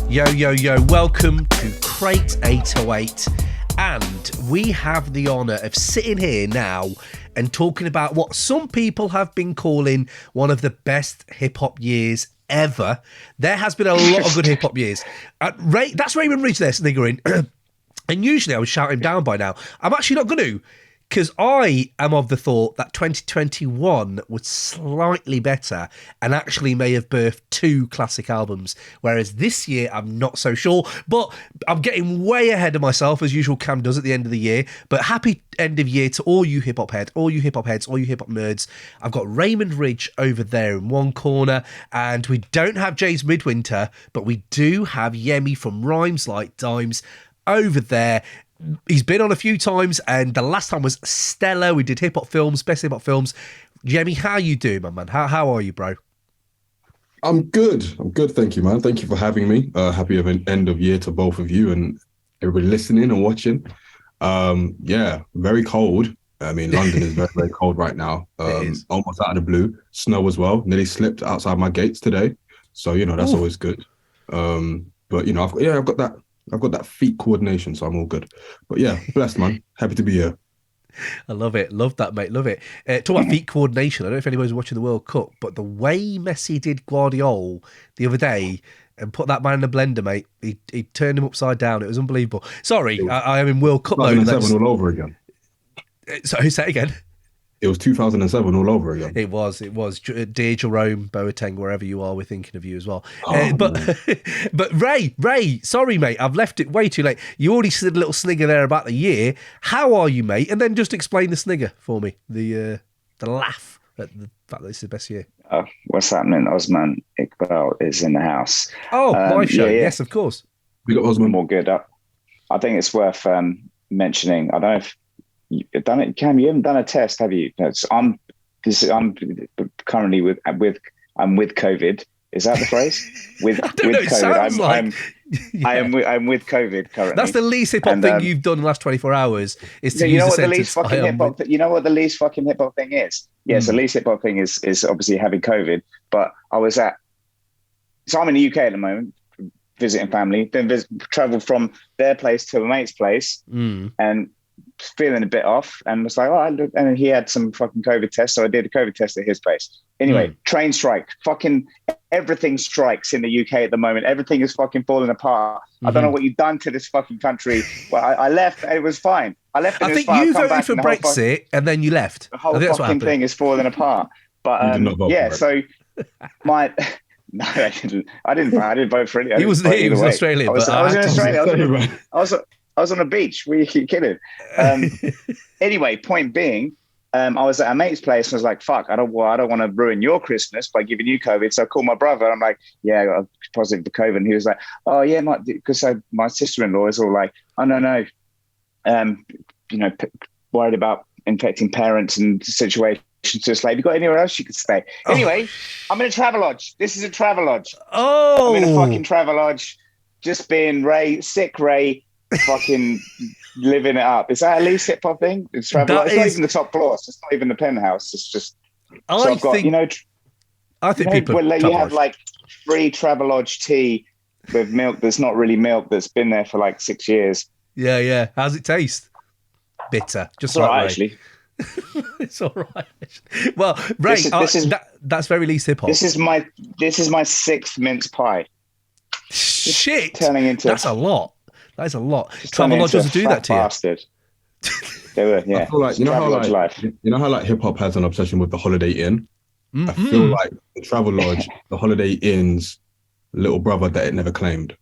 Yo, yo, yo, welcome to Crate 808, and we have the honour of sitting here now and talking about what some people have been calling one of the best hip-hop years ever. There has been a lot of good hip-hop years. That's Raymond Ridge there sniggering, and usually I would shout him down by now. I'm actually not going to, because I am of the thought that 2021 was slightly better and actually may have birthed 2 classic albums, whereas this year I'm not so sure. But I'm getting way ahead of myself, as usual Cam does at the end of the year. But happy end of year to all you hip-hop heads, all you hip-hop nerds. I've got Raymond Ridge over there in one corner, and we don't have James Midwinter, but we do have Yemi from Rhymes Like Dimes over there. He's been on a few times, and the last time was stellar. We did hip-hop films, best hip-hop films. Yemi, how you doing, my man? How are you, bro? I'm good. Thank you, man. Thank you for having me. Happy of an end of year to both of you and everybody listening and watching. Yeah, very cold. I mean, London is very, very cold right now. Almost out of the blue. Snow as well. Nearly slipped outside my gates today. So, that's always good. But, I've got that feet coordination, so I'm all good. But yeah, blessed, man. Happy to be here. I love it. Love that, mate. Love it. Talk about feet coordination. I don't know if anybody's watching the World Cup, but the way Messi did Guardiola the other day and put that man in the blender, mate, he turned him upside down. It was unbelievable. Sorry, I am in World Cup mode. 2007 all over again. Sorry, say it again. It was 2007 all over again. It was. Dear Jerome, Boateng, wherever you are, we're thinking of you as well. But Ray, sorry, mate, I've left it way too late. You already said a little snigger there about the year. How are you, mate? And then just explain the snigger for me, the laugh at the fact that it's the best year. What's happening? Osman Iqbal is in the house. Oh, my show. Yeah. Yes, of course. We got Osman. More good. I think it's worth mentioning. I don't know if you've done it, Cam. You haven't done a test, have you? No, I'm currently with COVID. Is that the phrase? With COVID. I'm with COVID currently. That's the least hip hop thing you've done in the last 24 hours. Is to use the least fucking hip hop. You know what the least fucking hip hop thing is? Yes, the least hip hop thing is obviously having COVID. But I'm in the UK at the moment, visiting family. Then traveled from their place to a mate's place, and feeling a bit off, and was like, and he had some fucking COVID test, so I did a COVID test at his place. Anyway, train strike, fucking everything strikes in the UK at the moment. Everything is fucking falling apart. I don't know what you've done to this fucking country. Well, I left, and it was fine. I think you voted for Brexit, and then you left. The whole fucking thing is falling apart. But so my. No, I didn't vote for it. He was Australian. I was in Australia. I was on a beach. Were you kidding? Anyway, point being, I was at a mate's place and I was like, fuck, I don't want to ruin your Christmas by giving you COVID. So I called my brother. I'm like, yeah, I got positive for COVID. And he was like, oh yeah, because my sister-in-law is all like, oh no, worried about infecting parents and situations. So it's like, have you got anywhere else you could stay? Anyway, I'm in a Travelodge. This is a Travelodge. Oh, I'm in a fucking Travelodge, just being sick Ray, fucking living it up. Is that at least hip hop thing? It's not even the top floor. It's not even the penthouse. It's just. I think people. Where you have like free Travelodge tea with milk that's not really milk that's been there for like 6 years. Yeah. How's it taste? Bitter. Just all right, actually. It's all right. Well, Ray, that's very least hip hop. This is my 6th mince pie. Shit, that's a lot. That is a lot. Travelodge doesn't do that to bastard. They were, yeah. I feel like you know how hip hop has an obsession with the Holiday Inn. Mm-hmm. I feel like the Travelodge, the Holiday Inn's little brother that it never claimed.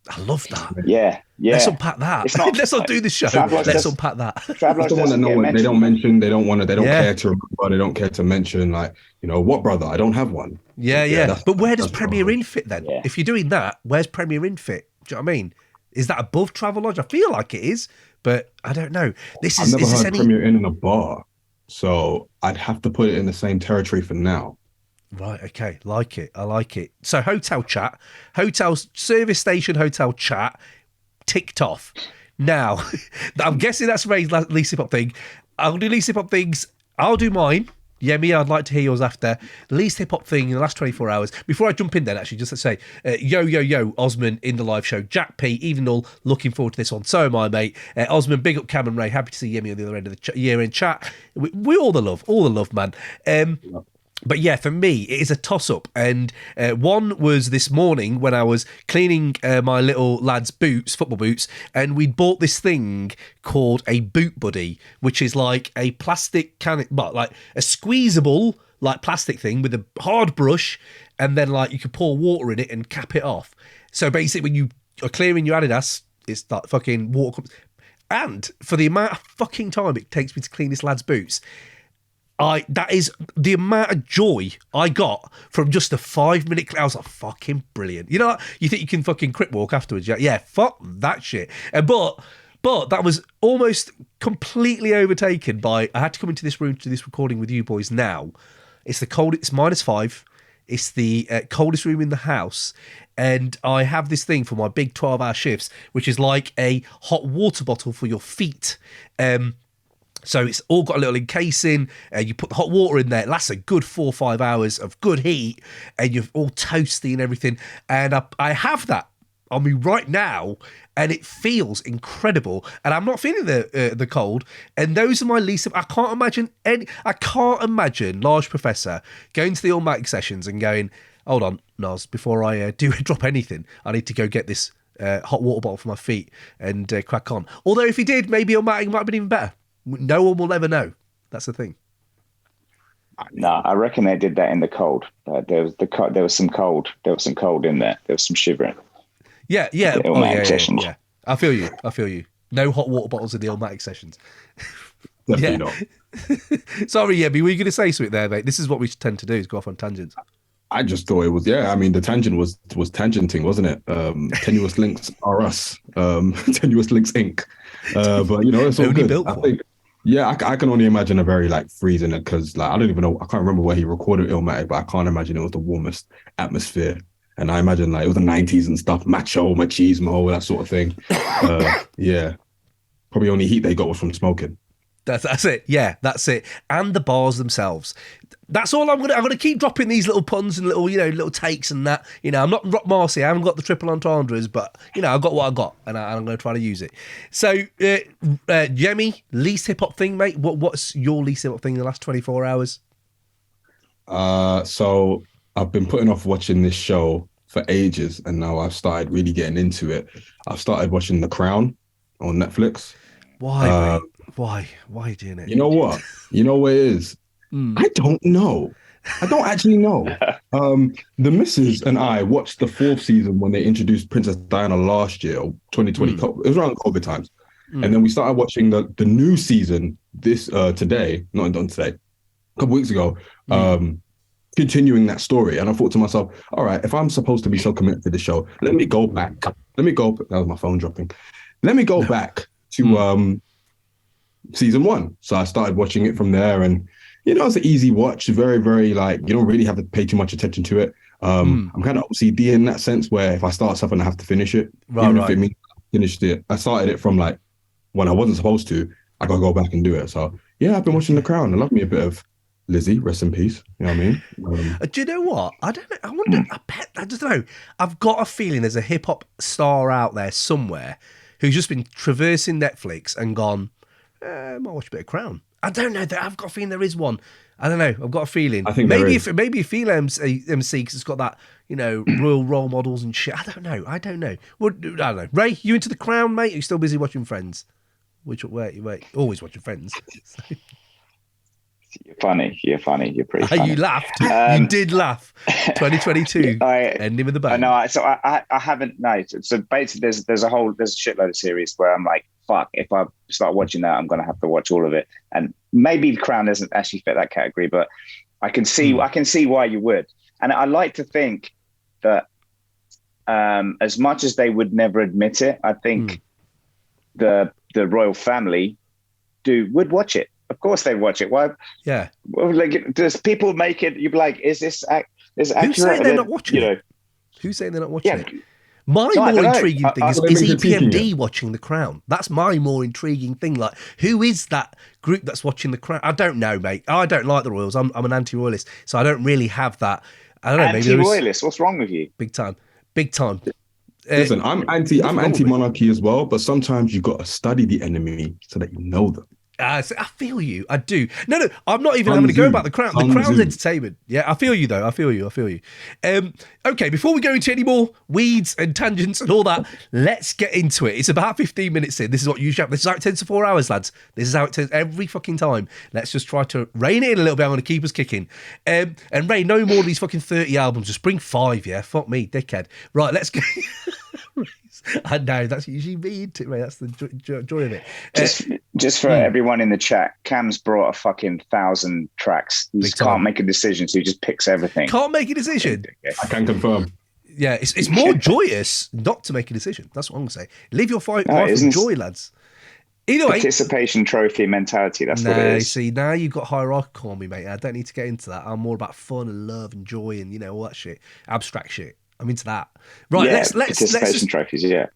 I love that. Yeah. Let's unpack that. Let's not do this show. Let's unpack that. Travelodge the one that they don't mention. They don't care to remember. They don't care to mention, like, what brother? I don't have one. Yeah. But where does Premier Inn fit then? Yeah. If you're doing that, where's Premier Inn fit? Do you know what I mean? Is that above Travelodge? I feel like it is, but I don't know. I've never heard Premier Inn in a bar, so I'd have to put it in the same territory for now. Right, okay, I like it. So hotel service station hotel chat, ticked off. Now, I'm guessing that's Ray's least hip hop thing. I'll do least hip hop things. I'll do mine. Yemi, I'd like to hear yours after. Least hip-hop thing in the last 24 hours. Before I jump in then, actually, just to say, yo, Osman in the live show. Jack P, even all, looking forward to this one. So am I, mate. Osman, big up Cam and Ray. Happy to see Yemi on the other end of the year-end chat. We all the love, man. But yeah, for me, it is a toss-up. And one was this morning when I was cleaning my little lad's boots, football boots, and we'd bought this thing called a boot buddy, which is like a plastic like a squeezable like plastic thing with a hard brush, and then like you could pour water in it and cap it off. So basically, when you are clearing your Adidas, it's like fucking water comes. And for the amount of fucking time it takes me to clean this lad's boots, that is the amount of joy I got from just a 5-minute clip. I was like, fucking brilliant. You know, you think you can fucking crip walk afterwards? Yeah, fuck that shit. But that was almost completely overtaken by, I had to come into this room to do this recording with you boys now. It's the cold, it's -5. It's the coldest room in the house. And I have this thing for my big 12-hour shifts, which is like a hot water bottle for your feet. So it's all got a little encasing, you put the hot water in there, it lasts a good 4 or 5 hours of good heat, and you're all toasty and everything. And I have that on me right now, and it feels incredible. And I'm not feeling the cold. And those are my least. I can't imagine Large Professor going to the Automatic sessions and going, hold on, Nas, before I do drop anything, I need to go get this hot water bottle for my feet and crack on. Although if he did, maybe Automatic might have been even better. No one will ever know. That's the thing. No, I reckon they did that in the cold. There was some cold. There was some cold in there. There was some shivering. Yeah. Yeah. I feel you. No hot water bottles in the Illmatic sessions. Definitely not. Sorry, Yemi, were you going to say something there, mate? This is what we tend to do, is go off on tangents. I just thought it was, I mean, the tangent was tangenting, wasn't it? Tenuous Links are us. Tenuous Links Inc. But, you know, it's all only good. Built I for. think, I can only imagine a very, like, freezing it, because, like, I don't even know, I can't remember where he recorded Illmatic, but I can't imagine it was the warmest atmosphere. And I imagine, like, it was the 90s and stuff, machismo, that sort of thing. Probably only heat they got was from smoking. That's it. Yeah, that's it. And the bars themselves. That's all I'm gonna keep dropping these little puns and little takes and that. You know, I'm not Rock Marcy. I haven't got the triple entendres, but you know, I've got what I got, and I'm gonna try to use it. So, Yemi, least hip hop thing, mate. What's your least hip hop thing in the last 24 hours? So I've been putting off watching this show for ages, and now I've started really getting into it. I've started watching The Crown on Netflix. Why, mate? Why are you doing it? You know what? You know what it is? I don't know. I don't actually know. The missus and I watched the 4th season when they introduced Princess Diana last year, or 2020. It was around COVID times. And then we started watching the new season today, not today, a couple weeks ago, continuing that story. And I thought to myself, all right, if I'm supposed to be so committed to the show, let me go back. That was my phone dropping. Let me go back to season 1. So I started watching it from there, and you know, it's an easy watch, very, very, like, you don't really have to pay too much attention to it. I'm kind of OCD in that sense, where if I start something, I have to finish it. If it means I finished it. I started it from like when I wasn't supposed to, I gotta go back and do it. So yeah, I've been watching The Crown. I love me a bit of Lizzie, rest in peace. You know what I mean? Do you know what? I don't know. I wonder, I just don't know. I've got a feeling there's a hip hop star out there somewhere who's just been traversing Netflix and gone, I might watch a bit of Crown. I don't know. I've got a feeling there is one. I don't know. I've got a feeling. I think maybe a female MC because it's got that, you know, royal role models and shit. I don't know. Well, I don't know. Ray, you into The Crown, mate? Are you still busy watching Friends? Wait. Always watching Friends. You're funny. You're pretty funny. You laughed. You did laugh. 2022. Ending with the bang. No, so I haven't. No. So basically, there's a shitload of series where I'm like, fuck. If I start watching that, I'm gonna have to watch all of it. And maybe The Crown doesn't actually fit that category, but I can see why you would. And I like to think that as much as they would never admit it, I think the royal family would watch it. Of course they watch it. Why? Yeah. Well, like, does people make it? You'd be like, is this accurate? Who's saying they're not watching it? Who's saying they're not watching it? My No, I more don't know. intriguing thing is they've been critiquing EPMD watching The Crown? That's my more intriguing thing. Like, who is that group that's watching The Crown? I don't know, mate. I don't like the royals. I'm an anti-royalist, so I don't really have that. I don't know. Maybe Anti-royalist. What's wrong with you? big time, big time. Listen, I'm nothing wrong with anti-monarchy as well, but sometimes you got to study the enemy so that you know them. I feel you. I do. No, I'm not even having to go about The Crown. The Crown's entertainment. Yeah, I feel you, though. I feel you. Okay, before we go into any more weeds and tangents and all that, let's get into it. It's about 15 minutes in. This is what usually happens. This is how it tends for 4 hours, lads. This is how it tends every fucking time. Let's just try to rein it in a little bit. I'm going to keep us kicking. And Ray, no more of these fucking 30 albums. Just bring 5, yeah? Fuck me, dickhead. Right, let's go. I know, that's usually me, isn't it, mate? That's the joy of it. Just for everyone in the chat, Cam's brought a fucking 1,000 tracks. He just can't make a decision, so he just picks everything. Can't make a decision? I can confirm. Yeah, it's more joyous not to make a decision. That's what I'm going to say. Live your life with joy, lads. Either way. Participation trophy mentality, that's what it is. See, now you've got hierarchical on me, mate. I don't need to get into that. I'm more about fun and love and joy and, all that shit. Abstract shit. I'm into that. Right, yeah, let's participation trophies, yeah.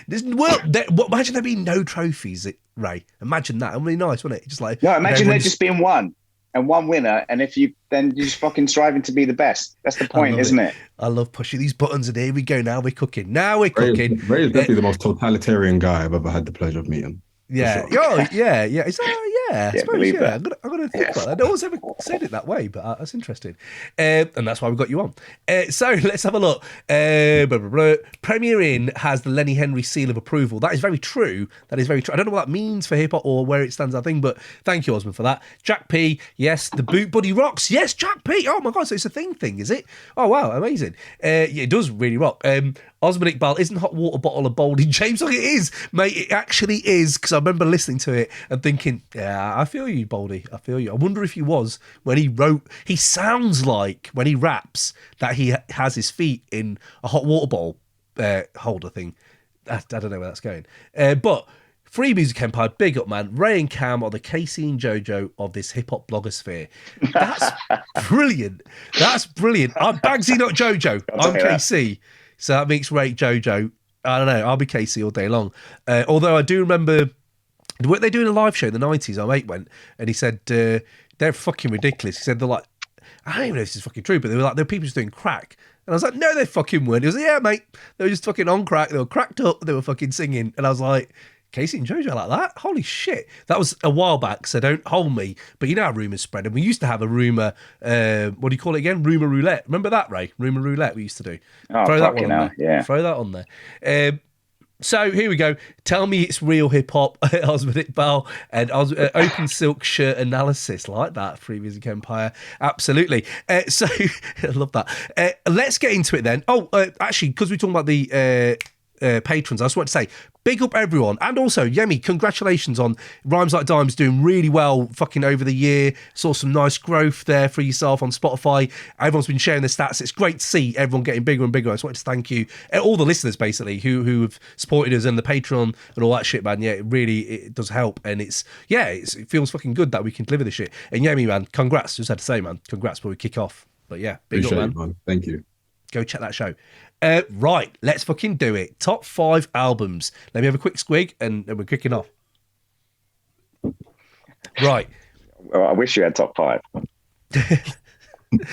Imagine there being no trophies, Ray. Imagine that. It'd be nice, wouldn't it? Just like imagine there just being one and one winner, and if you then you're just fucking striving to be the best. That's the point, isn't it? I love pushing these buttons, and here we go. Now we're cooking. Ray is definitely the most totalitarian guy I've ever had the pleasure of meeting. Yeah. Sure. Oh, yeah. Is that, I suppose, that. I'm gonna think about that. No one's ever said it that way, but that's interesting. And that's why we got you on. So let's have a look. Premier Inn has the Lenny Henry seal of approval. That is very true. I don't know what that means for hip hop or where it stands, I think, but thank you, Osman, for that. Jack P, yes. The Boot Buddy rocks. Yes, Jack P. Oh my God, so it's a thing, is it? Oh wow, amazing. Yeah, it does really rock. Osman Iqbal, isn't hot water bottle a Boldy James? Like, it is, mate. It actually is, because I remember listening to it and thinking, yeah, I feel you, Boldy. I feel you. I wonder if he was when he wrote. He sounds like when he raps that he has his feet in a hot water bottle holder thing. I don't know where that's going. But Free Music Empire, big up, man. Ray and Cam are the Casey and JoJo of this hip hop blogosphere. That's brilliant. That's brilliant. I'm Bagsy, not JoJo. I'm KC. So that makes Ray JoJo. I don't know. I'll be Casey all day long. Although I do remember, weren't they doing a live show in the 90s? Our mate went and he said, they're fucking ridiculous. He said, they're like, I don't even know if this is fucking true, but they were people just doing crack. And I was like, no, they fucking weren't. He was like, yeah, mate. They were just fucking on crack. They were cracked up. They were fucking singing. And I was like, Casey and JoJo like that? Holy shit. That was a while back, so don't hold me. But you know how rumours spread. And we used to have a rumour, what do you call it again? Rumour roulette. Remember that, Ray? Rumour roulette we used to do. Oh, Throw that one on there. there. Yeah. Throw that on there. So here we go. Tell me it's real hip hop. Osman Iqbal and Open Silk shirt analysis. Like that. Free Music Empire. Absolutely. So I love that. Let's get into it then. Oh, actually, because we're talking about the patrons, I just want to say, big up everyone. And also, Yemi, congratulations on Rhymes Like Dimes doing really well fucking over the year. Saw some nice growth there for yourself on Spotify. Everyone's been sharing the stats. It's great to see everyone getting bigger and bigger. I just wanted to thank you, all the listeners basically who have supported us and the Patreon and all that shit, man. Yeah, it does help. And it feels fucking good that we can deliver this shit. And Yemi, man, congrats. Just had to say, man, congrats before we kick off. But yeah, big Appreciate up, man. It, man. Thank you. Go check that show. Right, let's fucking do it. Top 5 albums. Let me have a quick squig and we're kicking off. Right. Well, I wish you had top 5.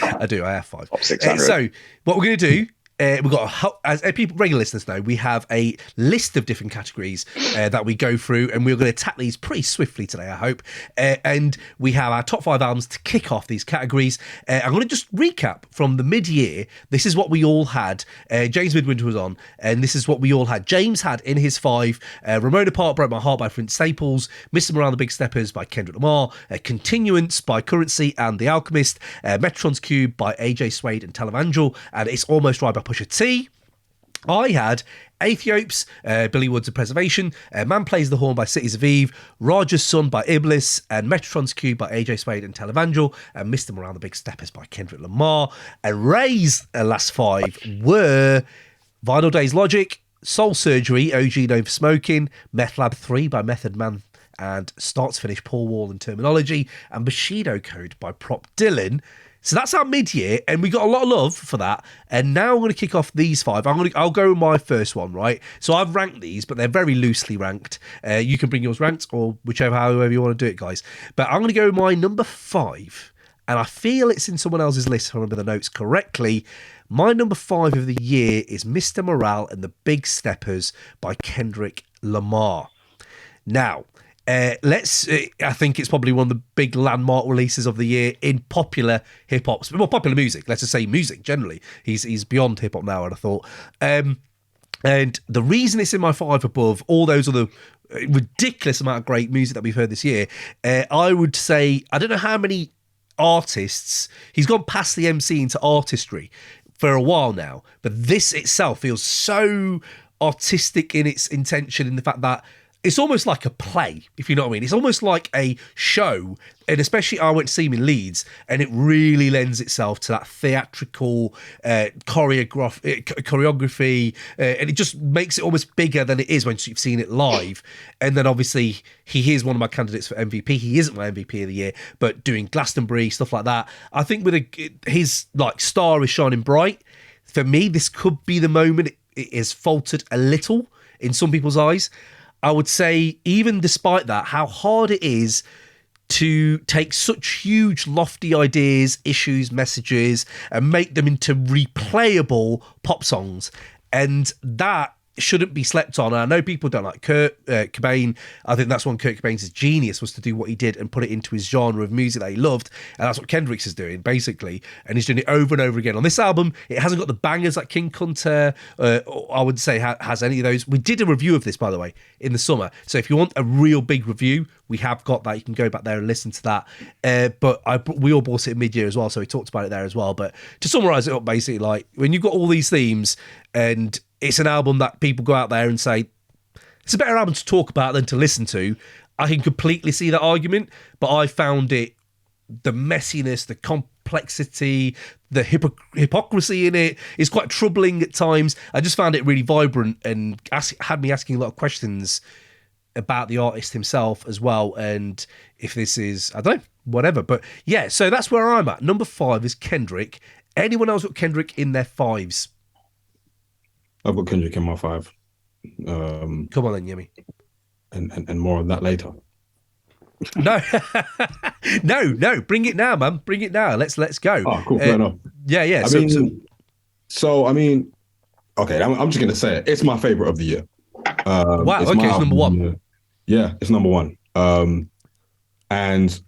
I do. I have 5. Top 600. So what we're going to do, we've got, as people, regular listeners know, we have a list of different categories that we go through, and we're going to tackle these pretty swiftly today, I hope. And we have our top 5 albums to kick off these categories. I'm going to just recap from the mid-year. This is what we all had. James Midwinter was on, and this is what we all had. James had in his 5, Ramona Park Broke My Heart by Flint Staples, Mr. Morale and the Big Steppers by Kendrick Lamar, Continuance by Currency and The Alchemist, Metron's Cube by AJ Suede and Televangel, and It's Almost Right by Pusha T. I had Aethiopes, Billy Woods of Preservation, Man Plays the Horn by Cities of Eve, Raja's Son by Iblis, and Metron's Cube by AJ Suede and Televangel, and Mr. Morale and the Big Steppers by Kendrick Lamar. And Ray's last 5 were Vinyl Days Logic, Soul Surgery, OG Known for Smoking, Meth Lab 3 by Method Man and Start to Finish Paul Wall and Terminology, and Bushido Code by Prop Dylan. So that's our mid-year, and we got a lot of love for that. And now I'm going to kick off these 5. I'll go with my first one, right? So I've ranked these, but they're very loosely ranked. You can bring yours ranked, or however you want to do it, guys. But I'm going to go with my number 5, and I feel it's in someone else's list, if I remember the notes correctly. My number 5 of the year is Mr. Morale and the Big Steppers by Kendrick Lamar. Now, I think it's probably one of the big landmark releases of the year in popular hip hop, well, popular music. Let's just say music generally. He's beyond hip hop now, I'd have thought. And the reason it's in my 5 above all those other ridiculous amount of great music that we've heard this year, I would say, I don't know how many artists, he's gone past the MC into artistry for a while now, but this itself feels so artistic in its intention, in the fact that it's almost like a play, if you know what I mean. It's almost like a show, and especially I went to see him in Leeds, and it really lends itself to that theatrical choreography, and it just makes it almost bigger than it is once you've seen it live. And then obviously he is one of my candidates for MVP. He isn't my MVP of the year, but doing Glastonbury, stuff like that. I think with his like star is shining bright. For me, this could be the moment it has faltered a little in some people's eyes. I would say, even despite that, how hard it is to take such huge, lofty ideas, issues, messages, and make them into replayable pop songs. And that shouldn't be slept on. And I know people don't like Kurt Cobain. I think that's one Kurt Cobain's genius, was to do what he did and put it into his genre of music that he loved. And that's what Kendrick's is doing, basically. And he's doing it over and over again. On this album, it hasn't got the bangers like King Kunta, I would say has any of those. We did a review of this, by the way, in the summer. So if you want a real big review, we have got that. You can go back there and listen to that. But we all bought it mid-year as well, so we talked about it there as well. But to summarise it up, basically, like, when you've got all these themes and it's an album that people go out there and say, it's a better album to talk about than to listen to, I can completely see that argument, but I found it, the messiness, the complexity, the hypocrisy in it is quite troubling at times. I just found it really vibrant and had me asking a lot of questions about the artist himself as well, and if this is, I don't know, whatever. But yeah, so that's where I'm at. Number 5 is Kendrick. Anyone else got Kendrick in their 5s? I've got Kendrick in my 5. Come on then, Yemi. And more on that later. No, no, bring it now, man. Bring it now. Let's go. Oh, cool. Fair enough. Yeah. I mean, okay, I'm just gonna say it. It's my favorite of the year. Wow. Okay, it's number 1. Yeah, it's number 1. And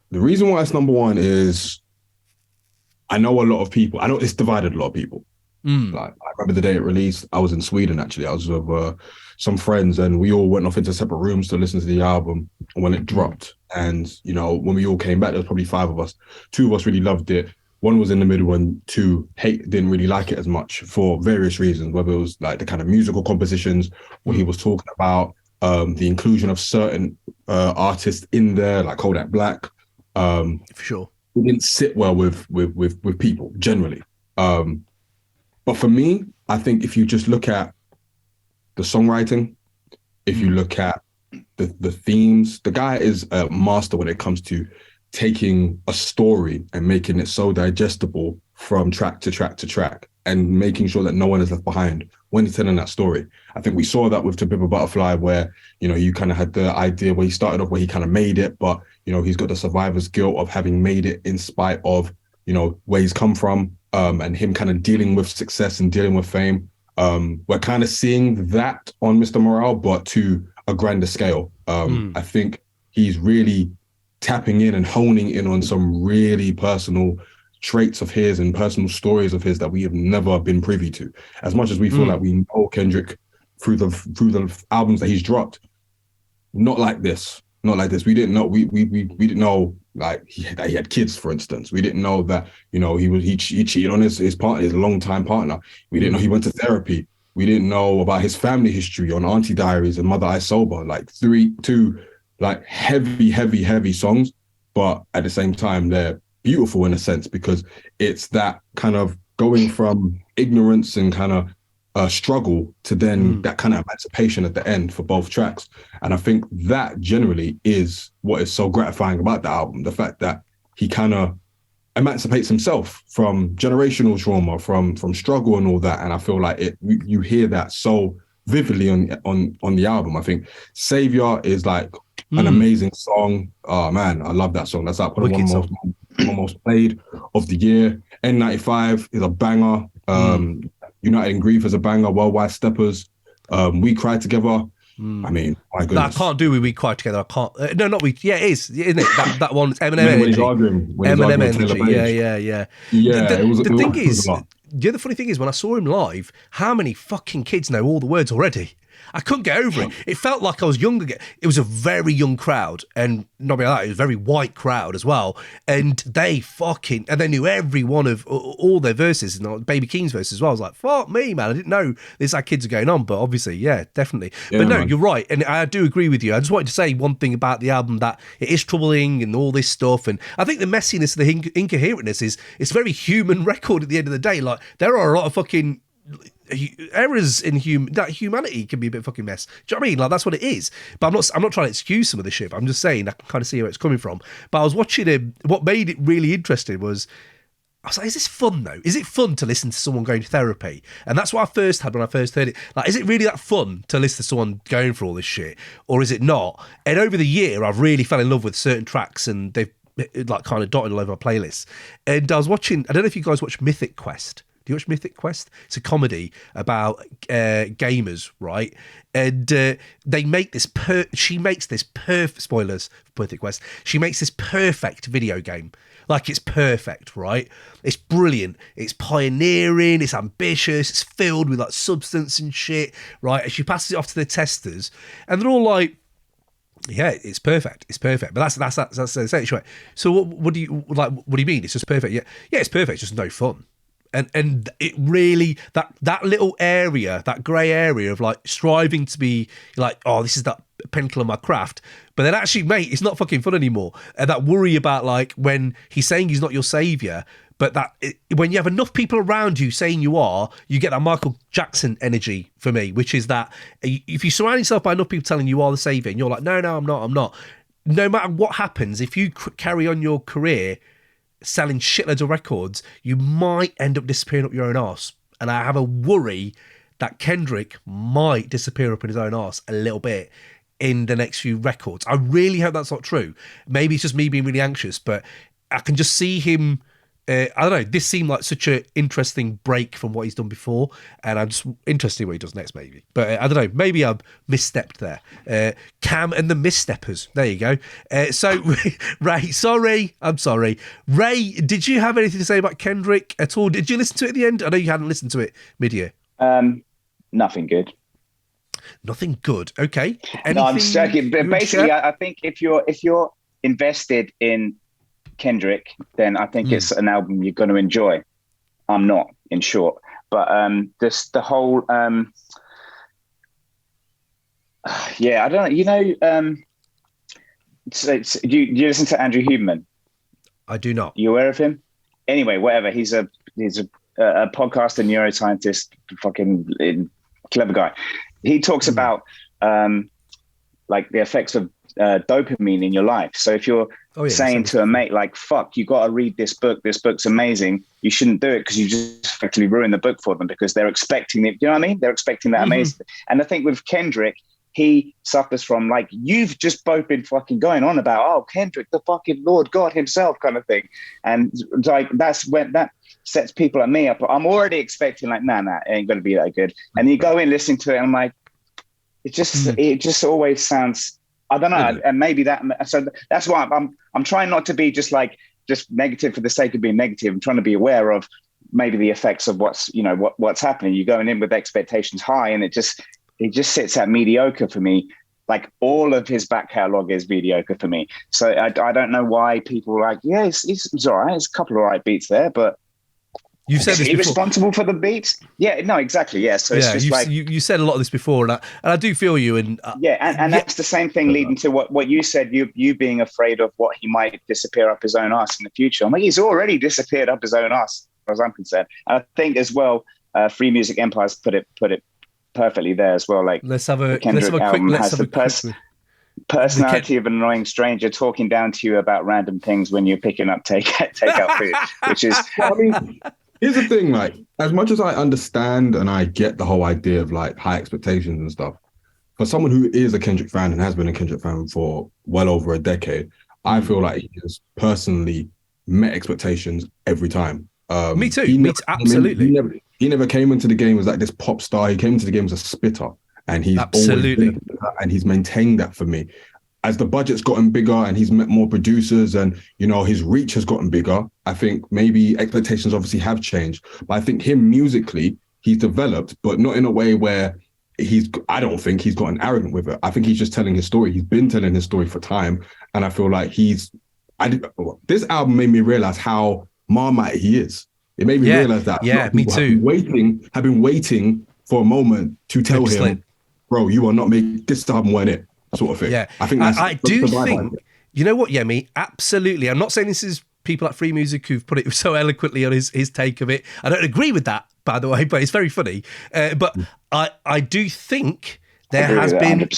the reason why it's number 1 is I know it's divided a lot of people. Like, I remember the day it released, I was in Sweden, actually. I was with some friends, and we all went off into separate rooms to listen to the album when it dropped. And, you know, when we all came back, there was probably 5 of us. 2 of us really loved it. 1 was in the middle, and 2 didn't really like it as much for various reasons, whether it was like the kind of musical compositions, what he was talking about, the inclusion of certain artists in there, like Kodak Black. For sure. It didn't sit well with people generally. But for me, I think if you just look at the songwriting, if you look at the themes, the guy is a master when it comes to taking a story and making it so digestible from track to track to track, and making sure that no one is left behind when he's telling that story. I think we saw that with To Pimp a Butterfly, where, you know, you kind of had the idea where he started off where he kind of made it, but, you know, he's got the survivor's guilt of having made it in spite of, you know, where he's come from. And him kind of dealing with success and dealing with fame. We're kind of seeing that on Mr. Morale, but to a grander scale. I think he's really tapping in and honing in on some really personal traits of his and personal stories of his that we have never been privy to. As much as we feel like we know Kendrick through the albums that he's dropped, not like this. We didn't know. We didn't know, like, that he had kids, for instance. We didn't know that, you know, he cheated on his partner, his longtime partner. We didn't know he went to therapy. We didn't know about his family history on Auntie Diaries and Mother I Sober. Like, 2 like heavy songs, but at the same time they're beautiful in a sense, because it's that kind of going from ignorance and kind of struggle to then that kind of emancipation at the end for both tracks. And I think that generally is what is so gratifying about the album, the fact that he kind of emancipates himself from generational trauma, from struggle and all that. And I feel like you hear that so vividly on the album. I think Savior is like an amazing song. Oh man, I love that song. That's like probably one of most played of the year. N95 is a banger. United in Grief is a banger. Worldwide Steppers. We Cry Together. I mean, my goodness. No, I can't do We Cry Together. I can't. No, not We. Yeah, it is, isn't it? That one. Eminem when Energy. He's arguing, Eminem Energy. Yeah. Yeah, The thing is, the other funny thing is, when I saw him live, how many fucking kids know all the words already? I couldn't get over it. It felt like I was young again. It was a very young crowd, and not only that, it was a very white crowd as well. And they knew every one of all their verses, and Baby Keem's verses as well. I was like, fuck me, man. I didn't know this had kids are going on, but obviously, yeah, definitely. Yeah, but no, man, you're right, and I do agree with you. I just wanted to say one thing about the album, that it is troubling and all this stuff, and I think the messiness, the incoherentness is it's a very human record at the end of the day. Like, there are a lot of fucking errors in humanity can be a bit fucking mess. Do you know what I mean? Like, that's what it is. But I'm not trying to excuse some of the shit. I'm just saying I can kind of see where it's coming from. But I was watching him. What made it really interesting was, I was like, is this fun though? Is it fun to listen to someone going to therapy? And that's what I first had when I first heard it. Like, is it really that fun to listen to someone going for all this shit, or is it not? And over the year, I've really fell in love with certain tracks, and they've like kind of dotted all over my playlists. And I was watching. I don't know if you guys watch Mythic Quest. Do you watch Mythic Quest? It's a comedy about gamers, right? And they make this she makes this perfect, spoilers for Mythic Quest, she makes this perfect video game. Like, it's perfect, right? It's brilliant. It's pioneering, it's ambitious, it's filled with like substance and shit, right? And she passes it off to the testers, and they're all like, yeah, it's perfect. It's perfect. But that's essentially right. So what do you mean? It's just perfect? Yeah, it's perfect. It's just no fun. And it really, that little area, that grey area of like striving to be like, oh, this is that pinnacle of my craft, but then actually, mate, it's not fucking fun anymore. And that worry about like when he's saying he's not your saviour, but when you have enough people around you saying you are, you get that Michael Jackson energy for me, which is that if you surround yourself by enough people telling you are the saviour, and you're like, no, I'm not. No matter what happens, if you carry on your career selling shitloads of records, you might end up disappearing up your own arse. And I have a worry that Kendrick might disappear up in his own arse a little bit in the next few records. I really hope that's not true. Maybe it's just me being really anxious, but I can just see him. I don't know. This seemed like such an interesting break from what he's done before, and I'm just interested in what he does next, maybe. But I don't know. Maybe I've misstepped there. Cam and the Missteppers. There you go. So, Ray, I'm sorry. Ray, did you have anything to say about Kendrick at all? Did you listen to it at the end? I know you hadn't listened to it mid-year. Nothing good. Nothing good. Okay. No, I'm joking. But basically, I think if you're invested in Kendrick, then I think it's an album you're going to enjoy. I'm not, in short, but the whole I don't know. You know, you listen to Andrew Huberman? I do not. You aware of him? Anyway, whatever. He's a podcaster, neuroscientist, fucking clever guy. He talks about like the effects of dopamine in your life. So if you're saying to a mate like, fuck, you got to read this book's amazing, you shouldn't do it, because you just effectively ruin the book for them, because they're expecting it. You know what I mean? They're expecting that amazing. And I think with Kendrick, he suffers from, like, you've just both been fucking going on about, oh, Kendrick, the fucking Lord God himself kind of thing. And like, that's when that sets people like me up. I'm already expecting like, nah, it ain't going to be that good. And you go in listening to it, and I'm like, it just always sounds, I don't know, and maybe that. So that's why I'm trying not to be just negative for the sake of being negative. I'm trying to be aware of maybe the effects of what's happening. You're going in with expectations high, and it just sits at mediocre for me. Like, all of his back catalogue is mediocre for me. So I don't know why people are like, yeah, it's all right. It's a couple of right beats there, but. You said this before. Responsible for the beats? Yeah, no, exactly. Yeah, so it's just you said a lot of this before, and I do feel you. And that's the same thing leading to what you said. You being afraid of what he might disappear up his own ass in the future. I'm like, he's already disappeared up his own ass, as far as I'm concerned. And I think as well, Free Music Empire's put it perfectly there as well. Like, let's have a quick. personality of an annoying stranger talking down to you about random things when you're picking up takeout food, which is. I mean, here's the thing, like, as much as I understand and I get the whole idea of like high expectations and stuff, for someone who is a Kendrick fan and has been a Kendrick fan for well over a decade, I feel like he has personally met expectations every time. Me too. Absolutely. He never came into the game as like this pop star. He came into the game as a spitter, and he's absolutely always been, and he's maintained that for me. As the budget's gotten bigger and he's met more producers and, you know, his reach has gotten bigger, I think maybe expectations obviously have changed. But I think him musically, he's developed, but not in a way where I don't think he's gotten arrogant with it. I think he's just telling his story. He's been telling his story for time. And I feel like this album made me realize how Marmite he is. It made me realize that. Yeah, me too. Have been waiting for a moment to tell him, bro, you are not making this album, weren't it? Sort of thing. Yeah, I think I do think, you know what, Yemi? Absolutely. I'm not saying this is people at Free Music who've put it so eloquently on his take of it. I don't agree with that, by the way, but it's very funny. But I do think there has been,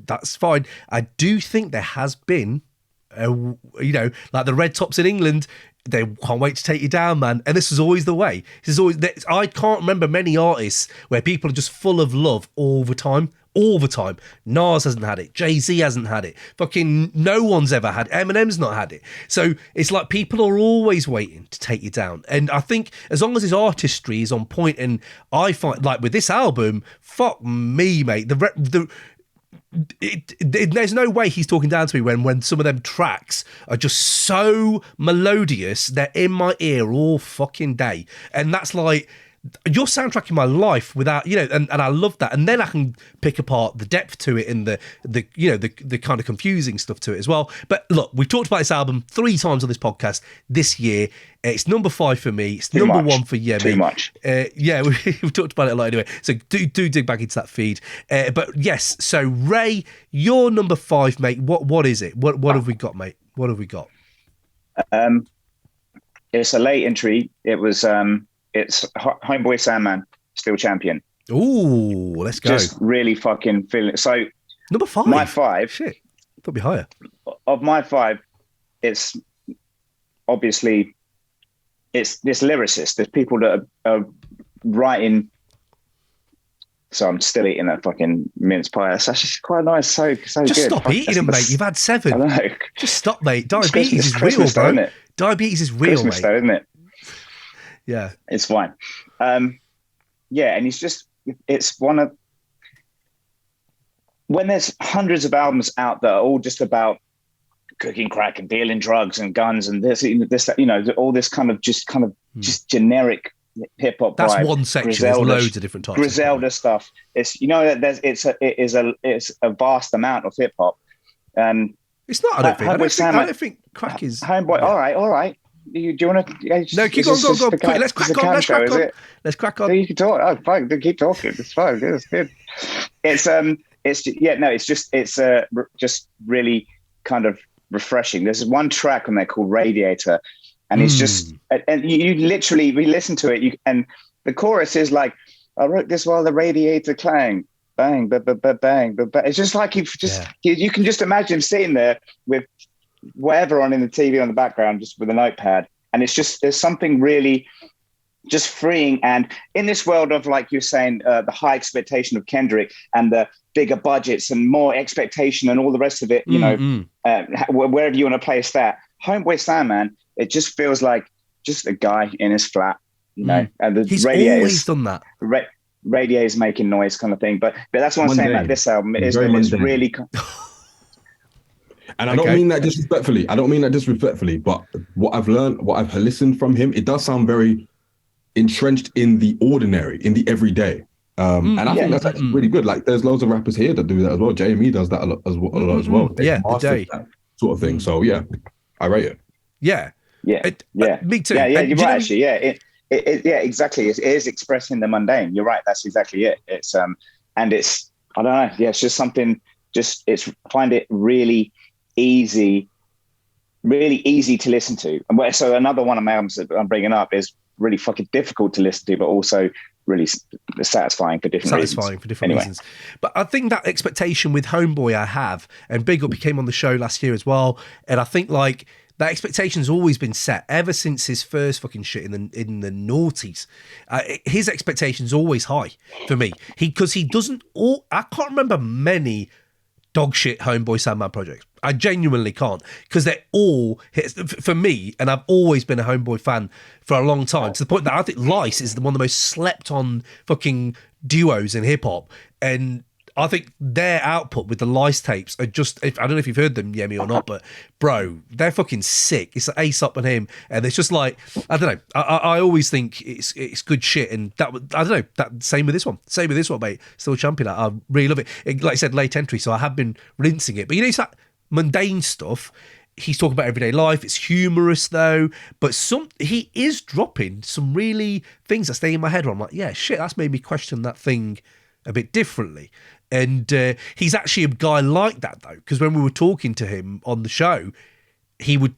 that's fine. I do think there has been, you know, like the Red Tops in England, they can't wait to take you down, man. And this is always the way. I can't remember many artists where people are just full of love all the time. All the time. Nas hasn't had it. Jay-Z hasn't had it. Fucking no one's ever had it. Eminem's not had it. So it's like people are always waiting to take you down. And I think as long as his artistry is on point, and I find like with this album, fuck me, mate. There's no way he's talking down to me when some of them tracks are just so melodious. They're in my ear all fucking day. And that's like, you're soundtracking my life without, you know, and I love that. And then I can pick apart the depth to it and the you know, the kind of confusing stuff to it as well. But look, we've talked about this album 3 times on this podcast this year. It's number 5 for me. It's number 1 for Yemi. Too much. Yeah, we've talked about it a lot anyway. So do dig back into that feed. But yes, so Ray, you're number 5, mate. What is it? What have we got, mate? What have we got? It's a late entry. It was it's Homeboy Sandman, still champion. Ooh, let's go. Just really fucking feeling. So number 5. My 5. Shit, thought it'd be higher. Of my 5, it's obviously it's this lyricist. There's people that are writing. So I'm still eating that fucking mince pie. That's actually quite nice. So just good. Just stop eating them, mate. You've had 7. I know. Just stop, mate. Diabetes is real, bro. Isn't it? Diabetes is real, Christmas, mate. though, isn't it? Yeah, it's fine. Yeah, and it's one of, when there's hundreds of albums out there, all just about cooking crack and dealing drugs and guns and this, you know, all this kind of just generic hip hop. That's one section. There's loads of different types. Griselda stuff. It's, you know, it's a vast amount of hip hop. It's not. I don't think crack is. Homeboy. Yeah. All right. Do you want to? No, keep on. Quick, let's crack on. Let's crack on. You can talk. Oh, fine. Keep talking. It's fine. It's good. It's just really kind of refreshing. There's one track on there called Radiator, and it's just, and you literally, we listen to it, and the chorus is like, I wrote this while the radiator clanged. Bang, bang, bang. It's just like you can just imagine sitting there with whatever on in the TV on the background, just with a notepad, and it's just, there's something really just freeing. And in this world of, like you're saying, the high expectation of Kendrick and the bigger budgets and more expectation and all the rest of it, you know, wherever you want to place that, Homeboy Sandman, it just feels like just a guy in his flat, you know, and the he's always done that. Radiator's making noise kind of thing, but that's what I'm saying about this album. It's really. And I don't mean that disrespectfully. But what I've learned, what I've listened from him, it does sound very entrenched in the ordinary, in the everyday. And I think that's actually really good. Like, there's loads of rappers here that do that as well. JME does that a lot as well. Yeah, the day. That sort of thing. So yeah, I rate it. Yeah. Me too. Yeah, you're right. Actually, yeah. Yeah, exactly. It is expressing the mundane. You're right. That's exactly it. It's and it's, I don't know. Yeah, it's just something. Find it really easy to listen to. And so another one of my albums that I'm bringing up is really fucking difficult to listen to, but also really satisfying for different reasons. But I think that expectation with Homeboy I have, and Big Up, he came on the show last year as well, and I think like that expectation's always been set ever since his first fucking shit in the noughties. His expectation's always high for me. Because he doesn't I can't remember many dog shit Homeboy Sandman projects. I genuinely can't, because they're all hits for me, and I've always been a Homeboy fan for a long time, to the point that I think Lice is one of the most slept on fucking duos in hip hop, and I think their output with the Lice tapes are just, I don't know if you've heard them, Yemi, or not, but bro, they're fucking sick. It's like Aesop and him, and it's just like, I don't know. I always think it's good shit, and that, I don't know, that same with this one. Same with this one, mate. Still champion. I really love it. Like I said, late entry, so I have been rinsing it. But you know, it's that mundane stuff. He's talking about everyday life. It's humorous though, but he is dropping some really things that stay in my head where I'm like, yeah, shit, that's made me question that thing a bit differently. And he's actually a guy like that though, because when we were talking to him on the show, he would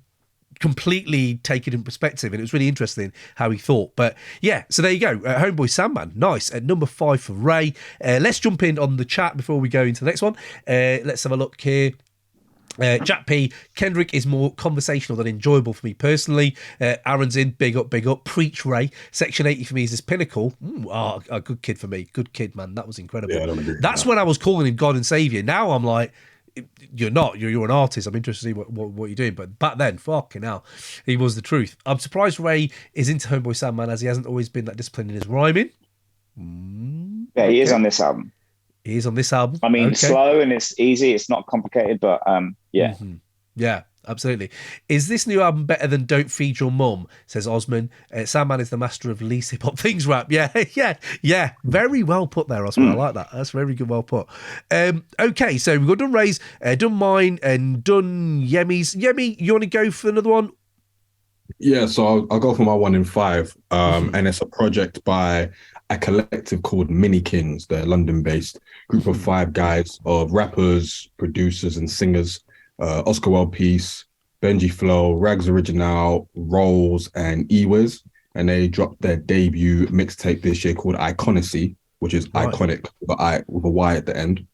completely take it in perspective, and it was really interesting how he thought. But yeah, so there you go. Homeboy Sandman, nice. At number 5 for Ray. Let's jump in on the chat before we go into the next one. Let's have a look here. Jack P, Kendrick is more conversational than enjoyable for me personally. Aaron's in, big up, preach Ray. Section 80 for me is his pinnacle. A good kid for me. Good kid, man. That was incredible. Yeah, I don't agree That's when I was calling him God and Saviour. Now I'm like, you're not. You're an artist. I'm interested to see what you're doing. But back then, fucking hell, he was the truth. I'm surprised Ray is into Homeboy Sandman, as he hasn't always been that disciplined in his rhyming. Yeah, he is on this album. He is on this album. I mean, slow and it's easy. It's not complicated, but yeah. Mm-hmm. Yeah, absolutely. Is this new album better than Don't Feed Your Mum, says Osman. Sandman is the master of least hip-hop things rap. Yeah. Very well put there, Osman. I like that. That's very good, well put. Okay, so we've got done Ray's, done mine, and done Yemi's. Yemi, you want to go for another one? Yeah, so I'll go for my 1 in 5. And it's a project by a collective called MINIKINGZ. They're London-based group of 5 guys of rappers, producers, and singers. Oscar Wilde Peace, Benji Flow, Rags Original, Rolls, and Ewiz. And they dropped their debut mixtape this year called Iconicy, which is iconic with a Y at the end.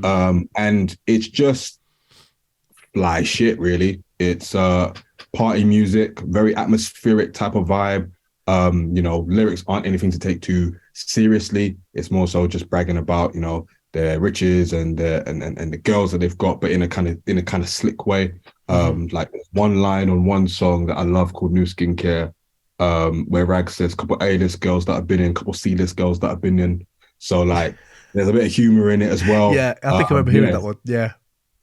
And it's just fly shit, really. It's party music, very atmospheric type of vibe. Lyrics aren't anything to take too seriously. It's more so just bragging about, their riches and the girls that they've got, but in a kind of slick way. Like one line on one song that I love called New Skincare, where Rag says couple A-list girls that I've been in, couple C-list girls that I've been in. So like there's a bit of humor in it as well. Yeah, I think I remember hearing that one. Yeah.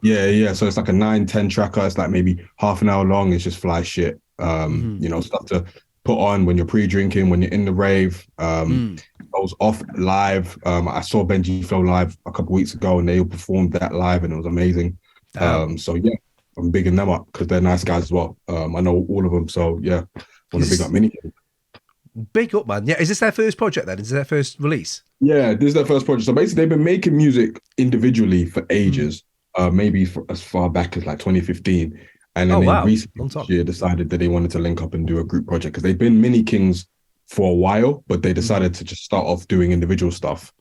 Yeah. So it's like a 9-10 tracker. It's like maybe half an hour long. It's just fly shit. Stuff to put on when you're pre-drinking, when you're in the rave. I was off live. I saw Benji Flow live a couple of weeks ago, and they all performed that live, and it was amazing. So yeah, I'm bigging them up because they're nice guys as well. I know all of them, so yeah, want to big up MINIKINGZ. Big up, man. Yeah, is this their first project then? Is this their first release? Yeah, this is their first project. So basically, they've been making music individually for ages, maybe as far back as like 2015. And then they recently this year decided that they wanted to link up and do a group project because they've been MINIKINGZ for a while, but they decided to just start off doing individual stuff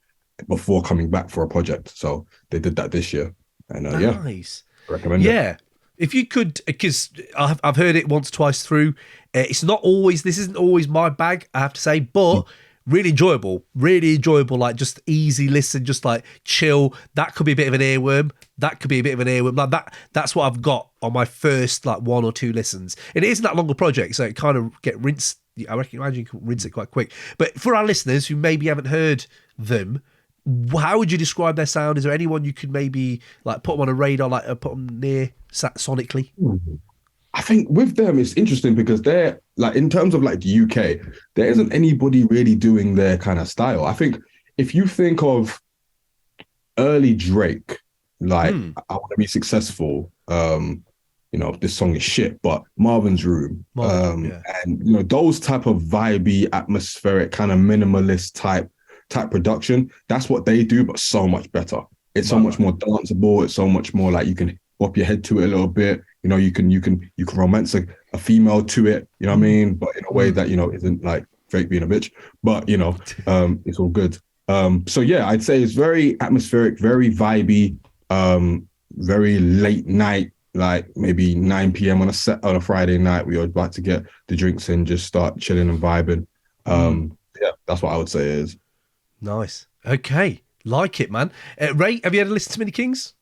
before coming back for a project. So they did that this year. And nice. Recommend it. Yeah. If you could, because I've heard it once, twice through. This isn't always my bag, I have to say, but really enjoyable, like just easy listen, just like chill. That could be a bit of an earworm. Like that's what I've got on my first like 1 or 2 listens. And it isn't that long a project, so it kind of get rinsed. I imagine you can rinse it quite quick. But for our listeners who maybe haven't heard them, how would you describe their sound? Is there anyone you could maybe like put them on a radar, like put them near sonically? I think with them, it's interesting because they're like, in terms of like the UK, there isn't anybody really doing their kind of style. I think if you think of early Drake, like I want to be successful, this song is shit, but Marvin's Room, and those type of vibey, atmospheric, kind of minimalist type production, that's what they do, but so much better. It's so much more danceable. It's so much more like you can bop your head to it a little bit. You can romance a female to it. You know what I mean? But in a way that isn't like Drake being a bitch, but it's all good. So yeah, I'd say it's very atmospheric, very vibey, very late night, like maybe 9 p.m. on a Friday night. We are about to get the drinks in, just start chilling and vibing. Yeah, that's what I would say it is. Nice. Okay, like it, man. Ray, have you had a listen to MINIKINGZ?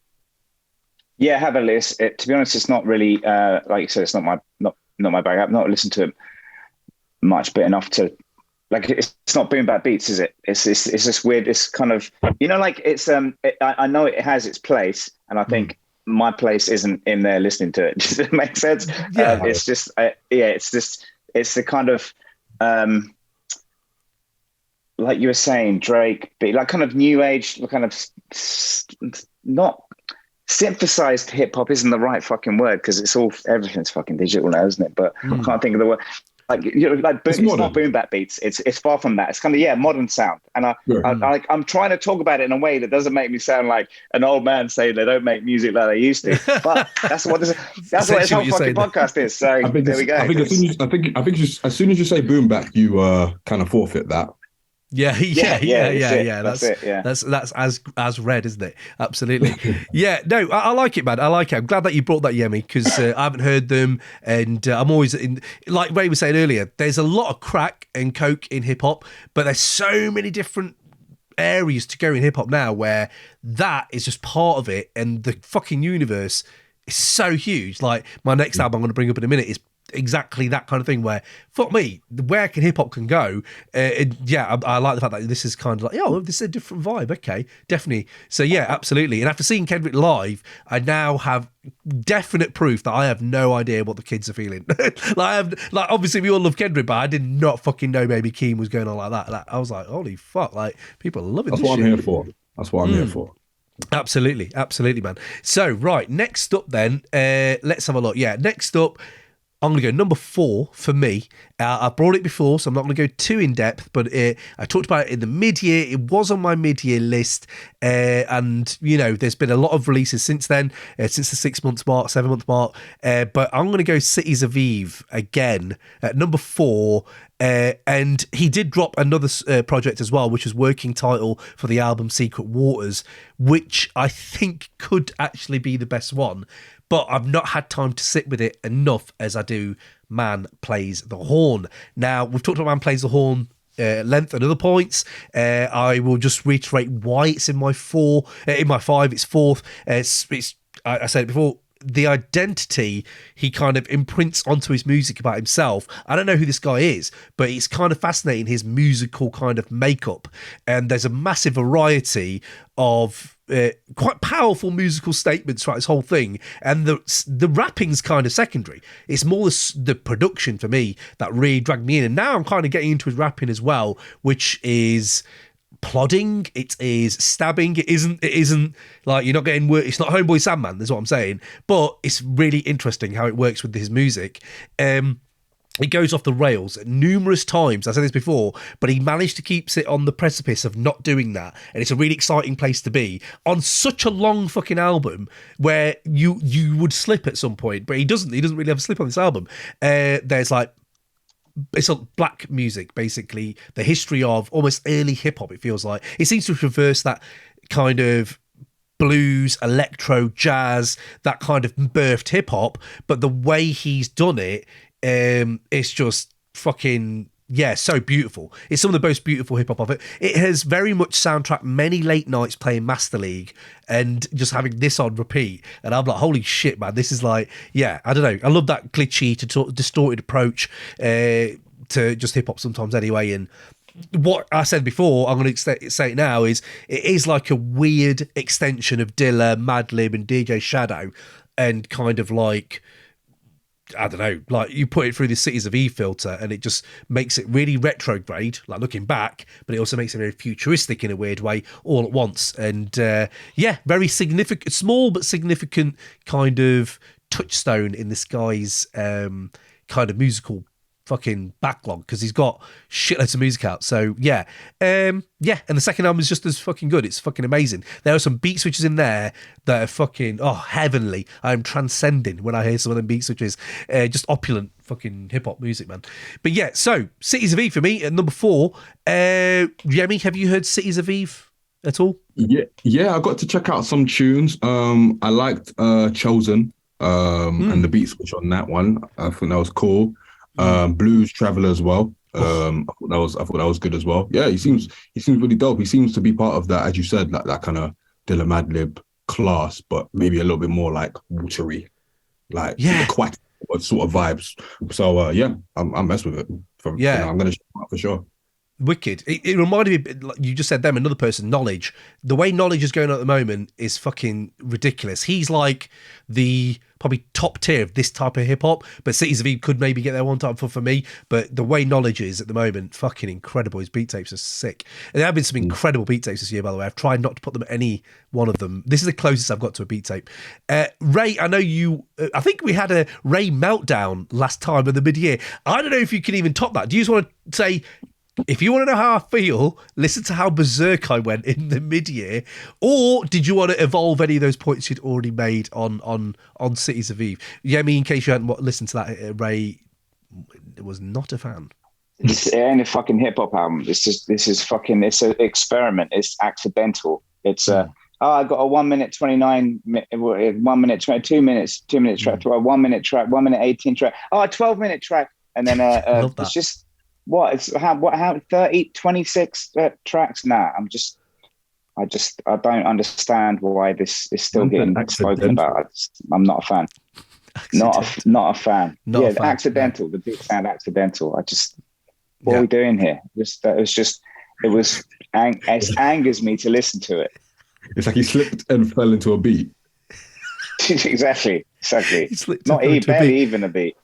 Yeah, I have a list. To be honest, it's not really like you said. It's not my bag. I've not listened to it much, but enough to like. It's not boom bap beats, is it? It's just weird. It's kind of like it's I know it has its place, and I think my place isn't in there listening to it. Does it make sense? Yeah. It's just it's the kind of like you were saying, Drake, but like kind of new age, kind of not synthesized hip hop isn't the right fucking word because everything's fucking digital now, isn't it? But I can't think of the word. Like it's not boom bap beats. It's far from that. It's kind of modern sound. And I'm trying to talk about it in a way that doesn't make me sound like an old man saying they don't make music like they used to. But that's what this whole fucking podcast is. So there we go. I think as soon as you say boom bap, you kind of forfeit that. Yeah. That's it. Yeah, that's as read, isn't it? Absolutely. Yeah. No, I like it, man. I like it. I'm glad that you brought that, Yemi, because I haven't heard them, and I'm always like Ray was saying earlier. There's a lot of crack and coke in hip hop, but there's so many different areas to go in hip hop now where that is just part of it, and the fucking universe is so huge. Like my next album I'm going to bring up in a minute is exactly that kind of thing where, fuck me, where can hip hop can go? I like the fact that this is kind of like, this is a different vibe. Okay, definitely. So yeah, absolutely. And after seeing Kendrick live, I now have definite proof that I have no idea what the kids are feeling. Obviously we all love Kendrick, but I did not fucking know Baby Keem was going on like that. Like, I was like, holy fuck, like people are loving this shit. That's what I'm here for. Absolutely, man. So right, next up then, let's have a look. Yeah, next up, I'm going to go number 4 for me. I've brought it before, so I'm not going to go too in depth, but I talked about it in the mid-year. It was on my mid-year list, and, there's been a lot of releases since then, since the 7-month mark, but I'm going to go Cities of Aviv again at number 4, and he did drop another project as well, which was working title for the album Secret Waters, which I think could actually be the best one. But I've not had time to sit with it enough as I do Man Plays the Horn. Now, we've talked about Man Plays the Horn length and other points. I will just reiterate why it's in my 5. It's 4th. I said it before, the identity he kind of imprints onto his music about himself. I don't know who this guy is, but it's kind of fascinating, his musical kind of makeup. And there's a massive variety of quite powerful musical statements throughout this whole thing, and the rapping's kind of secondary. It's more the production for me that really dragged me in, and now I'm kind of getting into his rapping as well, which is plodding, it is stabbing, it isn't like you're not getting work. It's not Homeboy Sandman, that's what I'm saying, but it's really interesting how it works with his music. It goes off the rails numerous times. I said this before, but he managed to keep it on the precipice of not doing that. And it's a really exciting place to be on such a long fucking album where you would slip at some point, but he doesn't really have a slip on this album. There's like, it's a black music, basically the history of almost early hip hop. It feels like it seems to reverse that kind of blues, electro, jazz, that kind of birthed hip hop, but the way he's done it, it's just fucking, so beautiful. It's some of the most beautiful hip hop of it. It has very much soundtracked many late nights playing Master League and just having this on repeat. And I'm like, holy shit, man, this is like, I don't know. I love that glitchy to distorted approach to just hip hop sometimes anyway. And what I said before, I'm going to say it now, is it is like a weird extension of Dilla, Madlib and DJ Shadow, and kind of like, I don't know, like you put it through the Cities of Eve filter and it just makes it really retrograde, like looking back, but it also makes it very futuristic in a weird way all at once. And very significant, small but significant kind of touchstone in this guy's kind of musical fucking backlog because he's got shitloads of music out. So yeah, and the second album is just as fucking good. It's fucking amazing. There are some beat switches in there that are fucking heavenly. I'm transcending when I hear some of them beat switches. Just opulent fucking hip hop music, man. But yeah, so Cities of Eve for me at number 4. Yemi, have you heard Cities of Eve at all? Yeah, I got to check out some tunes. I liked Chosen and the beat switch on that one. I think that was cool. Blues Traveler as well. I thought that was good as well. Yeah, he seems really dope. He seems to be part of that, as you said, like that kind of Dilla Madlib class, but maybe a little bit more like watery, like aquatic sort of vibes. So I'm messed with it. I'm gonna check it out for sure. Wicked. It reminded me, like you just said them, another person, Knowledge. The way Knowledge is going on at the moment is fucking ridiculous. He's like the probably top tier of this type of hip hop, but Cities of Eve could maybe get there one time for me. But the way Knowledge is at the moment, fucking incredible. His beat tapes are sick. And there have been some incredible beat tapes this year, by the way. I've tried not to put them at any one of them. This is the closest I've got to a beat tape. Ray, I know you, I think we had a Ray meltdown last time in the mid-year. I don't know if you can even top that. Do you just want to say, if you want to know how I feel, listen to how berserk I went in the mid-year, or did you want to evolve any of those points you'd already made on Cities of Eve? Yemi, in case you hadn't listened to that, Ray was not a fan. It ain't a fucking hip hop album. This is fucking. It's an experiment. It's accidental. It's I got a 1 minute 29, 1 minute 22 minutes, 2 minute track, 1 minute track, 1 minute 18 track. A 12-minute track, and then it's just. What it's how 30 26 tracks now. I don't understand why this is still getting spoken about. I'm not a fan. Not a fan. Accidental. The big sound accidental. What are we doing here? It angers me to listen to it. It's like he slipped and fell into a beat. Exactly. Not barely even a beat.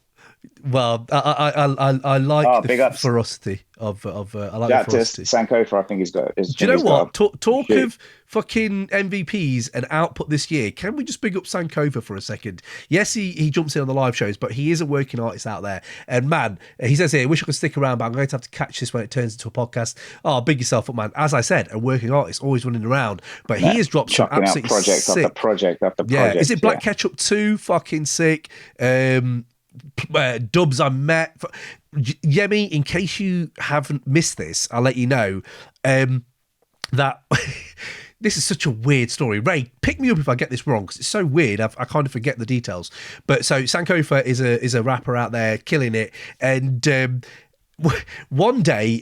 Well, I like the ups. ferocity of I like Shout the ferocity. To Sankofa, I think he's got. Do you know what? Talk of fucking MVPs and output this year. Can we just big up Sankofa for a second? Yes, he jumps in on the live shows, but he is a working artist out there. And man, he says here, I wish I could stick around, but I'm going to have to catch this when it turns into a podcast. Oh, big yourself up, man. As I said, a working artist, always running around, but he has dropped some absolutely project sick after project after project. Is it Black Ketchup 2? Fucking sick. Dubs I Met. Yemi, in case you haven't missed this, I'll let you know that this is such a weird story. Ray, pick me up if I get this wrong, because it's so weird. I kind of forget the details. But so Sankofa is a rapper out there killing it, and one day,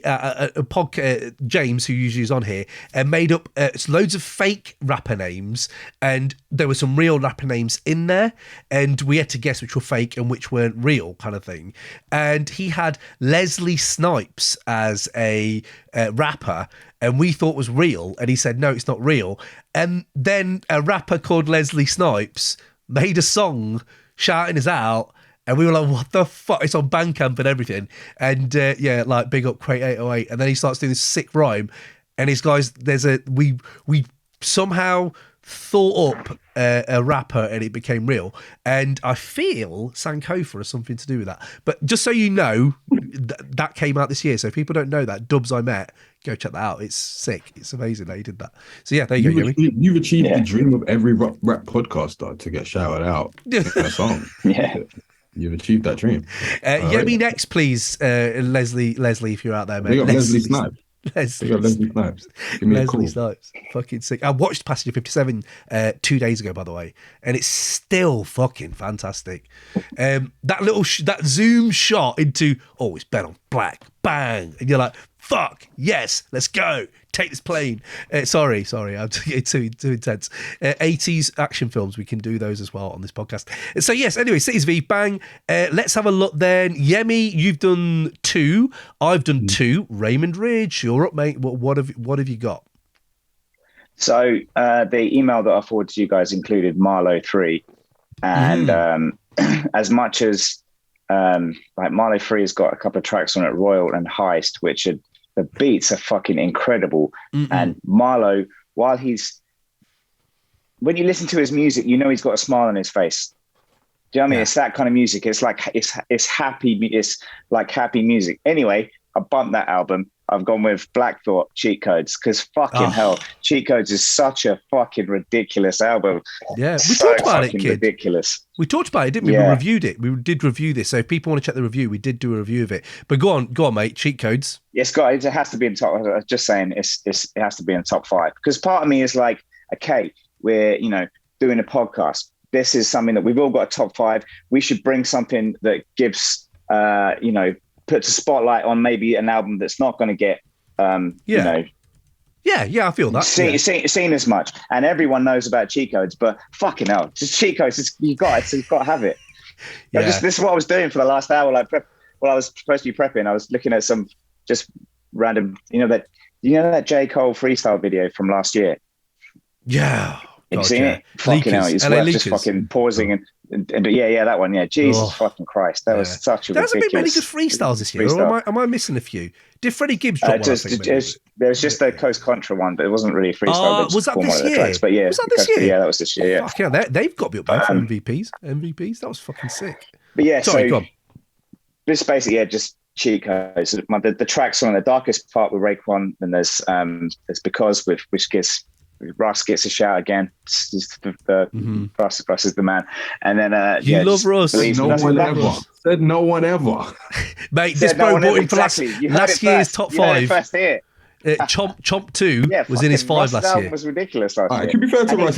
James, who usually is on here, made up loads of fake rapper names, and there were some real rapper names in there, and we had to guess which were fake and which weren't real, kind of thing. And he had Leslie Snipes as a rapper, and we thought was real, and he said, no, it's not real. And then a rapper called Leslie Snipes made a song shouting us out, and we were like, what the fuck? It's on Bandcamp and everything. And like big up Crate 808. And then he starts doing this sick rhyme. And his guys, we somehow thought up a rapper and it became real. And I feel Sankofa has something to do with that. But just so you know, that came out this year. So if people don't know that, Dubs I Met, go check that out. It's sick. It's amazing that he did that. So yeah, there you go, Yemi. You've achieved the dream of every rap podcaster to get shouted out in a song. Yeah. You've achieved that dream. Yemi, next, please. Leslie, if you're out there, mate. Leslie Snipes. Leslie Snipes. Give me a call. Snipes. Fucking sick. I watched Passenger 57 2 days ago, by the way, and it's still fucking fantastic. That little that zoom shot into, it's Ben on Black, bang, and you're like, fuck, yes, let's go. Take this plane. Sorry, I'm it's too intense. 80s action films, we can do those as well on this podcast. So yes, anyway, Cities of Eve, bang. Let's have a look then. Yemi, you've done 2. I've done 2. Raymond Ridge, you're up, mate. What have you got? So the email that I forwarded to you guys included Marlowe 3, and as much as like Marlowe 3 has got a couple of tracks on it, Royal and Heist, which are the beats are fucking incredible. And Marlowe, when you listen to his music, you know he's got a smile on his face. Do you know what I mean? It's that kind of music. It's like it's happy. It's like happy music. Anyway, I bumped that album. I've gone with Black Thought, Cheat Codes, because fucking hell, Cheat Codes is such a fucking ridiculous album. Yeah, we talked about it, kid. Ridiculous. We talked about it, didn't we? Yeah. We reviewed it. We did review this. So if people want to check the review, we did do a review of it. But go on, mate. Cheat Codes. Yes, guys, it has to be in top. I was just saying, it has to be in top 5, because part of me is like, okay, we're doing a podcast. This is something that we've all got a top 5. We should bring something that gives puts a spotlight on maybe an album that's not going to get, I feel that. Seen as much. And everyone knows about Cheat Codes, but fucking hell, just Cheat Codes, you've got to have it. Yeah. This is what I was doing for the last hour. Like, while I was supposed to be prepping, I was looking at some just random, that J. Cole freestyle video from last year? Yeah. You've seen it? Fucking hell, it's worth just fucking pausing and that one. Yeah, Jesus fucking Christ, that was such a ridiculous. There hasn't been many good freestyles this year, or am I missing a few? Did Freddie Gibbs drop one? There's just the Coast Contra one, but it wasn't really a freestyle. Was that this year? Tracks, but yeah, was that this year? Yeah, that was this year. Fuck yeah, they've got to be up there for MVPs. That was fucking sick. But yeah, sorry, go on. This basically just Cheat Codes. The tracks on the darkest part with Raekwon, and there's Because with which gets. Russ gets a shout again. Russ is the man. And then you love Russ. Said no one ever. Mate, this bro brought him for last year's top 5. Chomp 2 was in his 5 last year. It was ridiculous last year. It can be fair to Russ.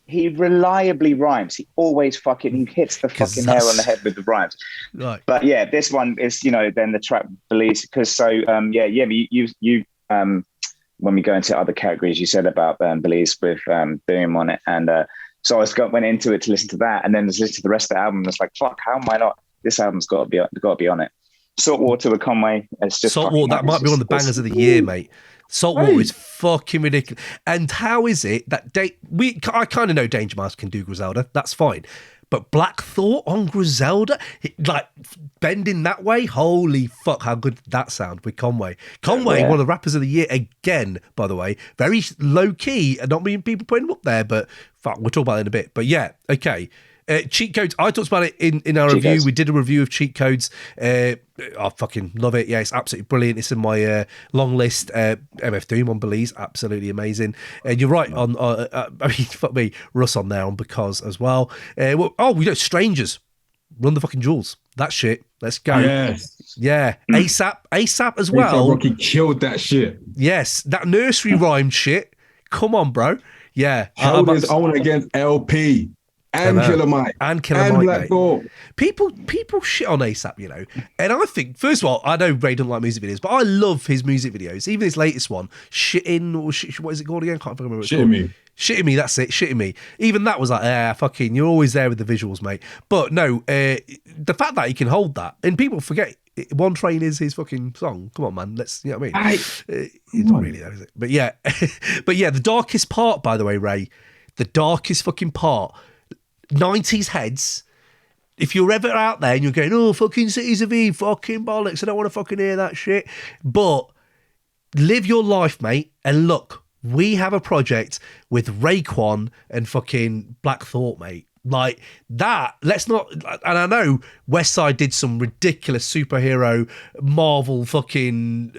He reliably rhymes. He always he hits the fucking nail on the head with the rhymes. Right. But yeah, this one is then the track Belize, because you when we go into other categories, you said about Belize with Boom on it, and so I went into it to listen to that, and then listen to the rest of the album. It's like, fuck, how am I not? This album's got to be on it. Saltwater with Conway. It's just Saltwater. That might be one of the bangers of the year, mate. Saltwater is fucking ridiculous. And how is it that I kind of know Danger Mouse can do Griselda. That's fine. But Black Thought on Griselda, like bending that way, holy fuck, how good did that sound with Conway. Conway, one of the rappers of the year again, by the way, very low key, and not many people putting him up there, but fuck, we'll talk about it in a bit. But yeah, okay. Cheat Codes, I talked about it in our review. We did a review of Cheat Codes. I fucking love it. Yeah, it's absolutely brilliant. It's in my long list. MF Doom on Belize, absolutely amazing. And you're right on, fuck me, Russ on there on Because as well. Strangers, Run the fucking Jewels. That shit. Let's go. Yes. Yeah. ASAP as well. Rocky killed that shit. Yes. That nursery rhyme shit. Come on, bro. Yeah. Held his own against LP. And Killer Mike. And Killer Mike, Black Thought. People shit on ASAP, And I think, first of all, I know Ray doesn't like music videos, but I love his music videos. Even his latest one, Shitting, or what is it called again? I can't remember what it's called. Shitting Me, that's it, Shitting Me. Even that was like, fucking, you're always there with the visuals, mate. But no, the fact that he can hold that, and people forget, One Train is his fucking song. Come on, man. Let's, you know what I mean? It's not really, though, is it? But yeah, the darkest part, by the way, Ray, the darkest fucking part, 90s heads, if you're ever out there and you're going, oh, fucking Cities of Eve, fucking bollocks, I don't want to fucking hear that shit. But live your life, mate, and look, we have a project with Raekwon and fucking Black Thought, mate. Like that, let's not, and I know Westside did some ridiculous superhero Marvel fucking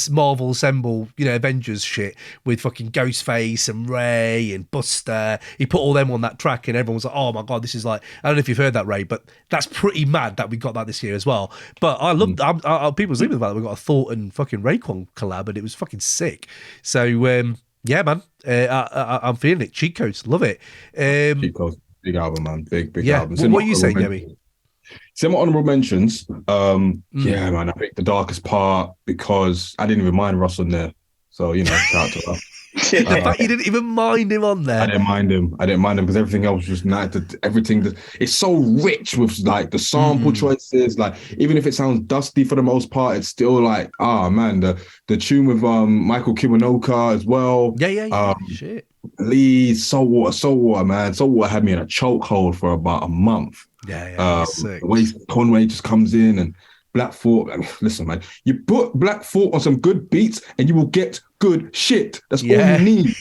Marvel Assemble, Avengers shit with fucking Ghostface and Ray and Buster. He put all them on that track and everyone was like, oh my God, this is like, I don't know if you've heard that, Ray, but that's pretty mad that we got that this year as well. But I love, people was leaving about that. We got a Thought and fucking Raekwon collab and it was fucking sick. So, yeah, man, I'm feeling it. Cheat Codes, love it. Cheat Codes. Big album, man. Big album. What are you saying, Yemi? Some honorable mentions. Yeah, man. I think the darkest part, because I didn't even mind Russ on there. So, shout out to her. The fact you didn't even mind him on there. I didn't mind him because everything else was just nice. It's so rich with like the sample choices. Like even if it sounds dusty for the most part, it's still like, man, the tune with Michael Kiwanuka as well. Yeah. Shit. Lee, Saltwater, man. Saltwater had me in a chokehold for about a month. Yeah. The way Conway just comes in and Black Thought. Listen, man, you put Black Thought on some good beats and you will get good shit. That's all you need.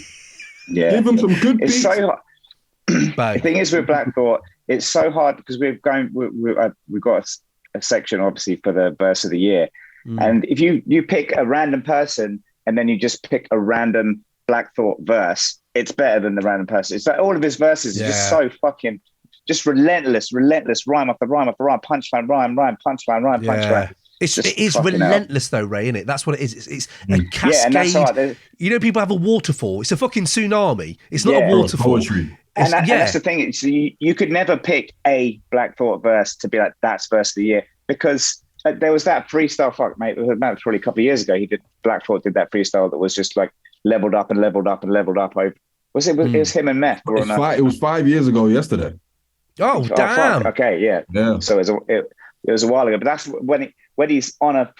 Yeah. Give him some good beats. So hot. The thing is with Black Thought it's so hard because we've got a section obviously for the verse of the year, and if you pick a random person and then you just pick a random Black Thought verse, it's better than the random person. It's like all of his verses are just so fucking just relentless rhyme after rhyme after rhyme, punchline, rhyme, punchline, rhyme, punchline. It is relentless though, Ray, isn't it? That's what it is. It's a cascade. Yeah, and that's right. You know, people have a waterfall. It's a fucking tsunami. It's not a waterfall. And that's the thing. You could never pick a Black Thought verse to be like, that's verse of the year, because there was that freestyle, mate, it was probably a couple of years ago. Black Thought did that freestyle that was just like leveled up and leveled up and leveled up. It was him and Meth. It was 5 years ago yesterday. Oh, damn. Okay, yeah. So it was a while ago, but that's when he's on a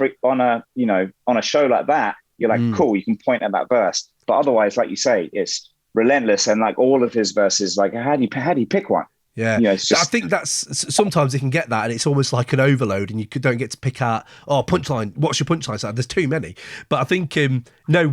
show like that, you're like, cool, you can point at that verse. But otherwise, like you say, it's relentless, and like all of his verses, like how do you pick one? Yeah, I think that's sometimes you can get that, and it's almost like an overload, and you don't get to pick out punchline. What's your punchline? So there's too many. But I think do you know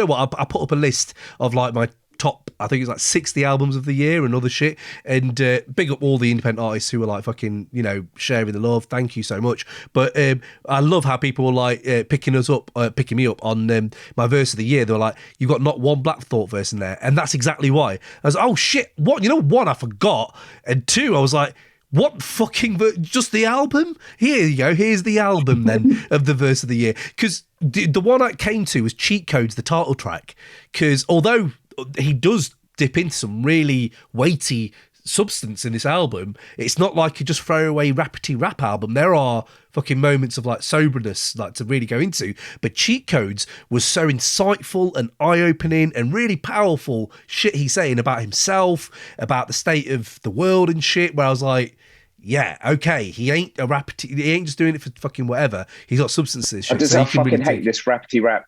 what? I put up a list of like my top, I think it's like 60 albums of the year and other shit, and big up all the independent artists who are like fucking, sharing the love. Thank you so much. But I love how people were like picking me up on my verse of the year. They were like, you got not one Black Thought verse in there, and that's exactly why. I was like, oh shit, what? One, I forgot, and two, I was like, what fucking just the album? Here you go. Here's the album then of the verse of the year, because the one I came to was Cheat Codes, the title track, because although he does dip into some really weighty substance in this album, it's not like a just throwaway rappity rap album. There are fucking moments of like soberness like to really go into, but Cheat Codes was so insightful and eye-opening and really powerful shit he's saying about himself, about the state of the world and shit, where I was like, yeah, okay, he ain't a rappity, he ain't just doing it for fucking whatever. He's got substances. I just fucking hate this rappity rap,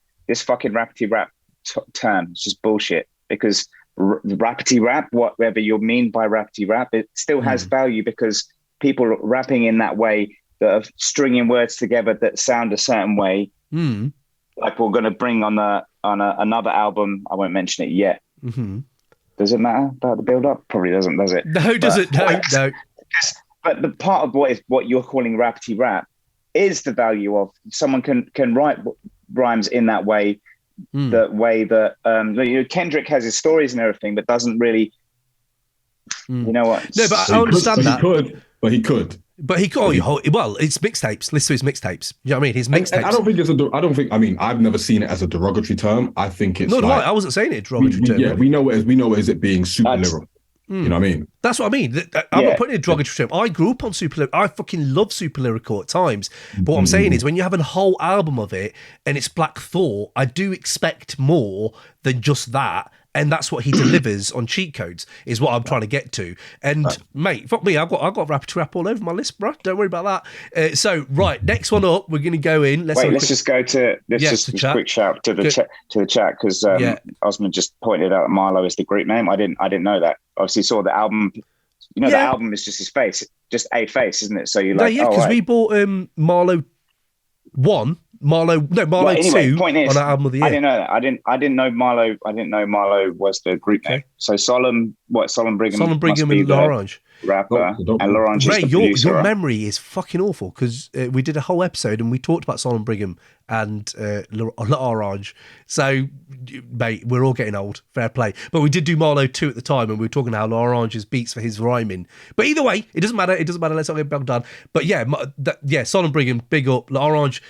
term. It's just bullshit, because rappity rap, whatever you mean by rappity rap, it still has value, because people rapping in that way, that are stringing words together that sound a certain way, like we're going to bring on another album. I won't mention it yet. Does it matter about the build up? Probably doesn't, does it? No, does it? No. But the part of what you're calling rappity rap is the value of someone can write rhymes in that way. The way that Kendrick has his stories and everything, but doesn't really, you know what? No, but I understand that. He could. But he could. Well, it's mixtapes. Listen to his mixtapes. You know what I mean? His mixtapes. I don't think I mean, I've never seen it as a derogatory term. I think it's I wasn't saying it derogatory term. Yeah, we know it as it being super literal. You know what I mean? That's what I mean. I'm not putting it in a derogatory term. I grew up on super lyrical. I fucking love super lyrical at times. But what I'm saying is, when you have a whole album of it and it's Black Thought, I do expect more than just that. And that's what he delivers on Cheat Codes, is what I'm trying to get to. And mate, fuck me, I've got rappity rap all over my list, bro. Don't worry about that. So right, next one up, we're going to go in. Let's just go to just a quick shout to the chat, because Osman just pointed out that Marlo is the group name. I didn't know that. Obviously, saw the album. The album is just his face, just a face, isn't it? So you're like, because we bought Marlo 1. Marlo 2 point is, on our album of the year. I didn't know that. I didn't know Marlo. I didn't know Marlo was the group name. So Solemn Brigham and L'Orange. Rapper and L'Orange is the producer. Your memory is fucking awful, because we did a whole episode and we talked about Solemn Brigham and L'Orange. So, mate, we're all getting old. Fair play. But we did do Marlo 2 at the time, and we were talking how L'Orange's beats for his rhyming. But either way, it doesn't matter. Let's not get bogged down. But Solemn Brigham, big up. L'Orange,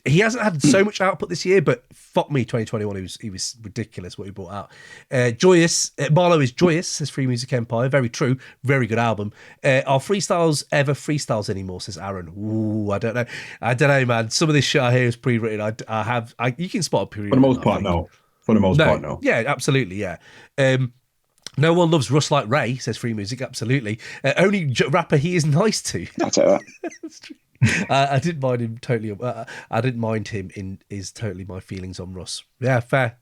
he hasn't had so much output this year, but fuck me, 2021, he was ridiculous what he brought out. Joyous, Marlo is joyous, says Free Music Empire. Very true, very good album. Are freestyles ever freestyles anymore, says Aaron. Ooh, I don't know, man. Some of this shit I hear is pre-written. You can spot a pre-written. For the most part, no. Yeah, absolutely, yeah. No one loves Russ like Ray, says Free Music. Absolutely. Only rapper he is nice to. I'll tell that. That's true. I didn't mind him totally. I didn't mind him in his totally my feelings on Russ. Yeah, fair.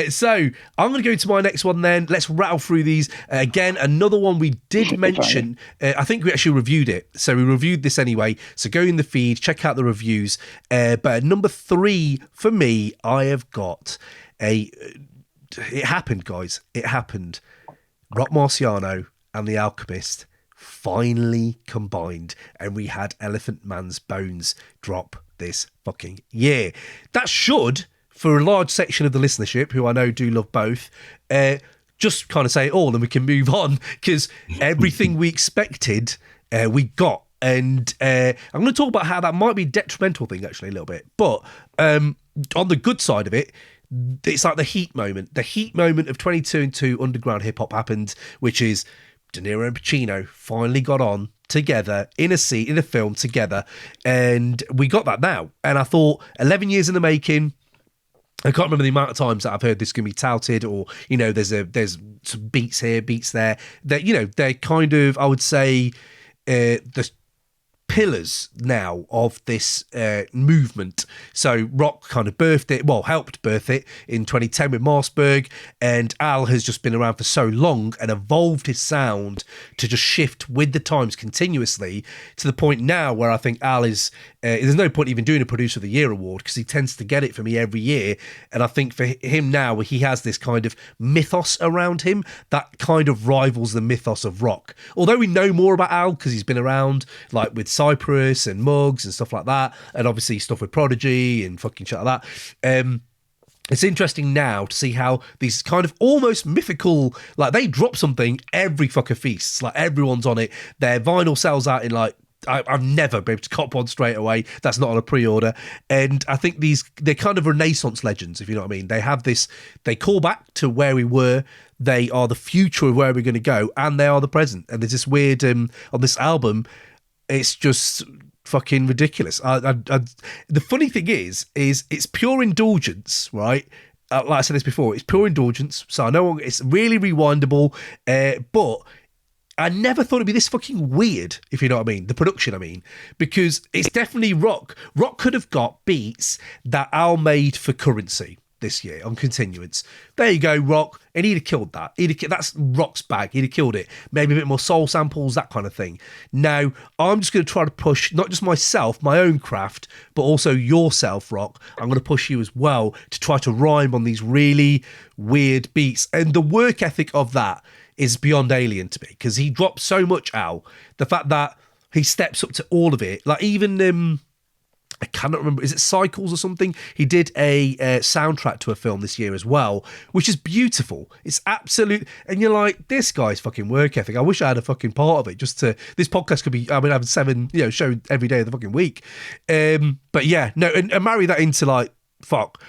So I'm going to go to my next one then. Let's rattle through these. Again, another one we did mention. I think we actually reviewed it. So we reviewed this anyway. So go in the feed, check out the reviews. But at number 3 for me, I have got it happened, guys. It happened. Rock Marciano and the Alchemist finally combined, and we had Elephant Man's Bones drop this fucking year. That should, for a large section of the listenership, who I know do love both, just kind of say it all and we can move on, because everything we expected, we got. And I'm going to talk about how that might be a detrimental thing, actually, a little bit. But on the good side of it, it's like the heat moment. The heat moment of 22 and 2 underground hip-hop happened, which is De Niro and Pacino finally got on together in a seat, in a film together. And we got that now. And I thought, 11 years in the making, I can't remember the amount of times that I've heard this can be touted, or, you know, there's some beats here, beats there. That, you know, they're kind of, I would say, the pillars now of this movement. So Rock kind of birthed it, well, helped birth it in 2010 with Marsburg, and Al has just been around for so long and evolved his sound to just shift with the times continuously, to the point now where I think Al is, there's no point even doing a Producer of the Year award, because he tends to get it for me every year. And I think for him now, he has this kind of mythos around him that kind of rivals the mythos of Rock. Although we know more about Al because he's been around, like with Cypress and Muggs and stuff like that, and obviously stuff with Prodigy and fucking shit like that. It's interesting now to see how these kind of almost mythical, like, they drop something every fucker feast, like everyone's on it. Their vinyl sells out in like, I've never been able to cop one straight away. That's not on a pre-order. And I think they're kind of Renaissance legends, if you know what I mean. They have this, they call back to where we were. They are the future of where we're going to go, and they are the present. And there's this weird, on this album, it's just fucking ridiculous. The funny thing is it's pure indulgence, right? Like I said this before, it's pure indulgence. So I know it's really rewindable, but I never thought it'd be this fucking weird, if you know what I mean. The production, I mean, because it's definitely Rock. Rock could have got beats that Al made for Currency this year on Continuance. There you go, Rock. And he'd have killed that. That's Rock's bag. He'd have killed it. Maybe a bit more soul samples, that kind of thing. Now, I'm just going to try to push not just myself, my own craft, but also yourself, Rock. I'm going to push you as well to try to rhyme on these really weird beats. And the work ethic of that is beyond alien to me, because he drops so much, Al. The fact that he steps up to all of it. Like, even I cannot remember, is it Cycles or something? He did a soundtrack to a film this year as well, which is beautiful. It's absolute, and you're like, this guy's fucking work ethic. I wish I had a fucking part of it. Just to, this podcast could be, I mean, having 7, you know, show every day of the fucking week. But yeah, no, and marry that into like, fuck.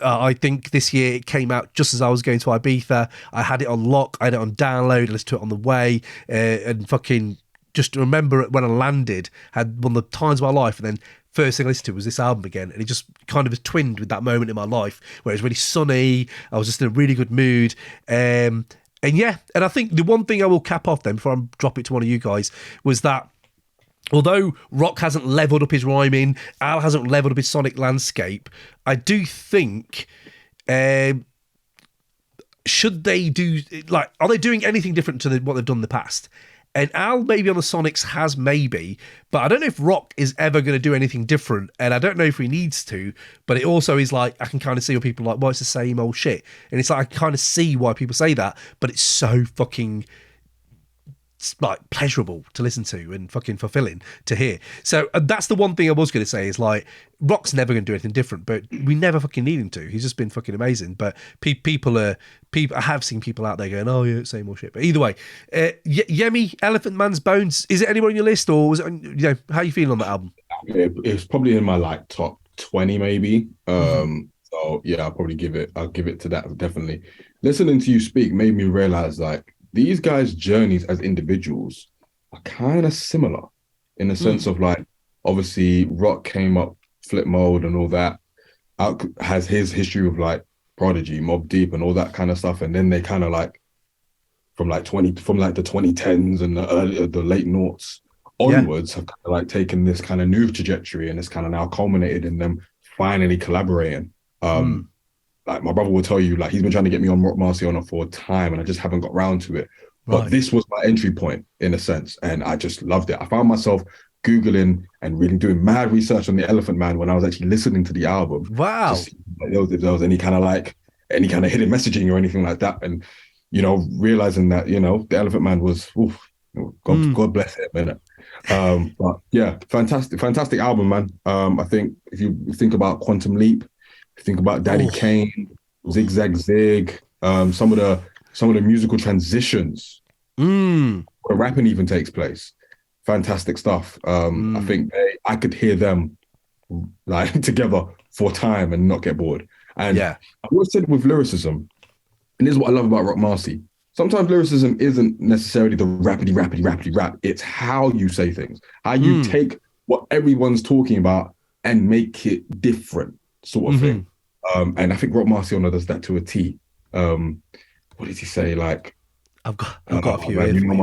I think this year it came out just as I was going to Ibiza. I had it on lock, I had it on download, I listened to it on the way, and fucking just remember when I landed, had one of the times of my life, and then first thing I listened to was this album again, and it just kind of was twinned with that moment in my life where it was really sunny, I was just in a really good mood, and yeah, and I think the one thing I will cap off then before I drop it to one of you guys was that although Rock hasn't leveled up his rhyming, Al hasn't leveled up his sonic landscape, I do think should they do, like, are they doing anything different to what they've done in the past? And Al maybe on the Sonics has maybe, but I don't know if Rock is ever going to do anything different, and I don't know if he needs to, but it also is like, I can kind of see why people are like, well, it's the same old shit. And it's like, I kind of see why people say that, but it's so fucking, like, pleasurable to listen to and fucking fulfilling to hear. So that's the one thing I was going to say is, like, Rock's never going to do anything different, but we never fucking need him to. He's just been fucking amazing. But people I have seen people out there going, oh yeah, same old shit. But either way, Yemi, Elephant Man's Bones, is it anywhere on your list, or was it, you know, how are you feeling on that album? It's probably in my like top 20 maybe. So yeah, I'll give it to that, definitely. Listening to you speak made me realize, like, these guys' journeys as individuals are kind of similar in the sense of, like, obviously Rock came up Flip Mode and all that, has his history of like Prodigy, Mobb Deep and all that kind of stuff, and then they kind of like from like the 2010s and the late noughts onwards have kind of like taken this kind of new trajectory, and it's kind of now culminated in them finally collaborating. Like, my brother will tell you, like, he's been trying to get me on Rock Marciano for a time, and I just haven't got round to it. But this was my entry point, in a sense, and I just loved it. I found myself Googling and really doing mad research on the Elephant Man when I was actually listening to the album. Wow. To see if there was any kind of hidden messaging or anything like that. And realizing that, the Elephant Man was, oof, God bless him, innit? But yeah, fantastic album, man. I think if you think about Quantum Leap, if you think about Daddy Kane, Zig Zag Zig, some of the musical transitions where rapping even takes place, fantastic stuff. I think I could hear them like together for time and not get bored. And I always said with lyricism, and this is what I love about Rock Marcy. Sometimes lyricism isn't necessarily the rapidy rap. It's how you say things, how you take what everyone's talking about and make it different, sort of thing. And I think Rock Marciano does that to a T. What did he say? Like, I've got a few here for you,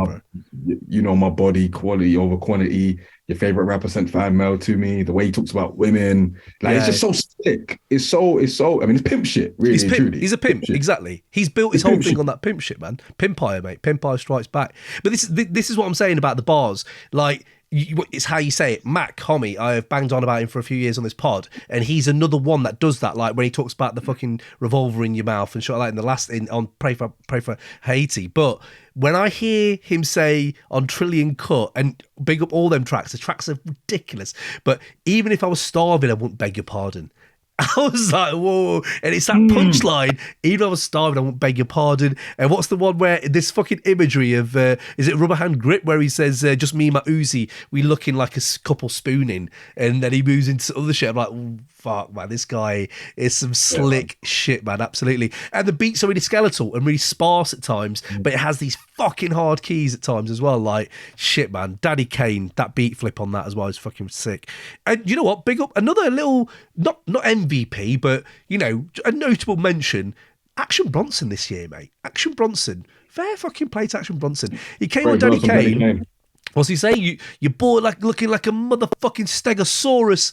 bro. My body, quality over quantity. Your favorite rapper sent fan mail to me. The way he talks about women, like it's just so slick. It's so. I mean, it's pimp shit. Really, truly. He's a pimp. Exactly. He's built his whole thing on that pimp shit, man. Pimpire, mate. Pimpire strikes back. But this is what I'm saying about the bars. Like, it's how you say it. Mac, homie, I have banged on about him for a few years on this pod, and he's another one that does that. Like when he talks about the fucking revolver in your mouth and shit like that on Pray for Haiti. But when I hear him say on Trillion Cut and big up all them tracks, the tracks are ridiculous. But even if I was starving, I wouldn't beg your pardon. I was like, whoa. And it's that punchline. Even if I was starving, I won't beg your pardon. And what's the one where this fucking imagery of, is it Rubber Hand Grip, where he says, just me and my Uzi, we looking like a couple spooning. And then he moves into other shit. I'm like, oh, fuck, man, this guy is some slick shit, man. Absolutely. And the beats are really skeletal and really sparse at times, but it has these fucking hard keys at times as well. Like, shit, man. Daddy Kane, that beat flip on that as well is fucking sick. And you know what? Big up another little, not MVP, but, a notable mention. Action Bronson this year, mate. Action Bronson. Fair fucking play to Action Bronson. He came on Daddy Kane. What's he say? You're bored, like looking like a motherfucking stegosaurus.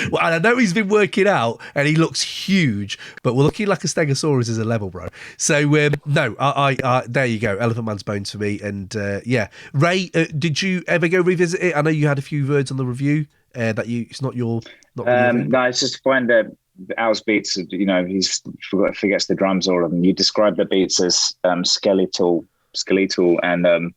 Well, I know he's been working out and he looks huge, but we're looking like a stegosaurus is a level, bro. So no, I there you go. Elephant Man's Bones for me. And Ray, did you ever go revisit it? I know you had a few words on the review that it's not your. No, it's just find that Al's beats. He's forgets the drums, all of them. You describe the beats as skeletal, and.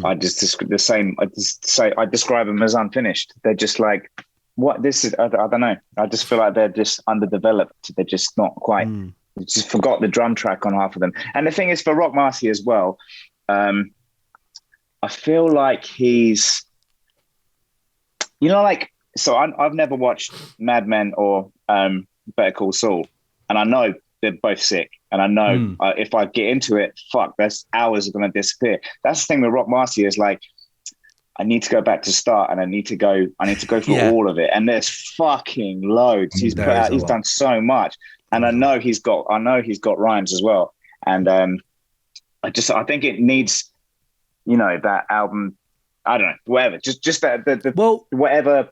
I just describe the same. I describe them as unfinished. They're just like, what this is. I don't know. I just feel like they're just underdeveloped. They're just not quite. Just forgot the drum track on half of them. And the thing is, for Rock Marcy as well, I feel like he's, So I've never watched Mad Men or Better Call Saul, and I know they're both sick. And I know if I get into it, that's hours are going to disappear. That's the thing with Rock Marcy is like, I need to go back to start and I need to go through all of it. And there's fucking loads. He's done so much. And I know he's got rhymes as well. And I think it needs, that album. I don't know, whatever. Just that whatever,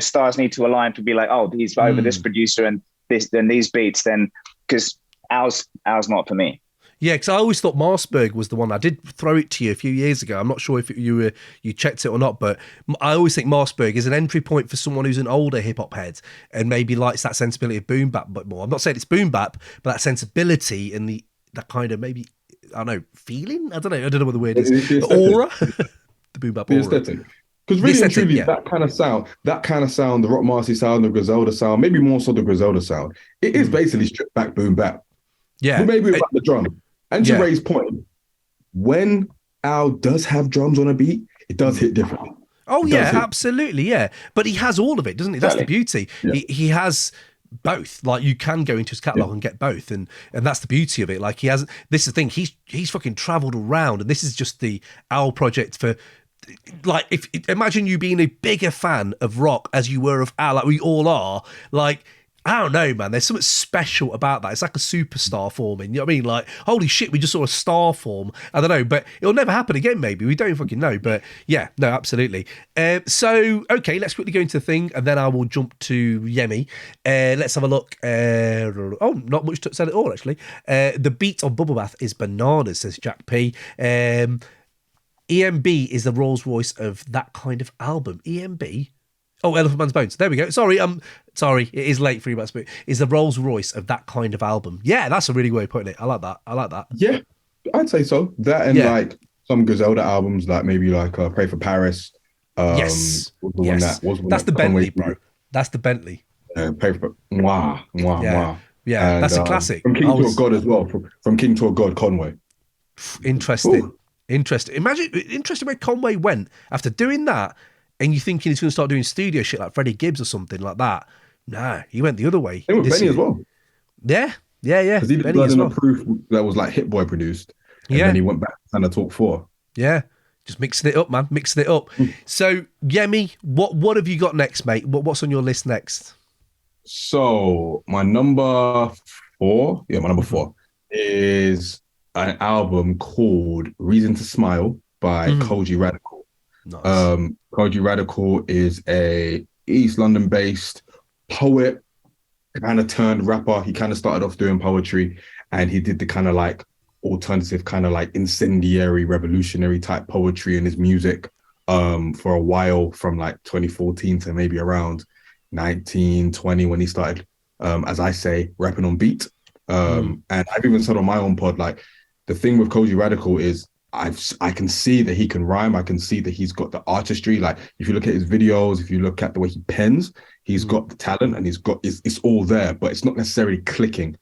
stars need to align to be like, oh, he's over this producer and these beats, then because Al's not for me. Yeah, because I always thought Marsberg was the one. I did throw it to you a few years ago. I'm not sure if you checked it or not, but I always think Marsberg is an entry point for someone who's an older hip hop head and maybe likes that sensibility of boom bap, but more. I'm not saying it's boom bap, but that sensibility and that kind of maybe, I don't know, feeling. I don't know what the word is. The aura, the boom bap aura. The aesthetic. Because really and truly, that kind of sound, the Rock Marcy sound, the Griselda sound, maybe more so the Griselda sound, it is basically stripped back boom bap. Yeah. But maybe about the drum. And to Ray's point, when Al does have drums on a beat, it does hit differently. Oh, yeah, absolutely, yeah. But he has all of it, doesn't he? That's the beauty. Yeah. He has both. Like, you can go into his catalogue and get both, and that's the beauty of it. Like, he has, this is the thing, he's fucking travelled around, and this is just the Al project for... Like, if imagine you being a bigger fan of rock as you were of Al, like we all are. Like, I don't know, man. There's something special about that. It's like a superstar forming. You know what I mean? Like, holy shit, we just saw a star form. I don't know, but it'll never happen again. Maybe we don't fucking know. But yeah, no, absolutely. So okay, let's quickly go into the thing, and then I will jump to Yemi. Let's have a look. Not much to say at all, actually. The beat on Bubble Bath is bananas, says Jack P. EMB is the Rolls Royce of that kind of album. EMB? Oh, Elephant Man's Bones. There we go. Sorry, sorry. It is late for you, but is the Rolls Royce of that kind of album. Yeah, that's a really good way of putting it. I like that. Yeah, I'd say so. That and like some Griselda albums, like maybe like Pray for Paris. Yes. That's the Bentley, bro. That's the Bentley. Pray for Mwah. Yeah, and, that's a classic. From King to a God as well. From King to a God, Conway. Interesting. Imagine where Conway went after doing that, and you thinking he's going to start doing studio shit like Freddie Gibbs or something like that. Nah, he went the other way. Same with Benny as well. Yeah. Because he did Blood and Proof that was like Hit Boy produced. And then he went back to Santa Talk 4. Yeah. Just mixing it up, man. Mixing it up. So, Yemi, what have you got next, mate? What's on your list next? So, my number 4 is an album called Reason to Smile by Kojey Radical. Nice. Kojey Radical is a East London-based poet, kind of turned rapper. He kind of started off doing poetry, and he did the kind of like alternative, kind of like incendiary, revolutionary type poetry in his music for a while, from like 2014 to maybe around 1920 when he started, as I say, rapping on beat. And I've even said on my own pod, like, the thing with Kojey Radical is I can see that he can rhyme. I can see that he's got the artistry. Like, if you look at his videos, if you look at the way he pens, he's got the talent, and it's all there, but it's not necessarily clicking.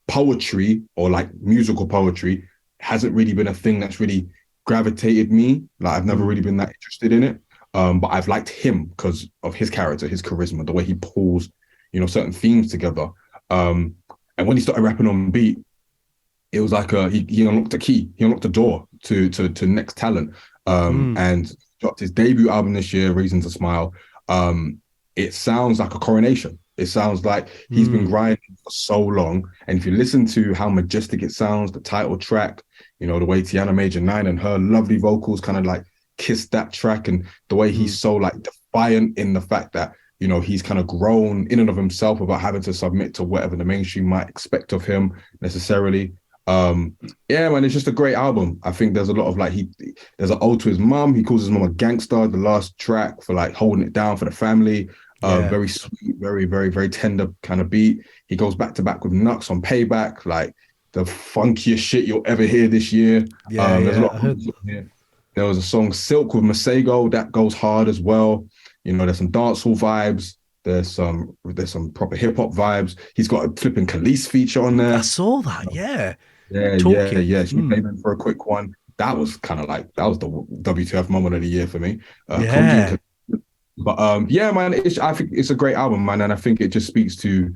Poetry, or like musical poetry, hasn't really been a thing that's really gravitated me. Like, I've never really been that interested in it. But I've liked him because of his character, his charisma, the way he pulls, certain themes together. And when he started rapping on beat, it was like he unlocked the key, he unlocked the door to next talent. And dropped his debut album this year, Reason to Smile. It sounds like a coronation. It sounds like he's been grinding for so long. And if you listen to how majestic it sounds, the title track, the way Tiana Major 9 and her lovely vocals kind of like kissed that track, and the way he's so like defiant in the fact that, he's kind of grown in and of himself about having to submit to whatever the mainstream might expect of him necessarily. Yeah, man, it's just a great album. I think there's a lot of like, there's an ode to his mum. He calls his mum a gangster, the last track, for like holding it down for the family. Very sweet, very, very, very tender kind of beat. He goes back to back with Knucks on Payback, like the funkiest shit you'll ever hear this year. There's a lot of here. There was a song Silk with Masego that goes hard as well. There's some dancehall vibes. There's some proper hip hop vibes. He's got a flipping Khalees feature on there. I saw that. Yeah. Yeah. She came in for a quick one. That was kind of like, that was the WTF moment of the year for me. But yeah, man, I think it's a great album, man, and I think it just speaks to,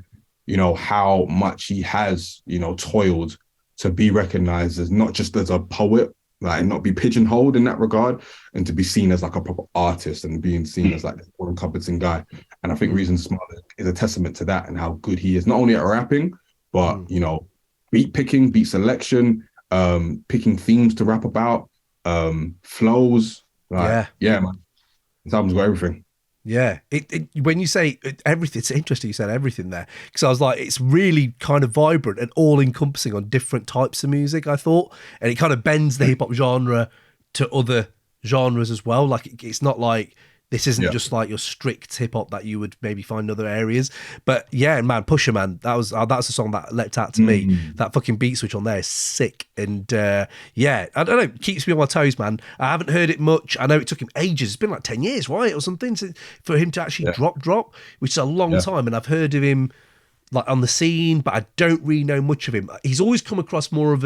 how much he has, toiled to be recognized as not just as a poet, like not be pigeonholed in that regard, and to be seen as like a proper artist and being seen as like an all-encompassing guy. And I think Reason to Smile is a testament to that and how good he is, not only at rapping, but beat picking, beat selection, picking themes to rap about, flows. Like, yeah, man, this album's got everything. Yeah, when you say everything, it's interesting you said everything there, because I was like, it's really kind of vibrant and all-encompassing on different types of music, I thought, and it kind of bends the hip-hop genre to other genres as well. Like, it's not like, this isn't just like your strict hip-hop that you would maybe find in other areas. But yeah, man, Pusher, man, that was a song that leapt out to me. That fucking beat switch on there is sick. And yeah, I don't know, keeps me on my toes, man. I haven't heard it much. I know it took him ages. It's been like 10 years, right? Or something for him to actually drop, which is a long time. And I've heard of him like on the scene, but I don't really know much of him. He's always come across more